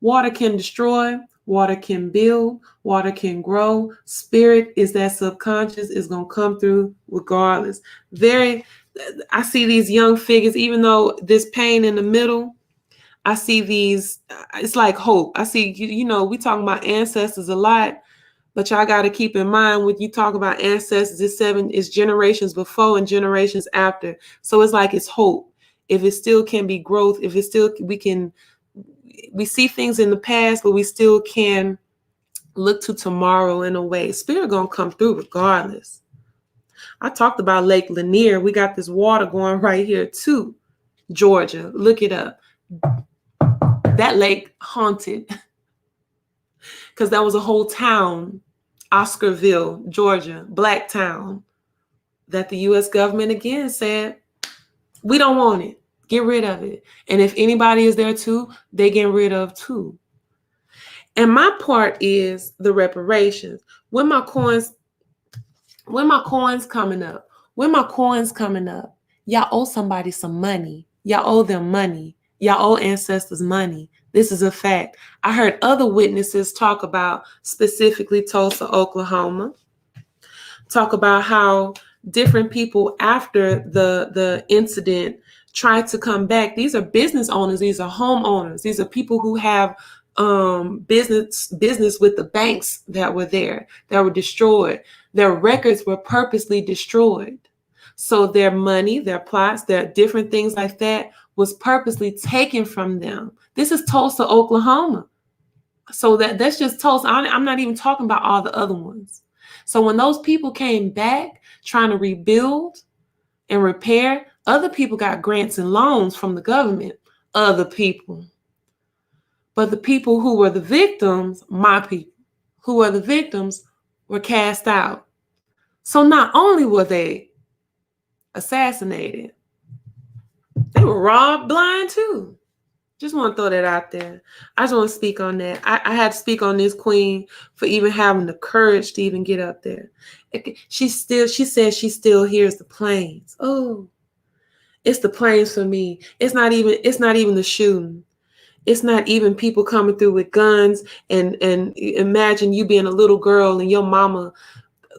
S1: Water can destroy. Water can build. Water can grow. Spirit is that subconscious is going to come through regardless. I see these young figures, even though this pain in the middle, I see these, it's like hope. I see, we talking about ancestors a lot, but y'all got to keep in mind when you talk about ancestors, it's generations before and generations after. So it's like it's hope. If it still can be growth, if it still, we see things in the past, but we still can look to tomorrow in a way. Spirit gonna come through regardless. I talked about Lake Lanier. We got this water going right here too. Georgia, look it up. That lake haunted because that was a whole town, Oscarville, Georgia, black town, that the U.S. government again said, we don't want it. Get rid of it. And if anybody is there too, they get rid of too. And my part is the reparations. When my coins coming up, y'all owe somebody some money. Y'all owe them money. Y'all owe ancestors money. This is a fact. I heard other witnesses talk about specifically Tulsa, Oklahoma, talk about how different people after the incident tried to come back. These are business owners. These are homeowners. These are people who have business with the banks that were there, that were destroyed. Their records were purposely destroyed. So their money, their plots, their different things like that was purposely taken from them. This is Tulsa, Oklahoma. So that's just Tulsa. I'm not even talking about all the other ones. So when those people came back trying to rebuild and repair, other people got grants and loans from the government. Other people. But the people who were the victims, my people, who were the victims, were cast out. So not only were they assassinated, they were robbed blind too. Just want to throw that out there. I just want to speak on that. I had to speak on this queen for even having the courage to even get up there. She says she still hears the planes. Oh, it's the planes for me. It's not even the shooting. It's not even people coming through with guns and imagine you being a little girl and your mama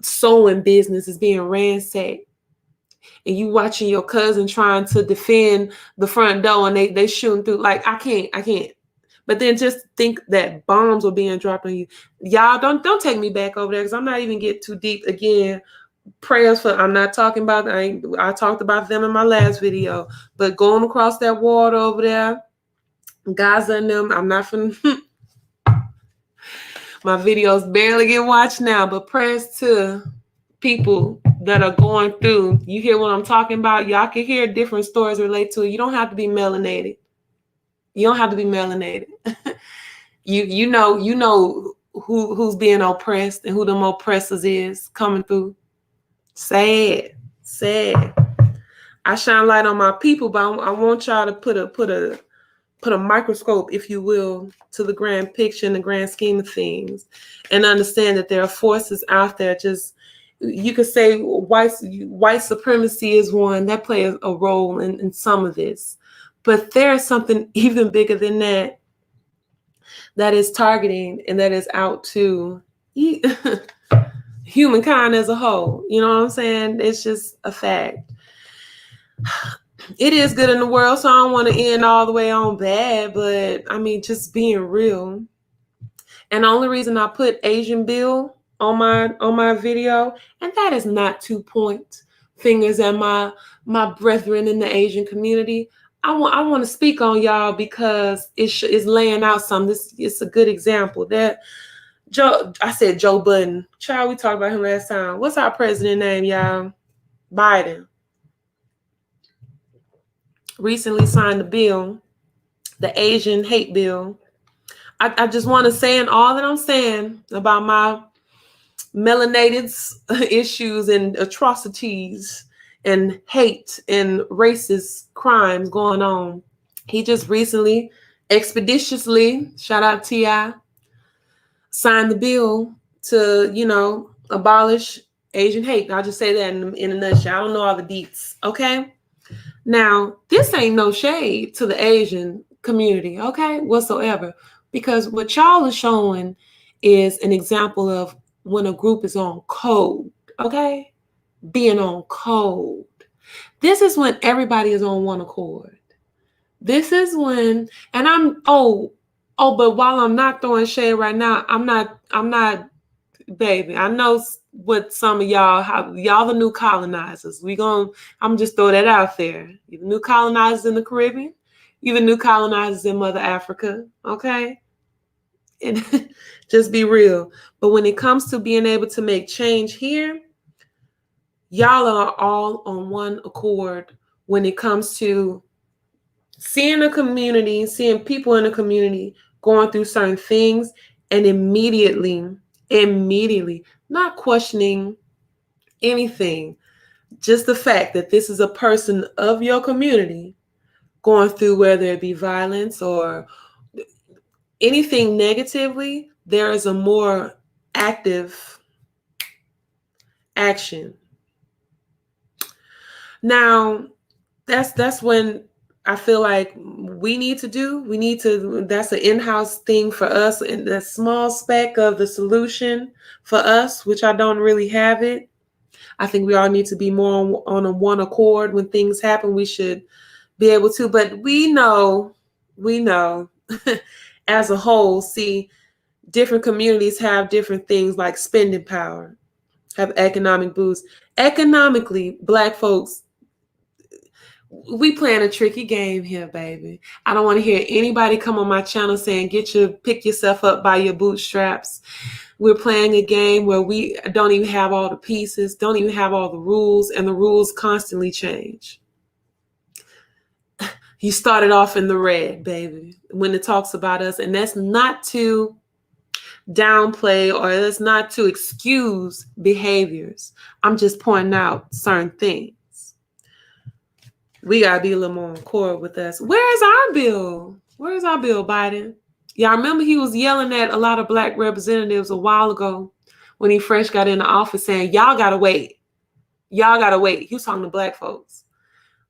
S1: sewing business is being ransacked. And you watching your cousin trying to defend the front door and they shooting through. Like, I can't. But then just think that bombs were being dropped on you. Y'all don't take me back over there because I'm not even getting too deep. Again, prayers for, I'm not talking about, I talked about them in my last video, but going across that water over there, Gaza and them, I'm not from, my videos barely get watched now, but prayers to people that are going through. You hear what I'm talking about? Y'all can hear different stories relate to it. You don't have to be melanated. You don't have to be melanated. you know who's being oppressed and who them oppressors is coming through. Sad. I shine light on my people, but I want y'all to put a microscope, if you will, to the grand picture and the grand scheme of things, and understand that there are forces out there. Just, you could say white supremacy is one that plays a role in some of this, but there's something even bigger than that is targeting and that is out to humankind as a whole. You know what I'm saying? It's just a fact. it is good in the world, so I don't want to end all the way on bad, but I mean, just being real. And the only reason I put Asian Bill on my video, and that is not to point fingers at my brethren in the Asian community. I want to speak on y'all because it's laying out something. It's a good example that I said Joe Budden. Child, we talked about him last time. What's our president name, y'all? Biden. Recently signed the bill, the Asian hate bill. I just want to say, in all that I'm saying about my melanateds issues and atrocities and hate and racist crimes going on, he just recently, expeditiously, shout out T.I., signed the bill to, abolish Asian hate. I'll just say that in a nutshell. I don't know all the deets, okay? Now, this ain't no shade to the Asian community, okay, whatsoever, because what y'all are showing is an example of when a group is on code, okay, being on code. This is when everybody is on one accord. This is when, and but while I'm not throwing shade right now, I'm not, baby, I know what some of y'all the new colonizers. I'm just throw that out there. You the new colonizers in the Caribbean, you the new colonizers in Mother Africa, okay? And just be real. But when it comes to being able to make change here, y'all are all on one accord when it comes to seeing a community, seeing people in a community going through certain things, and immediately, not questioning anything, just the fact that this is a person of your community going through, whether it be violence or anything negatively, there is a more active action. Now, that's when I feel like that's an in-house thing for us, and the small speck of the solution for us, which I don't really have it. I think we all need to be more on a one accord. When things happen, we should be able to, but we know as a whole, see, different communities have different things like spending power, have economic boost. Economically, Black folks, we playing a tricky game here, baby. I don't want to hear anybody come on my channel saying, pick yourself up by your bootstraps. We're playing a game where we don't even have all the pieces, don't even have all the rules, and the rules constantly change. You started off in the red, baby, when it talks about us, and that's not to downplay or that's not to excuse behaviors. I'm just pointing out certain things. We got to be a little more on accord with us. Where's our bill? Where's our bill, Biden? Y'all remember he was yelling at a lot of Black representatives a while ago when he fresh got in the office saying, y'all got to wait. Y'all got to wait. He was talking to Black folks.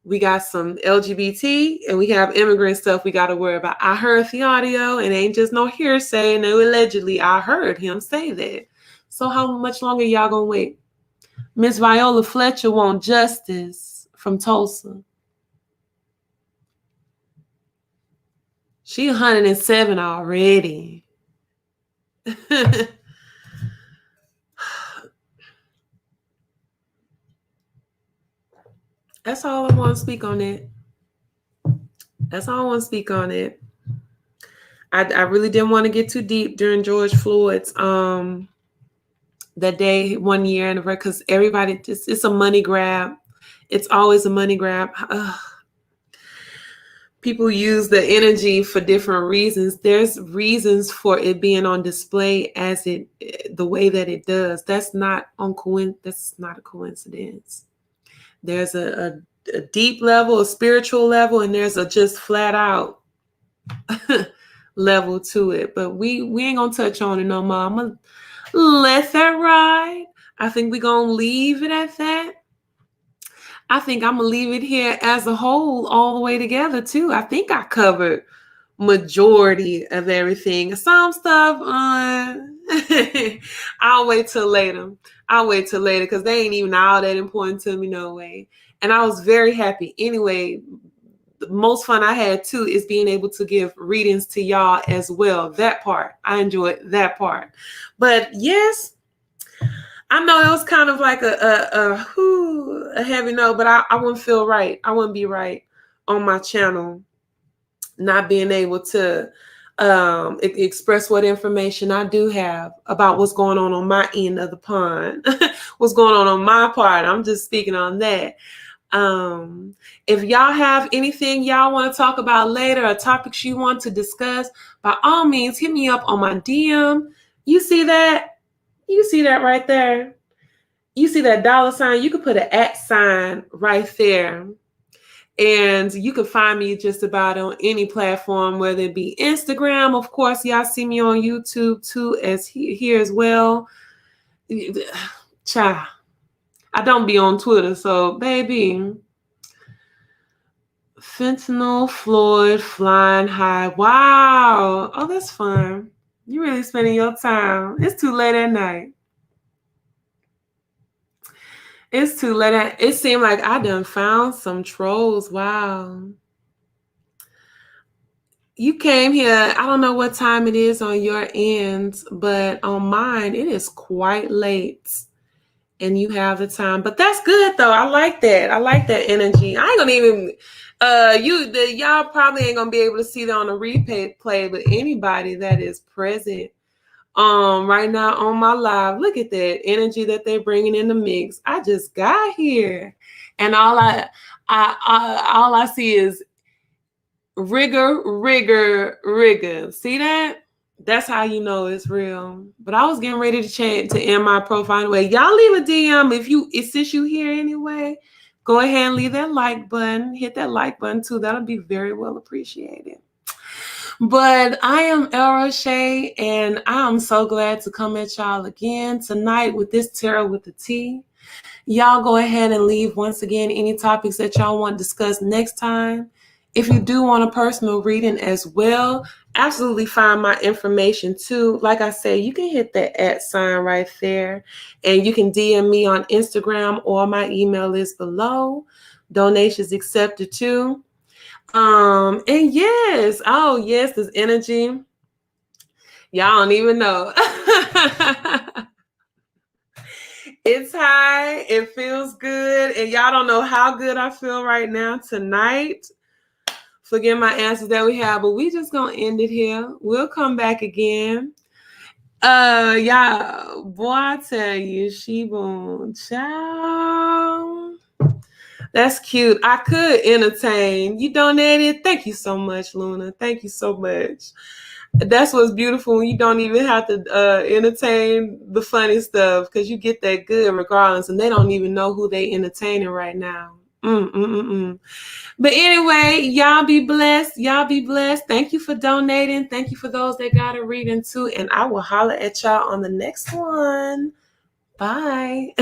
S1: We got some LGBT and we have immigrant stuff we got to worry about. I heard the audio, and it ain't just no hearsay, no allegedly. I heard him say that. So how much longer y'all going to wait? Miss Viola Fletcher want justice from Tulsa. She 107 already. That's all I want to speak on it. That's all I want to speak on it. I really didn't want to get too deep during George Floyd's that day, 1 year anniversary, because everybody, it's a money grab. It's always a money grab. People use the energy for different reasons. There's reasons for it being on display the way that it does. That's not a coincidence. There's a deep level, a spiritual level, and there's a just flat out level to it. But we ain't gonna touch on it no more. I'm gonna let that ride. I think we're gonna leave it at that. I think I'm gonna leave it here as a whole, all the way together too. I think I covered majority of everything. Some stuff I'll wait till later because they ain't even all that important to me no way. And I was very happy. Anyway, the most fun I had too is being able to give readings to y'all as well. That part, I enjoyed that part. But yes, I know it was kind of like a heavy note, but I wouldn't feel right. I wouldn't be right on my channel not being able to express what information I do have about what's going on my end of the pond, what's going on my part. I'm just speaking on that. If y'all have anything y'all want to talk about later or topics you want to discuss, by all means, hit me up on my DM. You see that? You see that right there? You see that $? You could put an @ right there. And you can find me just about on any platform, whether it be Instagram. Of course, y'all see me on YouTube too, as here as well. Child, I don't be on Twitter, so baby. Fentanyl, Floyd, flying high. Wow. Oh, that's fun. You really spending your time. It's too late at night. It's too late. It seemed like I done found some trolls. Wow. You came here, I don't know what time it is on your end, but on mine, it is quite late. And you have the time. But that's good though. I like that. I like that energy. I ain't gonna even y'all probably ain't gonna be able to see that on the replay, but anybody that is present right now on my live, look at that energy that they're bringing in the mix. I just got here, and all I see is rigor. See that? That's how you know it's real. But I was getting ready to end my profile anyway. Y'all leave a DM since you here anyway. Go ahead and leave that like button. Hit that like button too. That'll be very well appreciated. But I am El Roche, and I am so glad to come at y'all again tonight with this Tarot with the T. Y'all go ahead and leave once again any topics that y'all want to discuss next time. If you do want a personal reading as well, absolutely find my information too. Like I said, you can hit that @ right there, and you can DM me on Instagram, or my email is below. Donations accepted too. And yes, oh yes, this energy. Y'all don't even know. It's high, it feels good, and y'all don't know how good I feel right now tonight. Forget my answers that we have, but we just gonna end it here. We'll come back again. Y'all, boy, I tell you, she boom, ciao. That's cute. I could entertain. You donated. Thank you so much, Luna. Thank you so much. That's what's beautiful when you don't even have to entertain the funny stuff, because you get that good regardless, and they don't even know who they entertaining right now. But anyway, y'all be blessed. Y'all be blessed. Thank you for donating. Thank you for those that got a reading too. And I will holler at y'all on the next one. Bye.